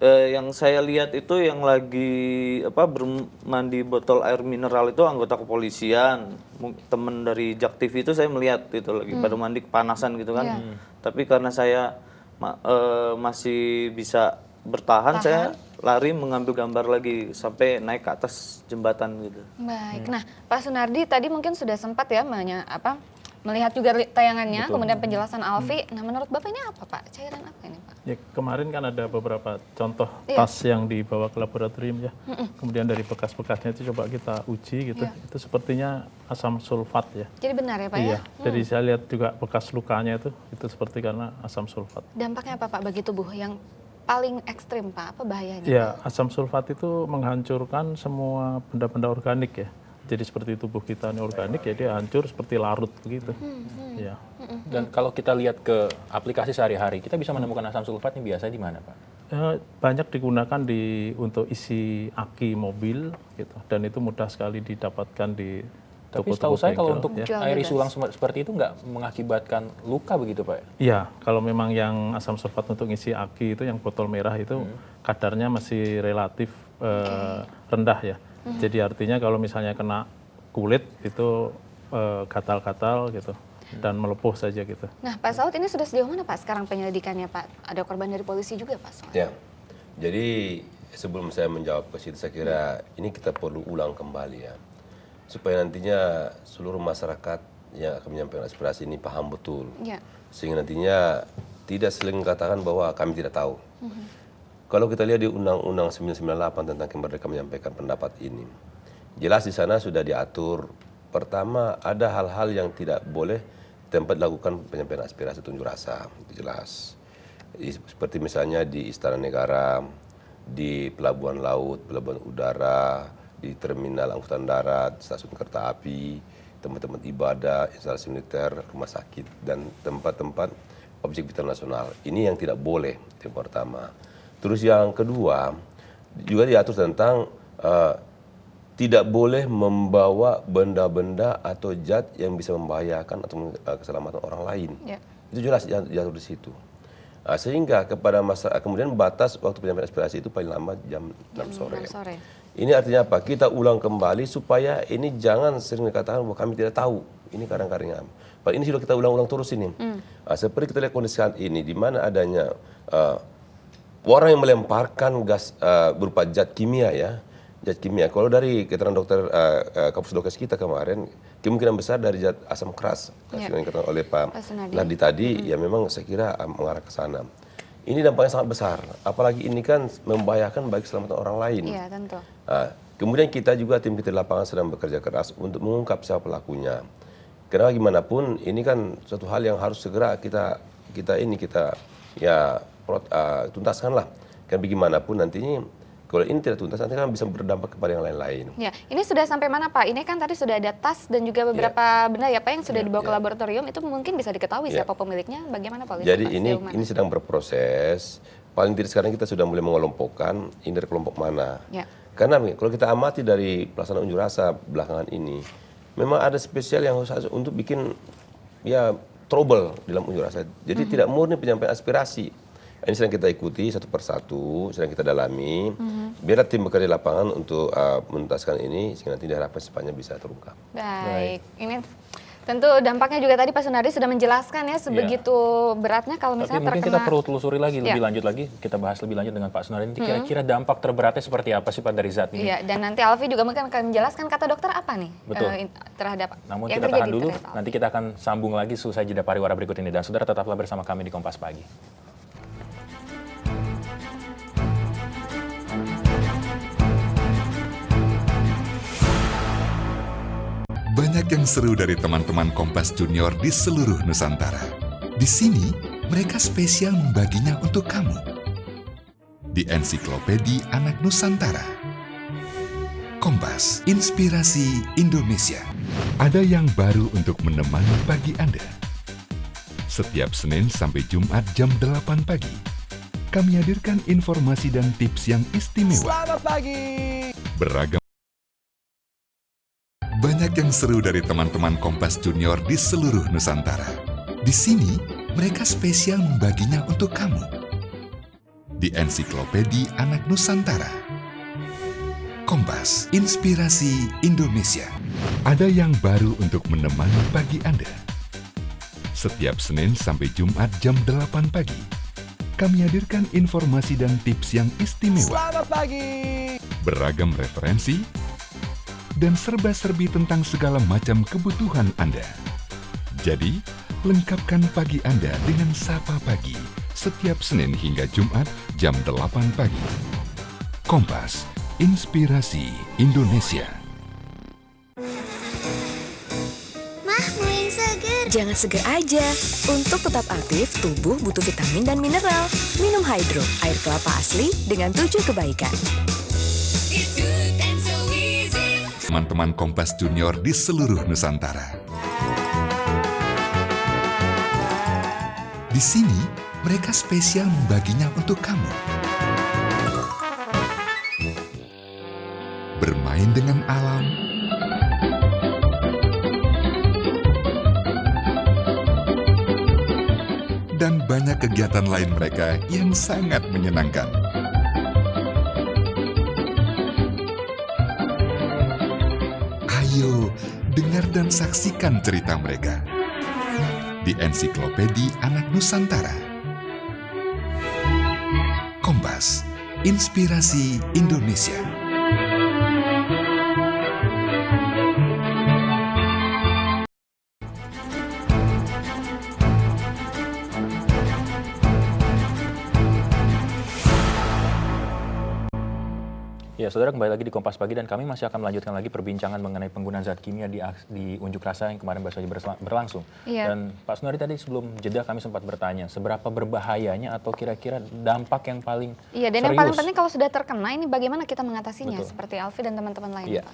Yang saya lihat itu yang lagi bermandi botol air mineral itu anggota kepolisian, temen dari Jak TV itu saya melihat itu lagi pada mandi kepanasan gitu kan. Tapi karena saya masih bisa bertahan, saya lari mengambil gambar lagi sampai naik ke atas jembatan gitu. Baik, nah Pak Sunardi tadi mungkin sudah sempat ya melihat juga tayangannya, kemudian penjelasan Alfi. Nah menurut Bapak ini apa Pak? Cairan apa ini Pak? Ya, kemarin kan ada beberapa contoh tas yang dibawa ke laboratorium ya. Kemudian dari bekas-bekasnya itu coba kita uji gitu. Itu sepertinya asam sulfat ya. Jadi benar ya Pak ya? ya? Jadi saya lihat juga bekas lukanya itu seperti karena asam sulfat. Dampaknya apa Pak bagi tubuh yang paling ekstrim Pak? Apa bahayanya? Ya, asam sulfat itu menghancurkan semua benda-benda organik ya. Jadi seperti tubuh kita ini organik ya dia hancur seperti larut begitu. Ya. Dan kalau kita lihat ke aplikasi sehari-hari, kita bisa menemukan asam sulfat ini biasanya di mana Pak? Banyak digunakan untuk isi aki mobil gitu, dan itu mudah sekali didapatkan di Tapi setahu saya kalau untuk air isi ulang seperti itu nggak mengakibatkan luka begitu Pak? Iya, kalau memang yang asam sulfat untuk isi aki itu yang botol merah itu kadarnya masih relatif rendah ya. Jadi artinya kalau misalnya kena kulit itu gatal-gatal gitu dan melepuh saja gitu. Nah Pak Saud ini sudah sejauh mana Pak sekarang penyelidikannya Pak? Ada korban dari polisi juga Pak Saud? Ya, jadi sebelum saya menjawab ke situ saya kira ini kita perlu ulang kembali ya. Supaya nantinya seluruh masyarakat yang akan menyampaikan aspirasi ini paham betul. Sehingga nantinya tidak saling katakan bahwa kami tidak tahu. Kalau kita lihat di Undang-Undang 998 tentang kemerdekaan menyampaikan pendapat ini, jelas di sana sudah diatur. Pertama, ada hal-hal yang tidak boleh tempat dilakukan penyampaian aspirasi atau unjuk rasa, itu jelas. Seperti misalnya di Istana Negara, di pelabuhan laut, pelabuhan udara, di terminal angkutan darat, stasiun kereta api, tempat-tempat ibadah, instalasi militer, rumah sakit, dan tempat-tempat objek vital nasional. Ini yang tidak boleh, yang pertama. Terus yang kedua, juga diatur tentang tidak boleh membawa benda-benda atau zat yang bisa membahayakan atau keselamatan orang lain. Itu jelas diatur di situ. Sehingga kepada masyarakat, kemudian batas waktu penyampaian aspirasi itu paling lama jam 6 sore. Ini artinya apa? Kita ulang kembali supaya ini jangan sering dikatakan bahwa kami tidak tahu. Ini karang-karingan. Padahal ini sudah kita ulang-ulang terus ini. Seperti kita lihat kondisi saat ini, di mana adanya orang yang melemparkan gas berupa zat kimia ya. Zat kimia. Kalau dari keterangan dokter Kapus Dokes kita kemarin, kemungkinan besar dari zat asam keras. Yang dikatakan oleh Pak Nardi tadi, ya memang saya kira mengarah ke sana. Ini dampaknya sangat besar, apalagi ini kan membahayakan bagi keselamatan orang lain. Iya, tentu. Kemudian kita juga tim kita di lapangan sedang bekerja keras untuk mengungkap siapa pelakunya. Karena gimana pun ini kan suatu hal yang harus segera kita tuntaskan lah. Karena bagaimanapun nantinya kalau ini tidak tuntas nanti kan bisa berdampak kepada yang lain-lain. Ya, ini sudah sampai mana Pak? Ini kan tadi sudah ada tas dan juga beberapa benda ya Pak yang sudah dibawa ke laboratorium, itu mungkin bisa diketahui siapa pemiliknya, bagaimana Pak? Jadi ini sedang berproses. Paling tidak sekarang kita sudah mulai mengelompokkan ini dari kelompok mana. Ya. Karena kalau kita amati dari pelaksanaan unjuk rasa belakangan ini, memang ada spesial yang khusus untuk bikin trouble dalam unjuk rasa. Jadi tidak murni penyampaian aspirasi. Ini sedang kita ikuti satu persatu, sedang kita dalami. Biar tim bekerja di lapangan untuk menuntaskan ini, sehingga nanti diharapkan secepatnya bisa terungkap. Baik, ini tentu dampaknya juga tadi Pak Sunardi sudah menjelaskan ya sebegitu beratnya kalau misalnya mungkin kita perlu telusuri lagi lebih lanjut lagi, kita bahas lebih lanjut dengan Pak Sunardi. Kira-kira dampak terberatnya seperti apa sih Pak dari zat ini? Iya, dan nanti Alfi juga mungkin akan menjelaskan kata dokter apa nih terhadap Namun yang kita tahan dulu, ternyata. nanti kita akan sambung lagi selesai jeda pariwara berikut ini. Dan saudara tetaplah bersama kami di Kompas Pagi. Banyak yang seru dari teman-teman Kompas Junior di seluruh Nusantara. Di sini, mereka spesial membaginya untuk kamu. Di Ensiklopedi Anak Nusantara. Kompas, inspirasi Indonesia. Ada yang baru untuk menemani pagi Anda. Setiap Senin sampai Jumat jam 8 pagi. Kami hadirkan informasi dan tips yang istimewa. Selamat pagi. Beragam. Banyak yang seru dari teman-teman Kompas Junior di seluruh Nusantara. Di sini, mereka spesial membaginya untuk kamu. Di Ensiklopedi Anak Nusantara. Kompas, inspirasi Indonesia. Ada yang baru untuk menemani pagi Anda. Setiap Senin sampai Jumat jam 8 pagi. Kami hadirkan informasi dan tips yang istimewa. Selamat pagi. Beragam referensi dan serba-serbi tentang segala macam kebutuhan Anda. Jadi, lengkapkan pagi Anda dengan Sapa Pagi setiap Senin hingga Jumat jam 8 pagi. Kompas, inspirasi Indonesia. Mah, mau yang seger? Jangan seger aja. Untuk tetap aktif, tubuh butuh vitamin dan mineral. Minum Hydro, air kelapa asli dengan 7 kebaikan. Teman-teman Kompas Junior di seluruh Nusantara. Di sini, mereka spesial membaginya untuk kamu. Bermain dengan alam, dan banyak kegiatan lain mereka yang sangat menyenangkan. Ayo, dengar dan saksikan cerita mereka di Ensiklopedi Anak Nusantara. Kompas, inspirasi Indonesia. Ya, saudara, kembali lagi di Kompas Pagi dan kami masih akan melanjutkan lagi perbincangan mengenai penggunaan zat kimia di unjuk rasa yang kemarin baru saja berlangsung. Iya. Dan Pak Sunardi tadi sebelum jeda kami sempat bertanya, seberapa berbahayanya atau kira-kira dampak yang paling Iya, dan serius? yang paling penting kalau sudah terkena ini bagaimana kita mengatasinya, seperti Alfi dan teman-teman lain. Iya.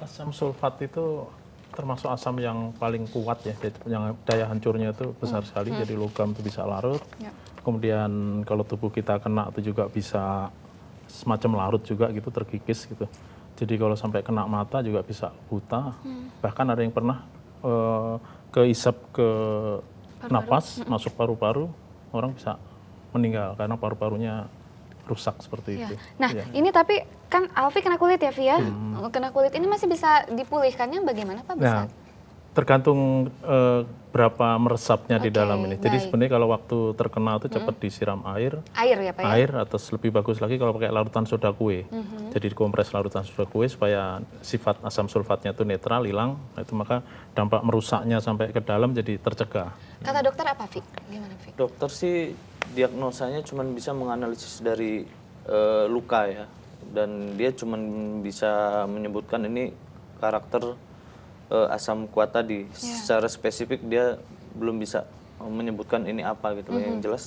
Asam sulfat itu termasuk asam yang paling kuat ya, yang daya hancurnya itu besar sekali, jadi logam itu bisa larut. Ya. Kemudian kalau tubuh kita kena itu juga bisa semacam larut juga gitu, terkikis gitu. Jadi kalau sampai kena mata juga bisa buta. Bahkan ada yang pernah keisap ke napas, masuk paru-paru, orang bisa meninggal karena paru-parunya rusak seperti itu. Nah, ini tapi kan Alfi kena kulit ya, Via? Kena kulit ini masih bisa dipulihkannya bagaimana Pak? Bisa? Nah, tergantung berapa meresapnya di dalam ini. Jadi sebenarnya kalau waktu terkena itu cepat disiram air. Air ya Pak ya? Air, atau lebih bagus lagi kalau pakai larutan soda kue. Jadi dikompres larutan soda kue supaya sifat asam sulfatnya itu netral, hilang. Nah, itu maka dampak merusaknya sampai ke dalam jadi tercegah. Kata dokter apa, Vi? Gimana, Vi? Dokter sih diagnosanya cuma bisa menganalisis dari luka ya. Dan dia cuma bisa menyebutkan ini karakter asam kuat tadi. Secara spesifik dia belum bisa menyebutkan ini apa gitu. Yang jelas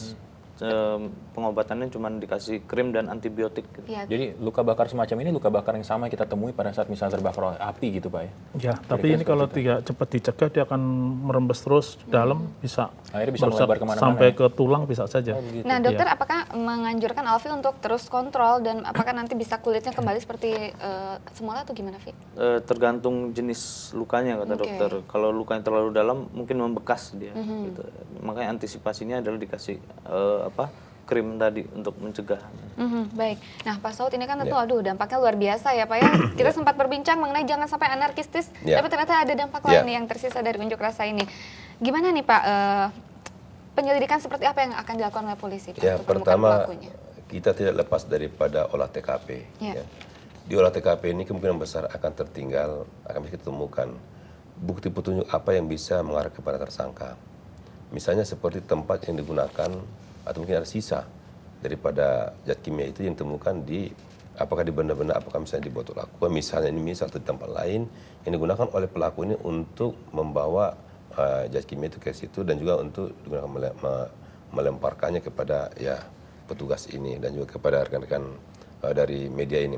pengobatannya cuma dikasih krim dan antibiotik gitu. Jadi luka bakar semacam ini luka bakar yang sama kita temui pada saat misalnya terbakar api gitu Pak ya? Ya, tapi ini kalau tidak cepat dicegah dia akan merembes terus di dalam, bisa akhirnya bisa melebar kemana-mana sampai ke tulang bisa saja. Nah dokter apakah menganjurkan Alfi untuk terus kontrol dan apakah nanti bisa kulitnya kembali seperti semula atau gimana Vi? Tergantung jenis lukanya kata dokter. Kalau lukanya terlalu dalam mungkin membekas dia gitu. Makanya antisipasinya adalah dikasih krim tadi untuk mencegah. Baik. Nah Pak Saud ini kan tentu aduh dampaknya luar biasa ya Pak ya. Kita sempat berbincang mengenai jangan sampai anarkistis, tapi ternyata ada dampak lain nih yang tersisa dari unjuk rasa ini. Gimana nih Pak, penyelidikan seperti apa yang akan dilakukan oleh polisi Pak? Ya pertama kita tidak lepas daripada olah TKP. Ya. Di olah TKP ini kemungkinan besar akan tertinggal, akan bisa ditemukan bukti petunjuk apa yang bisa mengarah kepada tersangka. Misalnya seperti tempat yang digunakan atau mungkin ada sisa daripada zat kimia itu yang ditemukan di apakah di benda-benda, apakah misalnya di botol aqua, misalnya ini misal atau di tempat lain yang digunakan oleh pelaku ini untuk membawa zat kimia itu ke situ dan juga untuk digunakan melemparkannya kepada ya petugas ini dan juga kepada rekan-rekan dari media ini.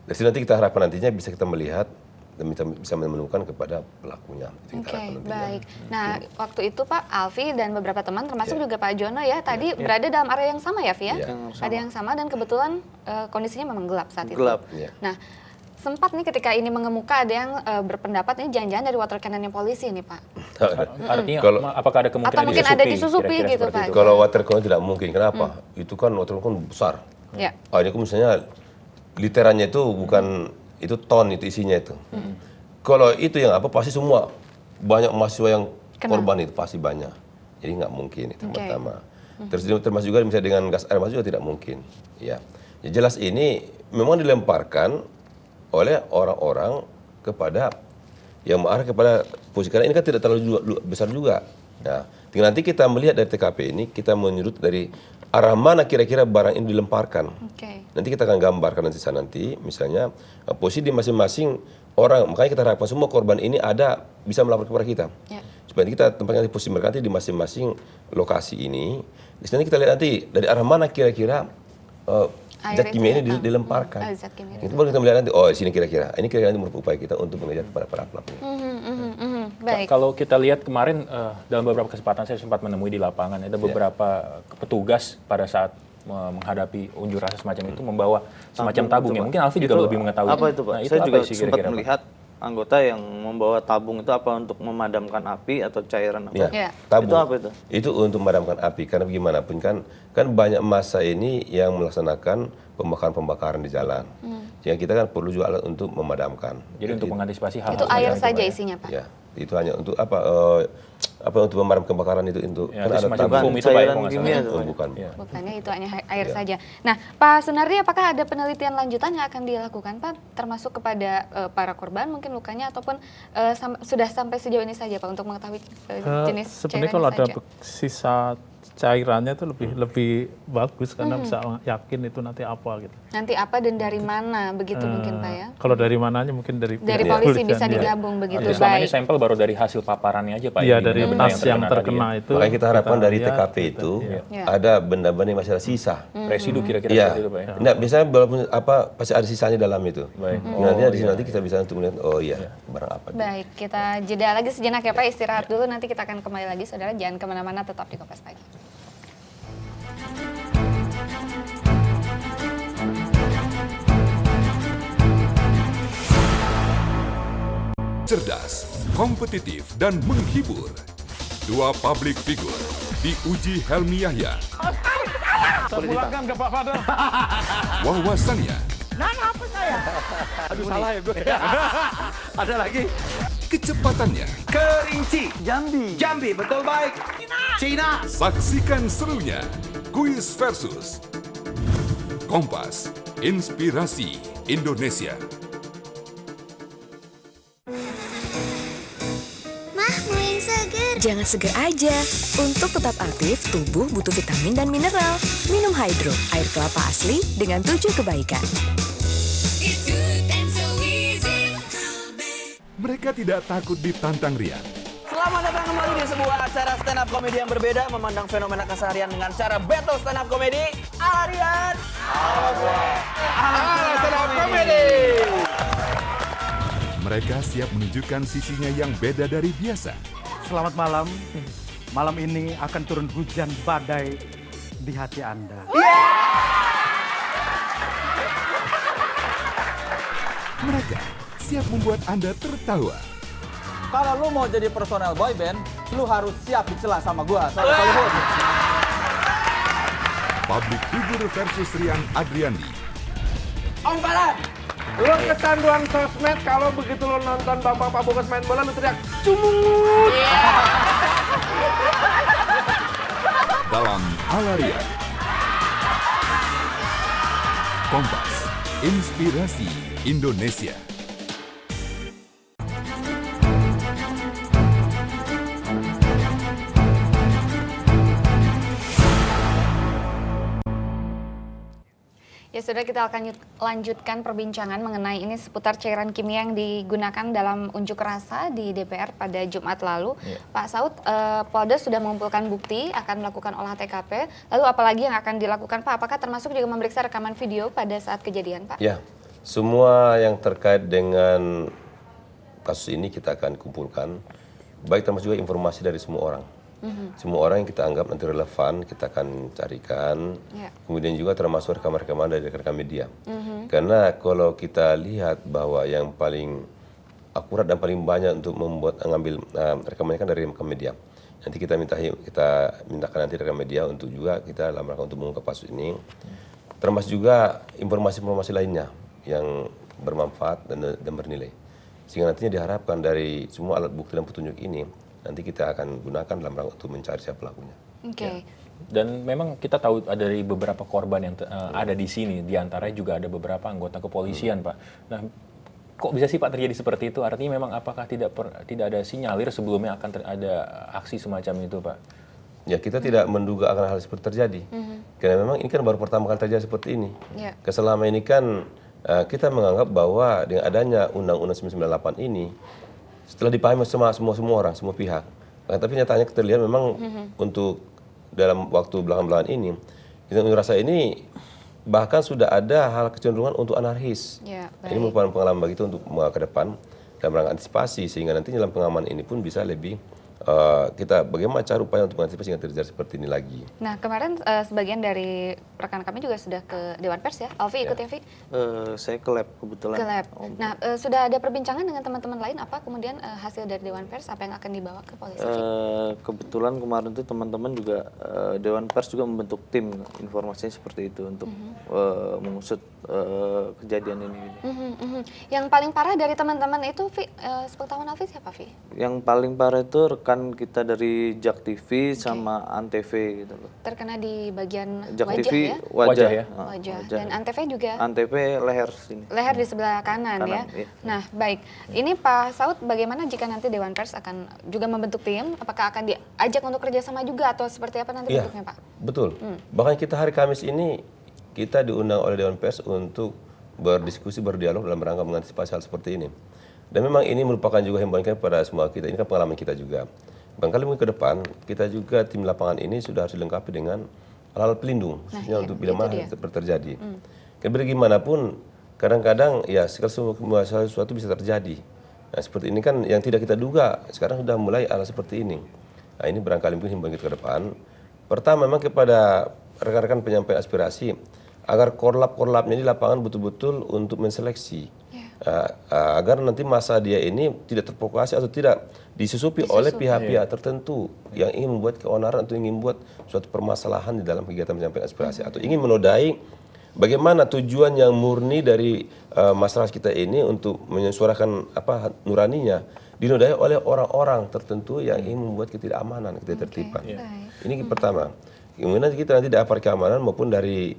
Dari sini nanti kita harapkan nantinya bisa kita melihat dan bisa menemukan kepada pelakunya. Baik. Nah, waktu itu Pak Alfi dan beberapa teman termasuk juga Pak Jono ya tadi berada dalam area yang sama ya, Via? Ada yang sama dan kebetulan kondisinya memang gelap saat itu. Gelap. Nah, sempat nih ketika ini mengemuka ada yang berpendapat ini jangan-jangan dari water cannon polisi nih Pak. Artinya apakah ada kemungkinan atau mungkin ada disusupi gitu Pak? Kalau water cannon tidak mungkin. Kenapa? Itu kan water cannon besar. Ya. Ini misalnya literannya itu bukan itu ton itu isinya itu. Kalau itu yang apa pasti semua banyak mahasiswa yang korban itu pasti banyak. Jadi nggak mungkin itu pertama. Terus termasuk juga misalnya dengan gas air mata juga tidak mungkin. Ya, jelas ini memang dilemparkan oleh orang-orang kepada yang mengarah kepada posisi karena ini kan tidak terlalu besar juga. Nah, tinggal nanti kita melihat dari TKP ini kita menyudut dari arah mana kira-kira barang ini dilemparkan. Nanti kita akan gambarkan nanti misalnya posisi di masing-masing orang. Makanya kita harapkan semua korban ini ada bisa melapor kepada kita. Supaya kita tempatkan di posisi mereka nanti di masing-masing lokasi ini. Di sini kita lihat nanti dari arah mana kira-kira zat kimia ini dilemparkan. Itu baru kita melihat nanti, oh di sini kira-kira. Ini kira-kira nanti merupakan upaya kita untuk mengejar kepada para pelaku. Kalau kita lihat kemarin dalam beberapa kesempatan saya sempat menemui di lapangan ada beberapa petugas pada saat menghadapi unjuk rasa semacam itu membawa semacam tabung ya. Mungkin Alfi juga lebih mengetahui. Apa itu Pak? Nah, saya juga sempat melihat anggota yang membawa tabung itu apa untuk memadamkan api atau cairan apa? Tabung. Itu apa itu? Itu untuk memadamkan api karena bagaimanapun kan banyak massa ini yang melaksanakan pembakaran di jalan. Sehingga kita kan perlu juga alat untuk memadamkan. Jadi untuk mengantisipasi hal-hal itu air saja isinya Pak? Ya, itu hanya untuk untuk memadam kebakaran itu untuk kan ada tabung itu cairan kimia bukannya itu hanya air saja. Nah, Pak Sunardi apakah ada penelitian lanjutan yang akan dilakukan Pak termasuk kepada para korban mungkin lukanya ataupun sudah sampai sejauh ini saja Pak untuk mengetahui jenis sebenarnya kalau ada sisa cairannya itu lebih bagus karena bisa yakin itu nanti apa gitu. Nanti apa dan dari mana begitu mungkin Pak ya? Kalau dari mananya mungkin dari polisi bisa digabung begitu. Selama ini sampel baru dari hasil paparannya aja Pak. Iya dari tas yang terkena itu. Makanya kita harapkan dari TKP itu ada benda-benda yang masih ada sisa. Residu kira-kira seperti itu Pak ya. Nah, biasanya walaupun pasti ada sisanya dalam itu. Nanti kita bisa untuk melihat barang apa. Baik, kita jeda lagi sejenak ya Pak, istirahat dulu nanti kita akan kembali lagi saudara, jangan kemana-mana tetap di Kompas Pagi. Cerdas, kompetitif, dan menghibur. Dua public figure diuji Helmi Yahya Saya pulangkan ke Pak Fadel. Wawasannya, Apa saya? Aduh, salah ya gue. Ada lagi. kecepatannya. Kerinci. Jambi, betul baik. Cina. Saksikan serunya Kuis Versus. Kompas, inspirasi Indonesia. Mah, mau yang seger? Jangan seger aja. Untuk tetap aktif, tubuh butuh vitamin dan mineral. Minum Hydro, air kelapa asli dengan 7 kebaikan. Mereka tidak takut ditantang riang. Selamat datang kembali di sebuah acara stand up komedi yang berbeda, memandang fenomena keseharian dengan cara battle stand up komedi ala Rian. Ala stand up komedi. Mereka siap menunjukkan sisinya yang beda dari biasa. Selamat malam. Malam ini akan turun hujan badai di hati Anda. Mereka siap membuat Anda tertawa. Kalau lu mau jadi personel boy band, lu harus siap dicela sama gua. Sorry, Hollywood. Public figure versus Rian Adriandi. Om Farhan. Lu kecanduan sosmed kalau begitu lu nonton Bapak Pak Bukas main bola lu teriak cumut. Dalam Ala Rian. Kompas, inspirasi Indonesia. Ya sudah, kita akan lanjutkan perbincangan mengenai ini seputar cairan kimia yang digunakan dalam unjuk rasa di DPR pada Jumat lalu. Ya. Pak Saud, Polda sudah mengumpulkan bukti akan melakukan olah TKP. Lalu apalagi yang akan dilakukan Pak? Apakah termasuk juga memeriksa rekaman video pada saat kejadian Pak? Ya, semua yang terkait dengan kasus ini kita akan kumpulkan. Baik termasuk juga informasi dari semua orang. Semua orang yang kita anggap nanti relevan kita akan carikan. Kemudian juga termasuk rekaman-rekaman dari rekan-rekan media. Karena kalau kita lihat bahwa yang paling akurat dan paling banyak untuk mengambil rekamannya kan dari rekan media. Nanti kita mintakan nanti rekan media untuk juga kita dalam rangka untuk mengungkap kasus ini. Termasuk juga informasi-informasi lainnya yang bermanfaat dan bernilai. Sehingga nantinya diharapkan dari semua alat bukti dan petunjuk ini nanti kita akan gunakan dalam rangka untuk mencari siapa pelakunya. Oke. Dan memang kita tahu ada dari beberapa korban yang ada di sini, diantaranya juga ada beberapa anggota kepolisian, Pak. Nah, kok bisa sih Pak terjadi seperti itu? Artinya memang apakah tidak ada sinyalir sebelumnya akan ada aksi semacam itu, Pak? Ya, kita tidak menduga akan hal seperti terjadi. Karena memang ini kan baru pertama kali terjadi seperti ini. Selama ini kan kita menganggap bahwa dengan adanya Undang-Undang 998 ini setelah dipahami semua orang, semua pihak. Tapi nyatanya kita lihat memang untuk dalam waktu belakangan ini, kita merasa ini bahkan sudah ada hal kecenderungan untuk anarkis. Ini merupakan pengalaman bagi kita untuk ke depan dalam rangka antisipasi, sehingga nanti dalam pengamanan ini pun bisa lebih kita bagaimana cara upaya untuk mengantisipasi sehingga terjadi seperti ini lagi. Nah, kemarin sebagian dari rekan kami juga sudah ke Dewan Pers ya. Alfi ikut ya, Vi? Saya ke lab kebetulan. Ke lab. Nah, sudah ada perbincangan dengan teman-teman lain apa kemudian hasil dari Dewan Pers apa yang akan dibawa ke polisi? Kebetulan kemarin itu teman-teman juga Dewan Pers juga membentuk tim, informasinya seperti itu untuk mengusut kejadian ini. Yang paling parah dari teman-teman itu, Vi, sepengetahuan Alfi siapa, Vi? Yang paling parah itu rekan kita dari Jak TV sama Antv gitu loh. Terkena di bagian Jak wajah TV, ya? Wajah ya. Wajah. Dan Antv juga? Antv leher sini. Leher di sebelah kanan ya. Iya. Nah, baik. Ini Pak Saud, bagaimana jika nanti Dewan Pers akan juga membentuk tim? Apakah akan diajak untuk kerjasama juga atau seperti apa nanti bentuknya, Pak? Betul. Bahkan kita hari Kamis ini kita diundang oleh Dewan Pers untuk berdiskusi, berdialog dalam rangka mengantisipasi hal seperti ini. Dan memang ini merupakan juga himbauan kepada semua kita. Ini kan pengalaman kita juga. Barangkali mungkin ke depan kita juga tim lapangan ini sudah harus dilengkapi dengan hal-hal pelindung, khususnya untuk bila mana seperti terjadi. Karena bagaimanapun kadang-kadang ya segala sesuatu bisa terjadi. Nah, seperti ini kan yang tidak kita duga sekarang sudah mulai hal seperti ini. Nah, ini barangkali mungkin himbauan kita ke depan. Pertama memang kepada rekan-rekan penyampaian aspirasi agar korlap-korlapnya di lapangan betul-betul untuk menseleksi agar nanti masa dia ini tidak terprovokasi atau tidak disusupi oleh pihak-pihak tertentu yang ingin membuat keonaran atau ingin membuat suatu permasalahan di dalam kegiatan menyampaikan aspirasi atau ingin menodai bagaimana tujuan yang murni dari masyarakat kita ini untuk mensuarakan nuraninya dinodai oleh orang-orang tertentu yang ingin membuat ketidakamanan, ketidaktertiban. Ini pertama. Kemudian kita nanti dari aparat keamanan maupun dari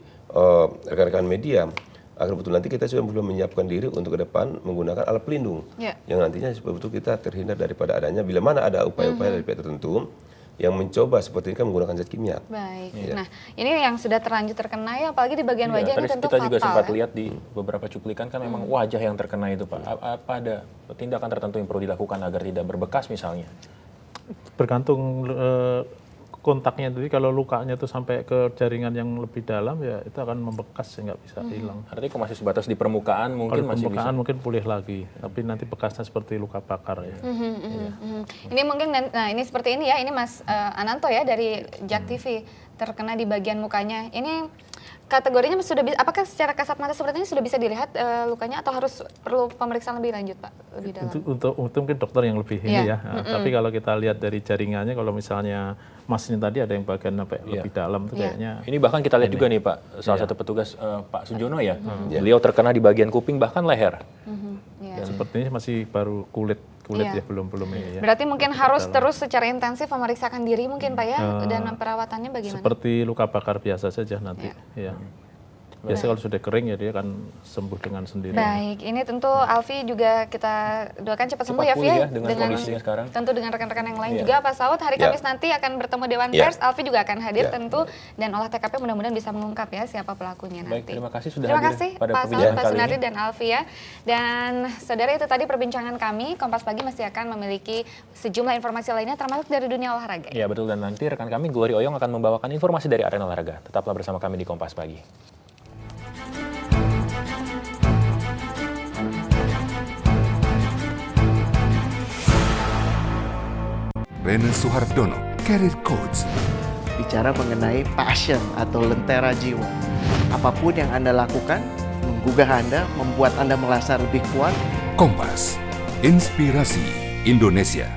rekan-rekan media agar betul nanti kita sudah belum menyiapkan diri untuk ke depan menggunakan alat pelindung yang nantinya betul kita terhindar daripada adanya bila mana ada upaya-upaya dari pihak tertentu yang mencoba seperti ini kan menggunakan zat kimia. Baik. Nah, ini yang sudah terlanjur terkena ya, apalagi di bagian wajah ini tentu kita fatal. Juga sempat lihat di beberapa cuplikan kan memang wajah yang terkena itu, Pak. Apa ada tindakan tertentu yang perlu dilakukan agar tidak berbekas misalnya? Bergantung kontaknya, jadi kalau lukanya itu sampai ke jaringan yang lebih dalam ya itu akan membekas, nggak bisa hilang. Artinya kalau masih sebatas di permukaan mungkin masih bisa. Mungkin pulih lagi, tapi nanti bekasnya seperti luka bakar ya. Ini mungkin, nah ini seperti ini ya, ini Mas Ananto ya dari JAK TV terkena di bagian mukanya. Ini kategorinya sudah bisa, apakah secara kasat mata seperti ini sudah bisa dilihat lukanya atau harus perlu pemeriksaan lebih lanjut, Pak? Lebih dalam. Untuk mungkin dokter yang lebih ini ya. Tapi kalau kita lihat dari jaringannya, kalau misalnya Mas ini tadi ada yang bagian sampai lebih dalam tuh kayaknya. Ini bahkan kita lihat juga nih Pak, salah satu petugas Pak Sujono ya, beliau terkena di bagian kuping bahkan leher. Sepertinya masih baru kulit ya, belum ini ya. Berarti mungkin harus terus secara intensif memeriksakan diri mungkin Pak ya, dan perawatannya bagaimana? Seperti luka bakar biasa saja nanti. Ya. Biasa kalau sudah kering ya dia akan sembuh dengan sendirinya. Baik, ini tentu Alfi juga kita doakan cepat sembuh ya, Via. Dengan kondisinya sekarang. Tentu dengan rekan-rekan yang lain juga, Pak Saud. Hari Kamis nanti akan bertemu Dewan Pers. Alfi juga akan hadir tentu, dan olah TKP mudah-mudahan bisa mengungkap ya siapa pelakunya nanti. Baik, terima kasih sudah hadir pada Pak Saud, Pak Sunardi, dan Alfi ya. Dan saudara, itu tadi perbincangan kami. Kompas Pagi masih akan memiliki sejumlah informasi lainnya termasuk dari dunia olahraga. Ya betul, dan nanti rekan kami Glory Oyong akan membawakan informasi dari arena olahraga. Tetaplah bersama kami di Kompas Pagi. Rene Suhardono, Career Coach. Bicara mengenai passion atau lentera jiwa. Apapun yang Anda lakukan, menggugah Anda, membuat Anda merasa lebih kuat. Kompas, inspirasi Indonesia.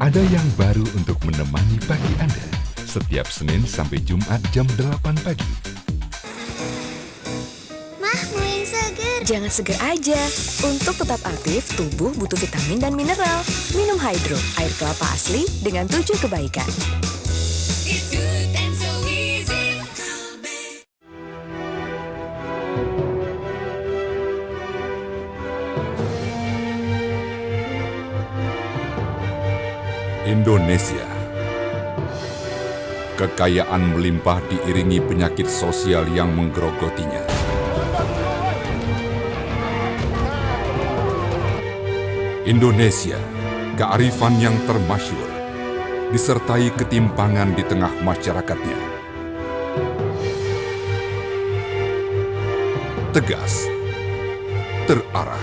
Ada yang baru untuk menemani pagi Anda. Setiap Senin sampai Jumat jam 8 pagi. Jangan seger aja. Untuk tetap aktif, tubuh butuh vitamin dan mineral. Minum Hydro, air kelapa asli dengan 7 kebaikan. Indonesia. Kekayaan melimpah diiringi penyakit sosial yang menggerogotinya. Indonesia, kearifan yang termasyhur, disertai ketimpangan di tengah masyarakatnya. Tegas, terarah,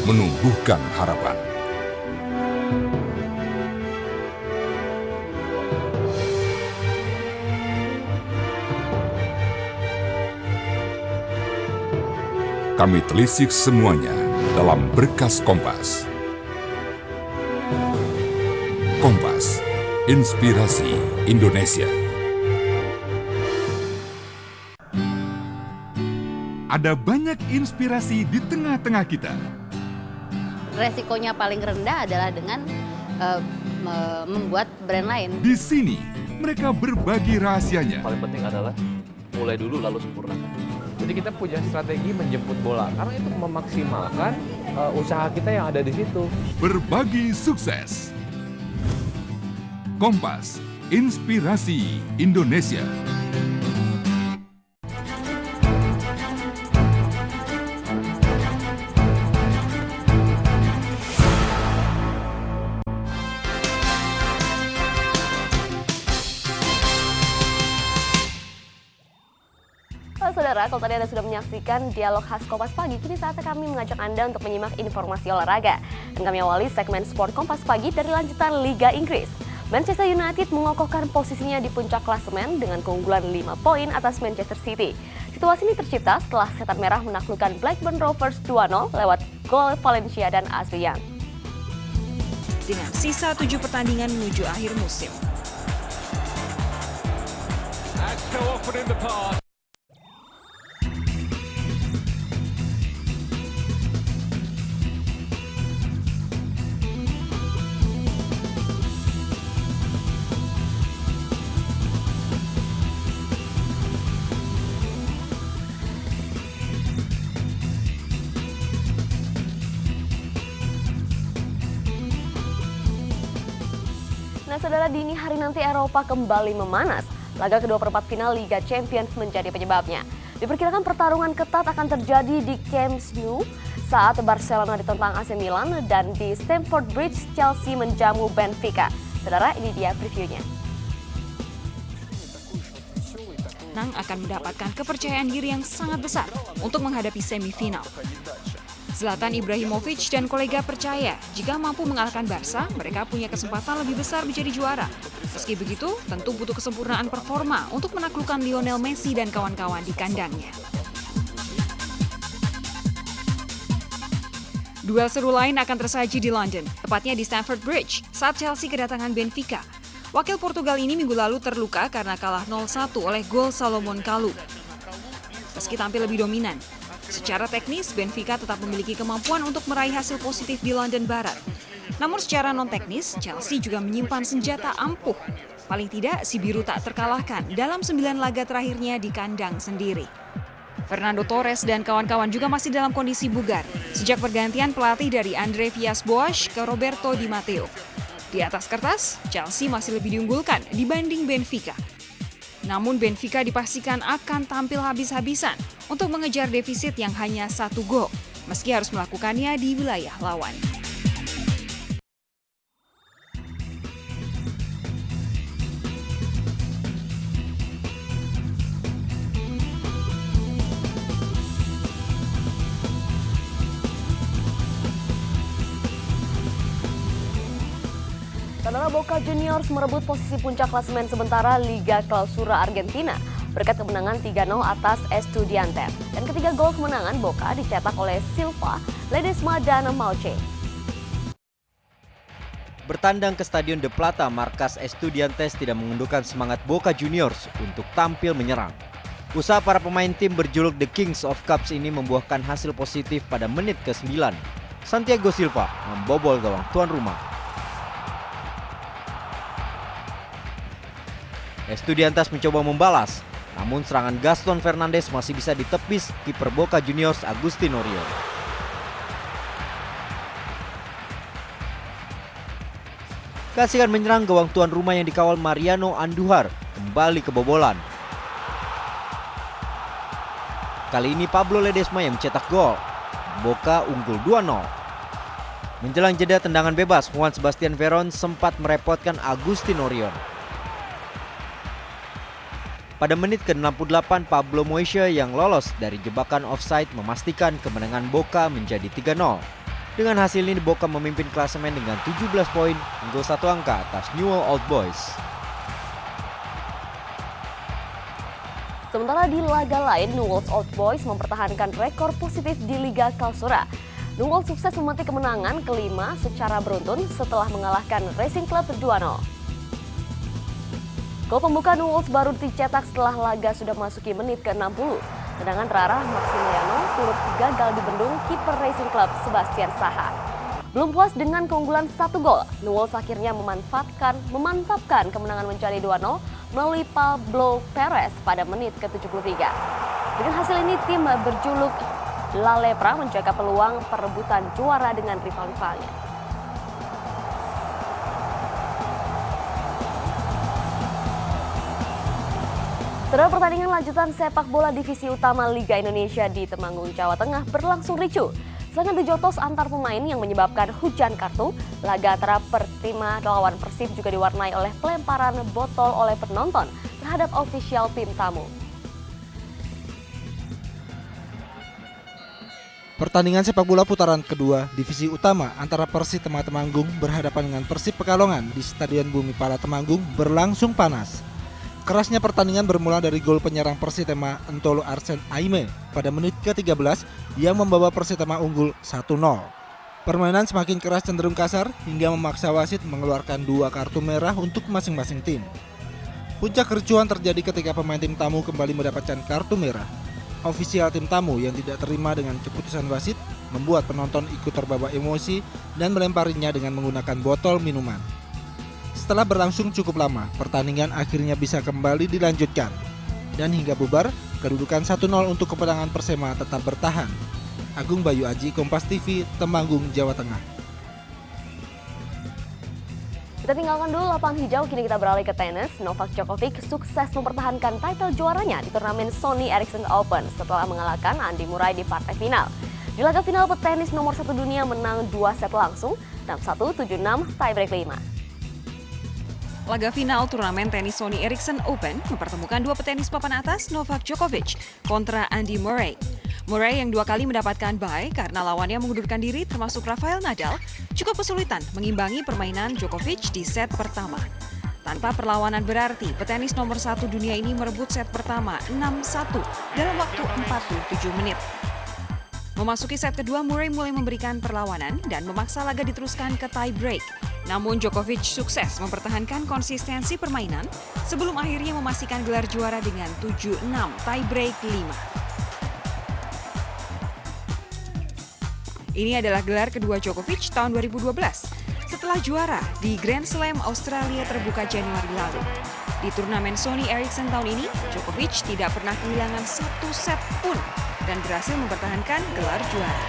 menumbuhkan harapan. Kami telisik semuanya dalam berkas Kompas. Kompas, inspirasi Indonesia. Ada banyak inspirasi di tengah-tengah kita. Resikonya paling rendah adalah dengan membuat brand lain. Di sini, mereka berbagi rahasianya. Paling penting adalah mulai dulu lalu sempurnakan. Jadi kita punya strategi menjemput bola karena itu memaksimalkan usaha kita yang ada di situ. Berbagi sukses. Kompas, inspirasi Indonesia. Saudara, kalau tadi Anda sudah menyaksikan dialog khas Kompas Pagi, kini saatnya kami mengajak Anda untuk menyimak informasi olahraga. Dan kami awali segmen Sport Kompas Pagi dari lanjutan Liga Inggris. Manchester United mengokohkan posisinya di puncak klasemen dengan keunggulan 5 poin atas Manchester City. Situasi ini tercipta setelah Setan Merah menaklukkan Blackburn Rovers 2-0 lewat gol Valencia dan Ashley Young. Dengan sisa 7 pertandingan menuju akhir musim. Nah, saudara, dini hari nanti Eropa kembali memanas. Laga kedua perempat final Liga Champions menjadi penyebabnya. Diperkirakan pertarungan ketat akan terjadi di Camp Nou saat Barcelona ditentang AC Milan dan di Stamford Bridge Chelsea menjamu Benfica. Saudara, ini dia previewnya. Nang akan mendapatkan kepercayaan diri yang sangat besar untuk menghadapi semifinal. Zlatan Ibrahimovic dan kolega percaya jika mampu mengalahkan Barca, mereka punya kesempatan lebih besar menjadi juara. Meski begitu, tentu butuh kesempurnaan performa untuk menaklukkan Lionel Messi dan kawan-kawan di kandangnya. Duel seru lain akan tersaji di London, tepatnya di Stamford Bridge, saat Chelsea kedatangan Benfica. Wakil Portugal ini minggu lalu terluka karena kalah 0-1 oleh gol Salomon Kalou. Meski tampil lebih dominan, secara teknis, Benfica tetap memiliki kemampuan untuk meraih hasil positif di London Barat. Namun secara non-teknis, Chelsea juga menyimpan senjata ampuh. Paling tidak, si biru tak terkalahkan dalam 9 laga terakhirnya di kandang sendiri. Fernando Torres dan kawan-kawan juga masih dalam kondisi bugar sejak pergantian pelatih dari Andre Villas-Boas ke Roberto Di Matteo. Di atas kertas, Chelsea masih lebih diunggulkan dibanding Benfica. Namun Benfica dipastikan akan tampil habis-habisan untuk mengejar defisit yang hanya 1 gol, meski harus melakukannya di wilayah lawan. Saudara, Boca Juniors merebut posisi puncak klasemen sementara Liga Clausura Argentina berkat kemenangan 3-0 atas Estudiantes. Dan ketiga gol kemenangan Boca dicetak oleh Silva, Ledesma, dan Mauche. Bertandang ke Stadion De Plata, markas Estudiantes tidak menundukkan semangat Boca Juniors untuk tampil menyerang. Usaha para pemain tim berjuluk The Kings of Cups ini membuahkan hasil positif pada menit ke-9. Santiago Silva membobol gawang tuan rumah. Estudiantes mencoba membalas, namun serangan Gaston Fernandes masih bisa ditepis kiper Boca Juniors Agustin Oriol. Keasikan menyerang gawang tuan rumah yang dikawal Mariano Andujar kembali kebobolan. Kali ini Pablo Ledesma yang mencetak gol. Boca unggul 2-0. Menjelang jeda tendangan bebas, Juan Sebastian Veron sempat merepotkan Agustin Oriol. Pada menit ke-68, Pablo Moishe yang lolos dari jebakan offside memastikan kemenangan Boca menjadi 3-0. Dengan hasil ini, Boca memimpin klasemen dengan 17 poin, unggul 1 angka atas Newell's Old Boys. Sementara di laga lain, Newell's Old Boys mempertahankan rekor positif di Liga Clausura. Newell's sukses memetik kemenangan kelima secara beruntun setelah mengalahkan Racing Club 2-0. Gol pembuka Newell's baru dicetak setelah laga sudah memasuki menit ke-60. Tendangan terarah Maximiliano turut gagal dibendung kiper Racing Club Sebastian Saha. Belum puas dengan keunggulan 1 gol, Newell's akhirnya memantapkan kemenangan menjadi 2-0 melalui Pablo Perez pada menit ke-73. Dengan hasil ini, tim berjuluk La Lepra menjaga peluang perebutan juara dengan rival-rivalnya. Saudara, pertandingan lanjutan sepak bola divisi utama Liga Indonesia di Temanggung, Jawa Tengah berlangsung ricuh. Selain adu jotos antar pemain yang menyebabkan hujan kartu, laga antara Persima lawan Persib juga diwarnai oleh pelemparan botol oleh penonton terhadap ofisial tim tamu. Pertandingan sepak bola putaran kedua divisi utama antara Persitema Temanggung berhadapan dengan Persib Pekalongan di Stadion Bumi Pala Temanggung berlangsung panas. Kerasnya pertandingan bermula dari gol penyerang Persitema Ntolo Arsen Aime pada menit ke-13 yang membawa Persitema unggul 1-0. Permainan semakin keras cenderung kasar hingga memaksa wasit mengeluarkan 2 kartu merah untuk masing-masing tim. Puncak kericuhan terjadi ketika pemain tim tamu kembali mendapatkan kartu merah. Ofisial tim tamu yang tidak terima dengan keputusan wasit membuat penonton ikut terbawa emosi dan melemparinya dengan menggunakan botol minuman. Setelah berlangsung cukup lama, pertandingan akhirnya bisa kembali dilanjutkan. Dan hingga bubar, kedudukan 1-0 untuk kemenangan Persema tetap bertahan. Agung Bayu Aji, Kompas TV, Temanggung, Jawa Tengah. Kita tinggalkan dulu lapangan hijau, kini kita beralih ke tenis. Novak Djokovic sukses mempertahankan title juaranya di turnamen Sony Ericsson Open setelah mengalahkan Andy Murray di partai final. Di laga final petenis nomor 1 dunia menang 2 set langsung, 6-1, 7-6, tiebreak 5. Laga final turnamen tenis Sony Ericsson Open mempertemukan 2 petenis papan atas Novak Djokovic kontra Andy Murray. Murray yang 2 kali mendapatkan bye karena lawannya mengundurkan diri termasuk Rafael Nadal cukup kesulitan mengimbangi permainan Djokovic di set pertama. Tanpa perlawanan berarti, petenis nomor 1 dunia ini merebut set pertama 6-1 dalam waktu 47 menit. Memasuki set kedua, Murray mulai memberikan perlawanan dan memaksa laga diteruskan ke tie break. Namun Djokovic sukses mempertahankan konsistensi permainan sebelum akhirnya memastikan gelar juara dengan 7-6 tie break 5. Ini adalah gelar kedua Djokovic tahun 2012 setelah juara di Grand Slam Australia terbuka Januari lalu. Di turnamen Sony Ericsson tahun ini, Djokovic tidak pernah kehilangan 1 set pun dan berhasil mempertahankan gelar juara.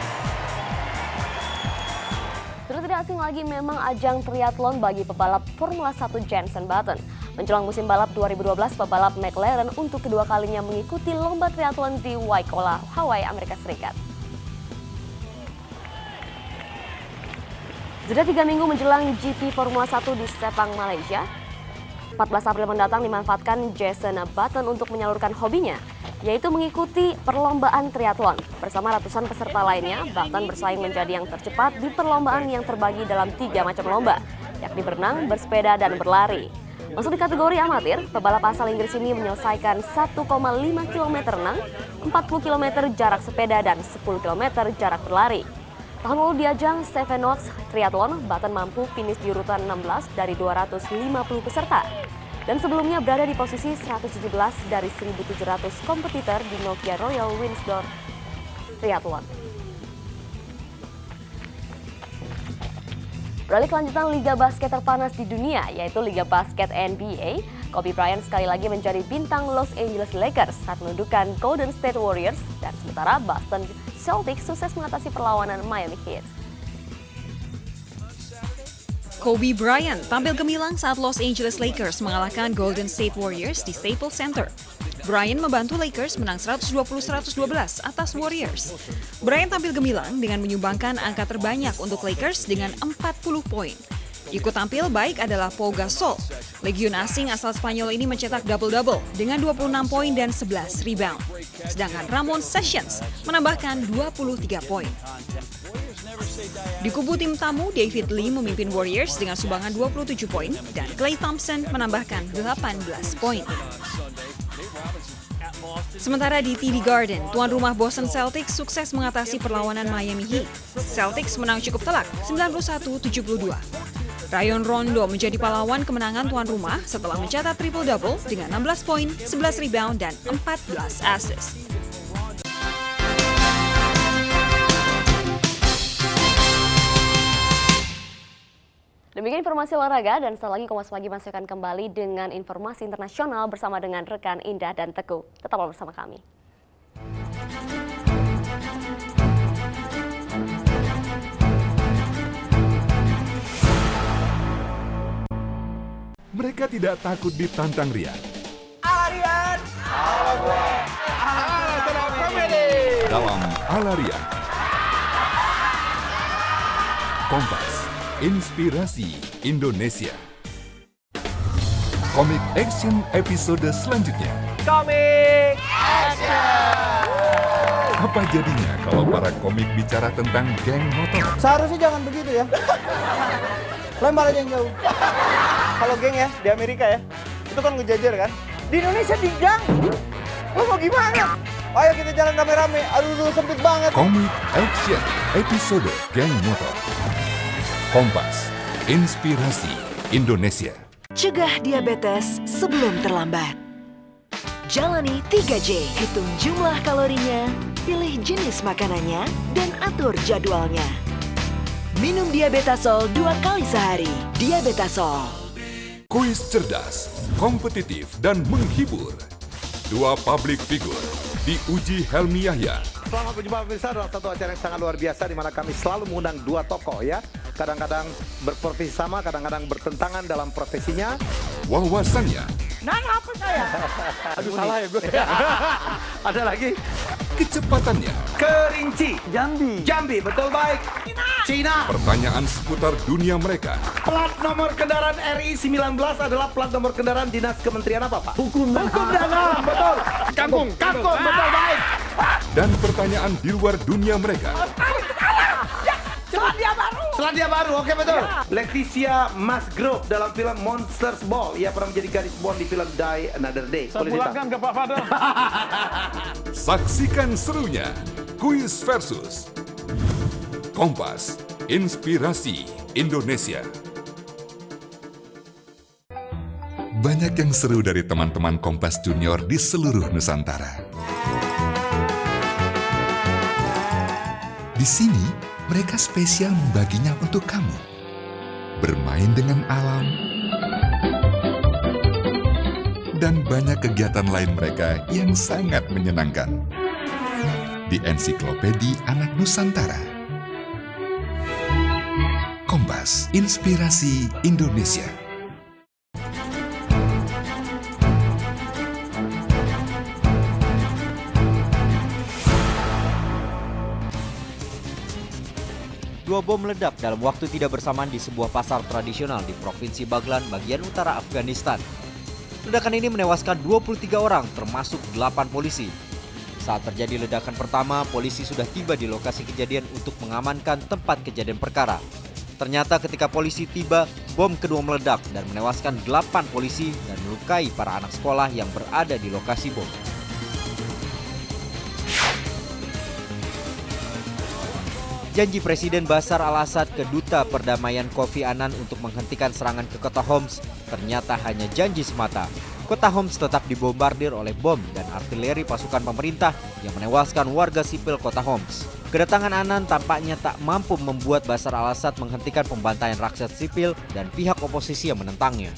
Sudah tidak asing lagi memang ajang triathlon bagi pebalap Formula 1 Jenson Button. Menjelang musim balap 2012, pebalap McLaren untuk kedua kalinya mengikuti lomba triathlon di Waikoloa, Hawaii, Amerika Serikat. Sudah 3 minggu menjelang GP Formula 1 di Sepang, Malaysia, 14 April mendatang dimanfaatkan Jenson Button untuk menyalurkan hobinya, yaitu mengikuti perlombaan triathlon. Bersama ratusan peserta lainnya, Button bersaing menjadi yang tercepat di perlombaan yang terbagi dalam 3 macam lomba, yakni berenang, bersepeda, dan berlari. Masuk di kategori amatir, pebalap asal Inggris ini menyelesaikan 1,5 km renang, 40 km jarak sepeda, dan 10 km jarak berlari. Tahun lalu di ajang Seven Oaks Triathlon, Button mampu finish di urutan 16 dari 250 peserta. Dan sebelumnya berada di posisi 117 dari 1.700 kompetitor di Nokia Royal Windsor Triathlon. Beralih kelanjutan Liga Basket terpanas di dunia, yaitu Liga Basket NBA. Kobe Bryant sekali lagi menjadi bintang Los Angeles Lakers saat menundukkan Golden State Warriors, dan sementara Boston Celtics sukses mengatasi perlawanan Miami Heat. Kobe Bryant tampil gemilang saat Los Angeles Lakers mengalahkan Golden State Warriors di Staples Center. Bryant membantu Lakers menang 120-112 atas Warriors. Bryant tampil gemilang dengan menyumbangkan angka terbanyak untuk Lakers dengan 40 poin. Ikut tampil baik adalah Pau Gasol. Legion asing asal Spanyol ini mencetak double-double dengan 26 poin dan 11 rebound. Sedangkan Ramon Sessions menambahkan 23 poin. Di kubu tim tamu, David Lee memimpin Warriors dengan sumbangan 27 poin dan Klay Thompson menambahkan 18 poin. Sementara di TD Garden, tuan rumah Boston Celtics sukses mengatasi perlawanan Miami Heat. Celtics menang cukup telak 91-72. Rajon Rondo menjadi pahlawan kemenangan tuan rumah setelah mencatat triple-double dengan 16 poin, 11 rebound, dan 14 assist. Demikian informasi olahraga, dan setelah lagi Kompas Pagi masih akan kembali dengan informasi internasional bersama dengan rekan Indah dan Teguh. Tetaplah bersama kami. Mereka tidak takut ditantang riak. Arian! Dalam Ala Riak. Kompas, inspirasi Indonesia. Komik action episode selanjutnya. Komik action! Apa jadinya kalau para komik bicara tentang geng motor? Seharusnya jangan begitu ya. Lempar aja yang jauh. Kalau geng ya, di Amerika ya, itu kan ngejajar kan. Di Indonesia di gang. Lo mau gimana? Ayo kita jalan rame-rame. Aduh, sempit banget. Komik Action, episode Geng Motor. Kompas, inspirasi Indonesia. Cegah diabetes sebelum terlambat. Jalani 3J, hitung jumlah kalorinya, pilih jenis makanannya, dan atur jadwalnya. Minum Diabetasol 2 kali sehari. Diabetasol. Kuis cerdas, kompetitif, dan menghibur. Dua public figure diuji Helmi Yahya. Selamat berjumpa pemirsa dalam satu acara yang sangat luar biasa di mana kami selalu mengundang dua tokoh ya. Kadang-kadang berprofesi sama, kadang-kadang bertentangan dalam profesinya. Wawasannya, Nah, apa saya? Aduh, salah ya gue. Ada lagi. kecepatannya, Kerinci. Jambi, betul baik. Cina. pertanyaan seputar dunia mereka, Plat nomor kendaraan RI 19 adalah plat nomor kendaraan dinas kementerian apa, Pak? Hukum dan HAM, betul. Kangkung, betul baik. dan pertanyaan di luar dunia mereka. Selandia Baru, oke betul. Leticia Musgrove dalam film Monsters Ball. Ia pernah menjadi gadis Bond di film Die Another Day. Saya pulangkan ke Pak Fadel. Saksikan serunya Kuis versus Kompas, inspirasi Indonesia. Banyak yang seru dari teman-teman Kompas Junior di seluruh Nusantara. Di sini, mereka spesial membaginya untuk kamu. Bermain dengan alam, dan banyak kegiatan lain mereka yang sangat menyenangkan. Di Ensiklopedi Anak Nusantara. Kompas, inspirasi Indonesia. Dua bom meledak dalam waktu tidak bersamaan di sebuah pasar tradisional di Provinsi Baghlan, bagian utara Afghanistan. Ledakan ini menewaskan 23 orang, termasuk 8 polisi. Saat terjadi ledakan pertama, polisi sudah tiba di lokasi kejadian untuk mengamankan tempat kejadian perkara. Ternyata ketika polisi tiba, bom kedua meledak dan menewaskan 8 polisi dan melukai para anak sekolah yang berada di lokasi bom. Janji Presiden Bashar al-Assad ke Duta Perdamaian Kofi Annan untuk menghentikan serangan ke kota Homs ternyata hanya janji semata. Kota Homs tetap dibombardir oleh bom dan artileri pasukan pemerintah yang menewaskan warga sipil kota Homs. Kedatangan Annan tampaknya tak mampu membuat Bashar al-Assad menghentikan pembantaian rakyat sipil dan pihak oposisi yang menentangnya.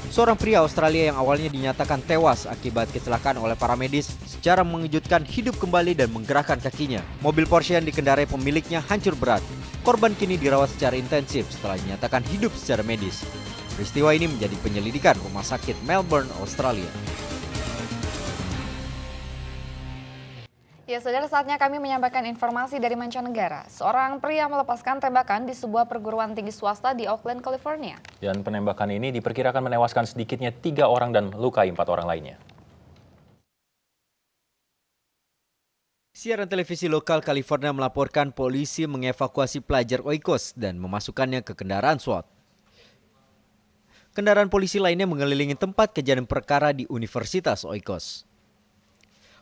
Seorang pria Australia yang awalnya dinyatakan tewas akibat kecelakaan oleh para medis secara mengejutkan hidup kembali dan menggerakkan kakinya. Mobil Porsche yang dikendarai pemiliknya hancur berat. Korban kini dirawat secara intensif setelah dinyatakan hidup secara medis. Peristiwa ini menjadi penyelidikan Rumah Sakit Melbourne, Australia. Ya, saudara, saatnya kami menyampaikan informasi dari mancanegara. Seorang pria melepaskan tembakan di sebuah perguruan tinggi swasta di Oakland, California. Dan penembakan ini diperkirakan menewaskan sedikitnya 3 orang dan melukai 4 orang lainnya. Siaran televisi lokal California melaporkan polisi mengevakuasi pelajar Oikos dan memasukkannya ke kendaraan SWAT. Kendaraan polisi lainnya mengelilingi tempat kejadian perkara di Universitas Oikos.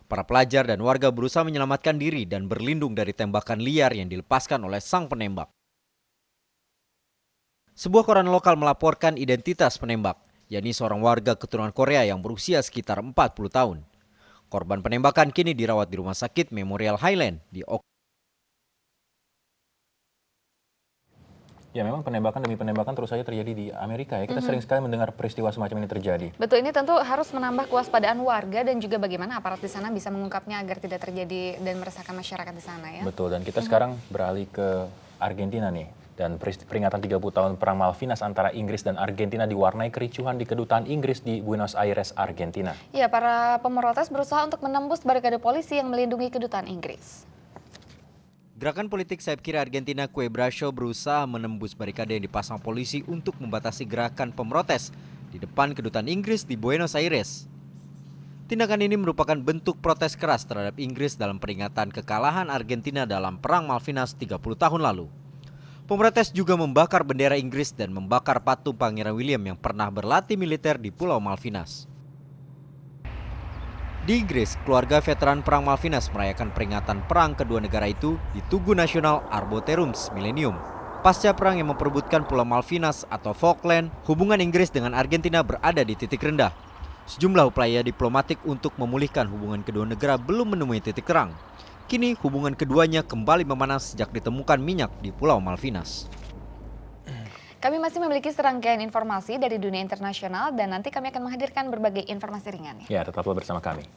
Para pelajar dan warga berusaha menyelamatkan diri dan berlindung dari tembakan liar yang dilepaskan oleh sang penembak. Sebuah koran lokal melaporkan identitas penembak, yakni seorang warga keturunan Korea yang berusia sekitar 40 tahun. Korban penembakan kini dirawat di Rumah Sakit Memorial Highland di Oakland. Ya, memang penembakan demi penembakan terus saja terjadi di Amerika ya. Kita sering sekali mendengar peristiwa semacam ini terjadi. Betul, ini tentu harus menambah kewaspadaan warga dan juga bagaimana aparat di sana bisa mengungkapnya agar tidak terjadi dan meresahkan masyarakat di sana ya. Betul, dan kita sekarang beralih ke Argentina nih. Dan peringatan 30 tahun Perang Malvinas antara Inggris dan Argentina diwarnai kericuhan di kedutaan Inggris di Buenos Aires, Argentina. Ya, para pemrotes berusaha untuk menembus barikade polisi yang melindungi kedutaan Inggris. Gerakan politik sayap kiri Argentina Kue Bracho berusaha menembus barikade yang dipasang polisi untuk membatasi gerakan pemrotes di depan kedutaan Inggris di Buenos Aires. Tindakan ini merupakan bentuk protes keras terhadap Inggris dalam peringatan kekalahan Argentina dalam Perang Malvinas 30 tahun lalu. Pemprotes juga membakar bendera Inggris dan membakar patung Pangeran William yang pernah berlatih militer di Pulau Malvinas. Di Inggris, keluarga veteran Perang Malvinas merayakan peringatan perang kedua negara itu di Tugu Nasional Arboretum's Millennium. Pasca perang yang memperebutkan Pulau Malvinas atau Falkland, hubungan Inggris dengan Argentina berada di titik rendah. Sejumlah upaya diplomatik untuk memulihkan hubungan kedua negara belum menemui titik terang. Kini hubungan keduanya kembali memanas sejak ditemukan minyak di Pulau Malvinas. Kami masih memiliki serangkaian informasi dari dunia internasional dan nanti kami akan menghadirkan berbagai informasi ringan. Ya, tetaplah bersama kami.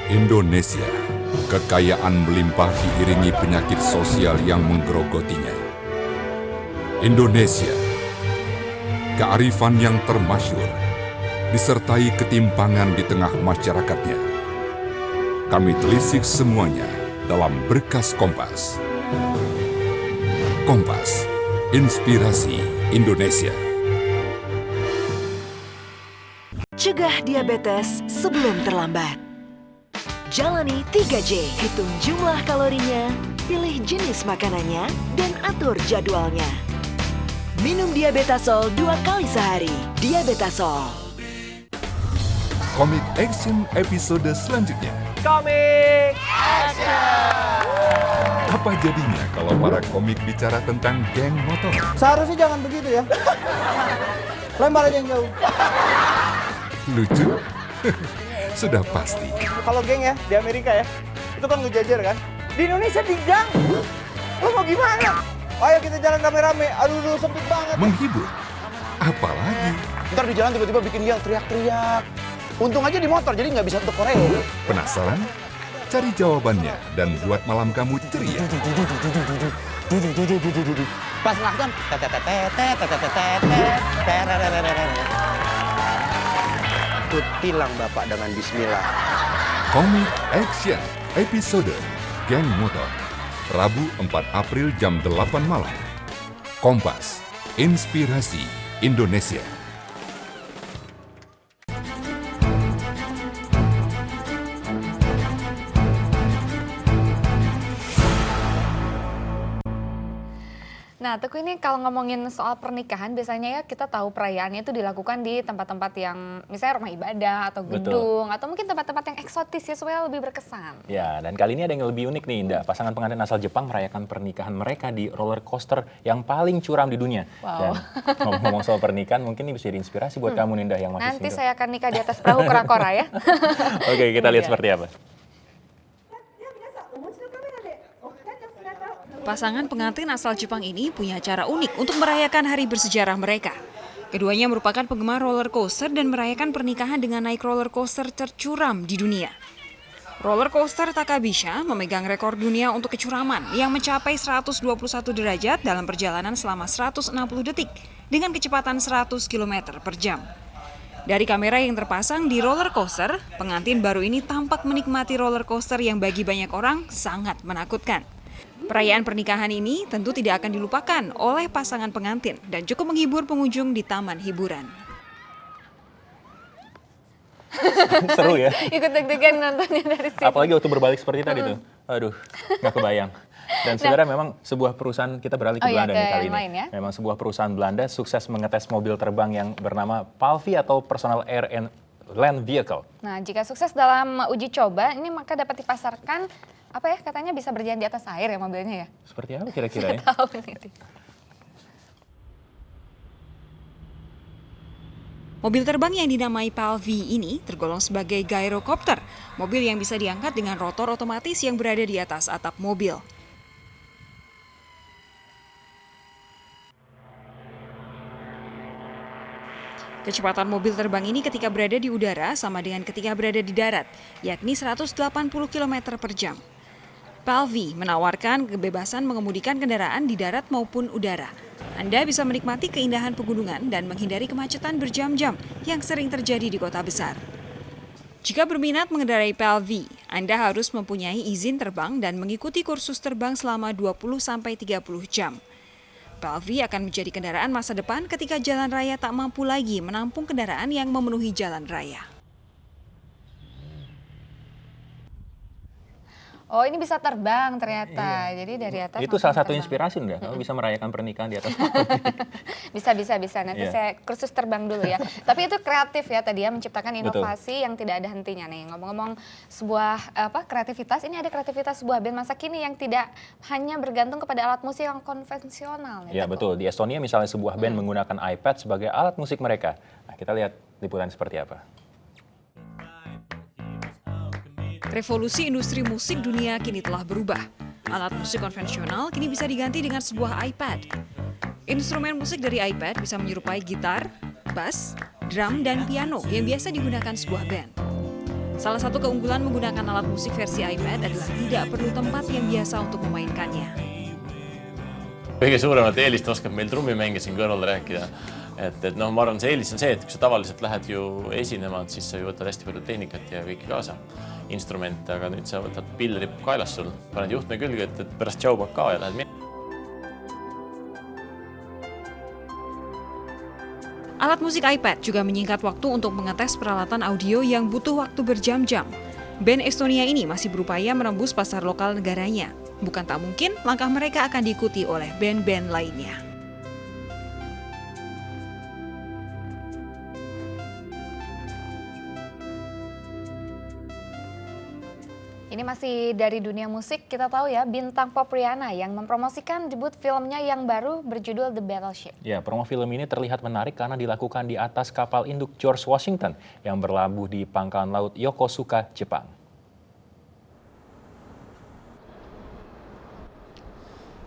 Indonesia, kekayaan melimpah diiringi penyakit sosial yang menggerogotinya. Indonesia, kearifan yang termasyhur, disertai ketimpangan di tengah masyarakatnya. Kami telisik semuanya dalam berkas Kompas. Kompas, inspirasi Indonesia. Cegah diabetes sebelum terlambat. Jalani 3J, hitung jumlah kalorinya, pilih jenis makanannya, dan atur jadwalnya. Minum Diabetasol 2 kali sehari. Diabetasol. Komik Action episode selanjutnya. Komik Action! Apa jadinya kalau para komik bicara tentang geng motor? Seharusnya jangan begitu ya. Lempar aja yang jauh. Lucu? Sudah pasti. Kalau geng ya, di Amerika ya, itu kan ngejajar kan. Di Indonesia di gang. Lo mau gimana? Ayo kita jalan rame-rame. Aduh, sempit banget. Menghibur. Apalagi. Ntar di jalan tiba-tiba bikin dia teriak-teriak. Untung aja di motor, jadi nggak bisa untuk Korea. Penasaran? Cari jawabannya dan buat malam kamu ceria. Pas ngelakukan tilang Bapak dengan bismillah. Komik Action episode Geng Motor. Rabu 4 April jam 8 malam. Kompas, inspirasi Indonesia. Nah, Teguh, ini kalau ngomongin soal pernikahan, biasanya ya kita tahu perayaannya itu dilakukan di tempat-tempat yang misalnya rumah ibadah atau gedung, atau mungkin tempat-tempat yang eksotis ya supaya lebih berkesan. Ya, dan kali ini ada yang lebih unik nih, Indah. Pasangan pengantin asal Jepang merayakan pernikahan mereka di roller coaster yang paling curam di dunia. Wow. Dan ngomong-ngomong soal pernikahan, mungkin ini bisa jadi inspirasi buat kamu, Indah, yang masih Nanti single. saya akan nikah di atas perahu kera-kora ya. Oke, kita lihat seperti apa. Pasangan pengantin asal Jepang ini punya cara unik untuk merayakan hari bersejarah mereka. Keduanya merupakan penggemar roller coaster dan merayakan pernikahan dengan naik roller coaster tercuram di dunia. Roller coaster Takabisha memegang rekor dunia untuk kecuraman yang mencapai 121 derajat dalam perjalanan selama 160 detik dengan kecepatan 100 km per jam. Dari kamera yang terpasang di roller coaster, pengantin baru ini tampak menikmati roller coaster yang bagi banyak orang sangat menakutkan. Perayaan pernikahan ini tentu tidak akan dilupakan oleh pasangan pengantin dan cukup menghibur pengunjung di taman hiburan. Seru ya? Ikut deg-degan nontonnya dari sini. Apalagi waktu berbalik seperti tadi tuh. Aduh, nggak kebayang. Dan sebenarnya memang sebuah perusahaan, kita beralih ke Belanda nih kali ini. Ya? Memang sebuah perusahaan Belanda sukses mengetes mobil terbang yang bernama Palvi atau Personal Air and Land Vehicle. Nah, jika sukses dalam uji coba, ini maka dapat dipasarkan, apa ya, katanya bisa berjalan di atas air ya mobilnya ya? Seperti apa kira-kira ya? Tahu nih. Mobil terbang yang dinamai Palvi ini tergolong sebagai gyrocopter, mobil yang bisa diangkat dengan rotor otomatis yang berada di atas atap mobil. Kecepatan mobil terbang ini ketika berada di udara sama dengan ketika berada di darat, yakni 180 km per jam. Palvi menawarkan kebebasan mengemudikan kendaraan di darat maupun udara. Anda bisa menikmati keindahan pegunungan dan menghindari kemacetan berjam-jam yang sering terjadi di kota besar. Jika berminat mengendarai Palvi, Anda harus mempunyai izin terbang dan mengikuti kursus terbang selama 20-30 jam. PLV akan menjadi kendaraan masa depan ketika jalan raya tak mampu lagi menampung kendaraan yang memenuhi jalan raya. Oh, ini bisa terbang ternyata. Jadi dari atas. Itu salah satu inspirasi enggak? Kamu bisa merayakan pernikahan di atas. Bisa. Nanti saya kursus terbang dulu ya. Tapi itu kreatif ya tadi ya, menciptakan inovasi yang tidak ada hentinya nih. Ngomong-ngomong sebuah kreativitas, ini ada kreativitas sebuah band masa kini yang tidak hanya bergantung kepada alat musik yang konvensional. Ya betul. Di Estonia misalnya sebuah band menggunakan iPad sebagai alat musik mereka. Nah, kita lihat liputan seperti apa. Revolusi industri musik dunia kini telah berubah. Alat musik konvensional kini bisa diganti dengan sebuah iPad. Instrumen musik dari iPad bisa menyerupai gitar, bass, drum, dan piano yang biasa digunakan sebuah band. Salah satu keunggulan menggunakan alat musik versi iPad adalah tidak perlu tempat yang biasa untuk memainkannya. Kõige suuremat eelist oskab meil trummimängija siin kõrval rääkida. Et noh, ma arvan, see eelis on see, et kui sa tavaliselt lähed ju esinema, siis sa ju võtad hästi palju tehnikat ja kõiki kaasa, instrumente, aga nüüd sa võtad pilleri kaelas sul, paned juhtme külge, et pärast tšaubad ka ja lähed minema. Alat musik iPad juga menyingkat waktu untuk mengetes peralatan audio yang butuh waktu berjam-jam. Band Estonia ini masih berupaya menembus pasar lokal negaranya. Bukan tak mungkin langkah mereka akan diikuti oleh band-band lainnya. Ini masih dari dunia musik, kita tahu ya bintang pop Rihanna yang mempromosikan debut filmnya yang baru berjudul The Battleship. Ya, promo film ini terlihat menarik karena dilakukan di atas kapal induk George Washington yang berlabuh di pangkalan laut Yokosuka, Jepang.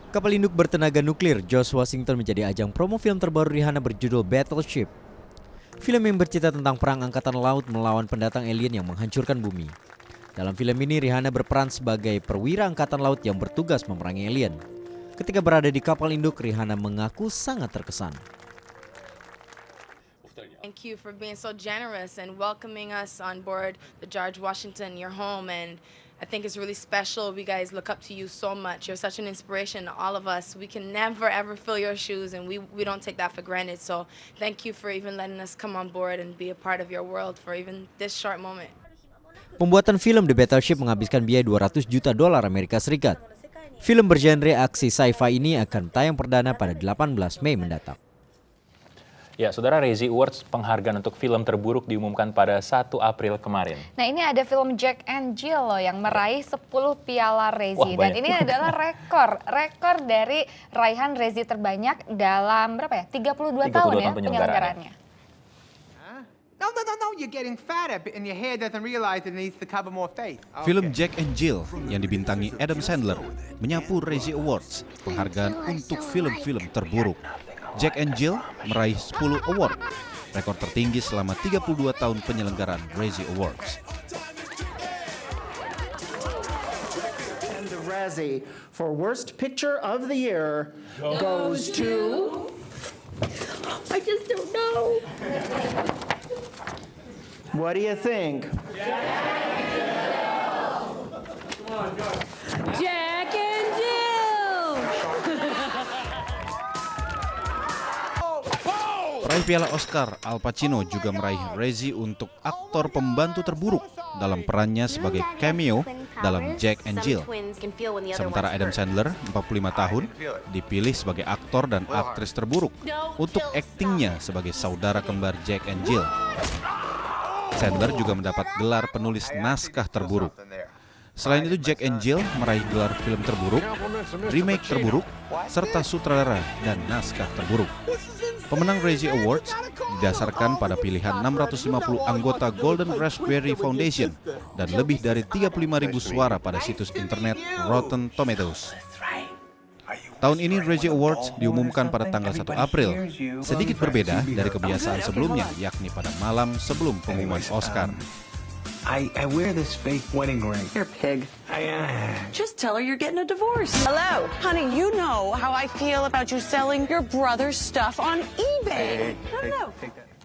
Kapal induk bertenaga nuklir George Washington menjadi ajang promo film terbaru Rihanna berjudul Battleship. Film yang bercerita tentang perang angkatan laut melawan pendatang alien yang menghancurkan bumi. Dalam film ini Rihanna berperan sebagai perwira angkatan laut yang bertugas memerangi alien. Ketika berada di kapal induk, Rihanna mengaku sangat terkesan. Thank you for being so generous and welcoming us on board the George Washington, your home, and I think it's really special. We guys look up to you so much. You're such an inspiration to all of us. We can never ever fill your shoes and we don't take that for granted. So thank you for even letting us come on board and be a part of your world for even this short moment. Pembuatan film The Battleship menghabiskan biaya $200 juta Amerika Serikat. Film bergenre aksi sci-fi ini akan tayang perdana pada 18 Mei mendatang. Ya, Saudara, Razzie Awards penghargaan untuk film terburuk diumumkan pada 1 April kemarin. Nah, ini ada film Jack and Jill loh yang meraih 10 piala Razzie. Dan ini adalah rekor dari raihan Razzie terbanyak dalam berapa ya? 32 tahun ya penyelenggaraannya. No, you're getting fatter and your hair doesn't realize it needs to cover more face. Film Jack and Jill yang dibintangi Adam Sandler menyapu Razzie Awards, penghargaan untuk film-film terburuk. Jack and Jill meraih 10 award, rekor tertinggi selama 32 tahun penyelenggaraan Razzie Awards. And the Razzie for Worst Picture of the Year goes to... I just don't know. What do you think? Jack and Jill! Peraih piala Oscar, Al Pacino juga meraih Razzie untuk aktor pembantu terburuk dalam perannya sebagai cameo dalam Jack and Jill. Sementara Adam Sandler, 45 tahun, dipilih sebagai aktor dan aktris terburuk untuk aktingnya sebagai saudara kembar Jack and Jill. Sandler juga mendapat gelar penulis naskah terburuk. Selain itu, Jack and Jill meraih gelar film terburuk, remake terburuk, serta sutradara dan naskah terburuk. Pemenang Razzie Awards didasarkan pada pilihan 650 anggota Golden Raspberry Foundation dan lebih dari 35.000 suara pada situs internet Rotten Tomatoes. Tahun ini Razzie Awards diumumkan pada tanggal 1 April, sedikit berbeda dari kebiasaan sebelumnya, yakni pada malam sebelum pengumuman Oscar. I wear this fake wedding ring. You're a pig. Just tell her you're getting a divorce. Hello. Honey, you know how I feel about you selling your brother's stuff on eBay. No.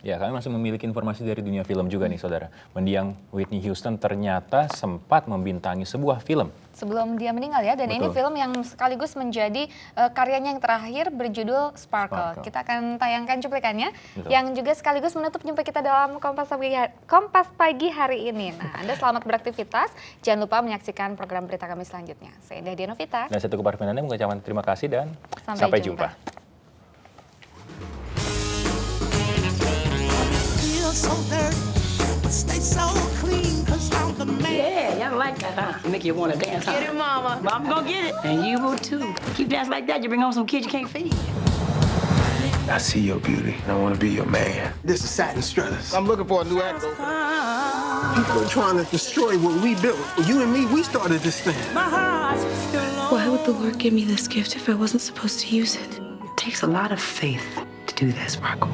Ya, kami masih memiliki informasi dari dunia film juga nih, saudara. Mendiang Whitney Houston ternyata sempat membintangi sebuah film. Sebelum dia meninggal ya, dan Betul. ini film yang sekaligus menjadi karyanya yang terakhir berjudul Sparkle. Kita akan tayangkan cuplikannya, yang juga sekaligus menutup jumpa kita dalam Kompas Pagi hari ini. Nah, Anda selamat beraktivitas, jangan lupa menyaksikan program berita kami selanjutnya. Saya Indah Dianovita. Dan saya Teguh Parvinanda mengucapkan terima kasih dan Sampai jumpa. So dirty, but stay so clean, 'cause I'm the man. Yeah, y'all like that, huh? Make you want to dance, huh? Get it, mama. Mama gonna get it, and you will too. Keep dancing like that, you bring home some kids you can't feed. I see your beauty, and I want to be your man. This is Satin Struthers. I'm looking for a new actor. People are trying to destroy what we built. You and me, we started this thing. My heart's still long. Why would the Lord give me this gift if I wasn't supposed to use it? It takes a lot of faith to do that, Sparkle.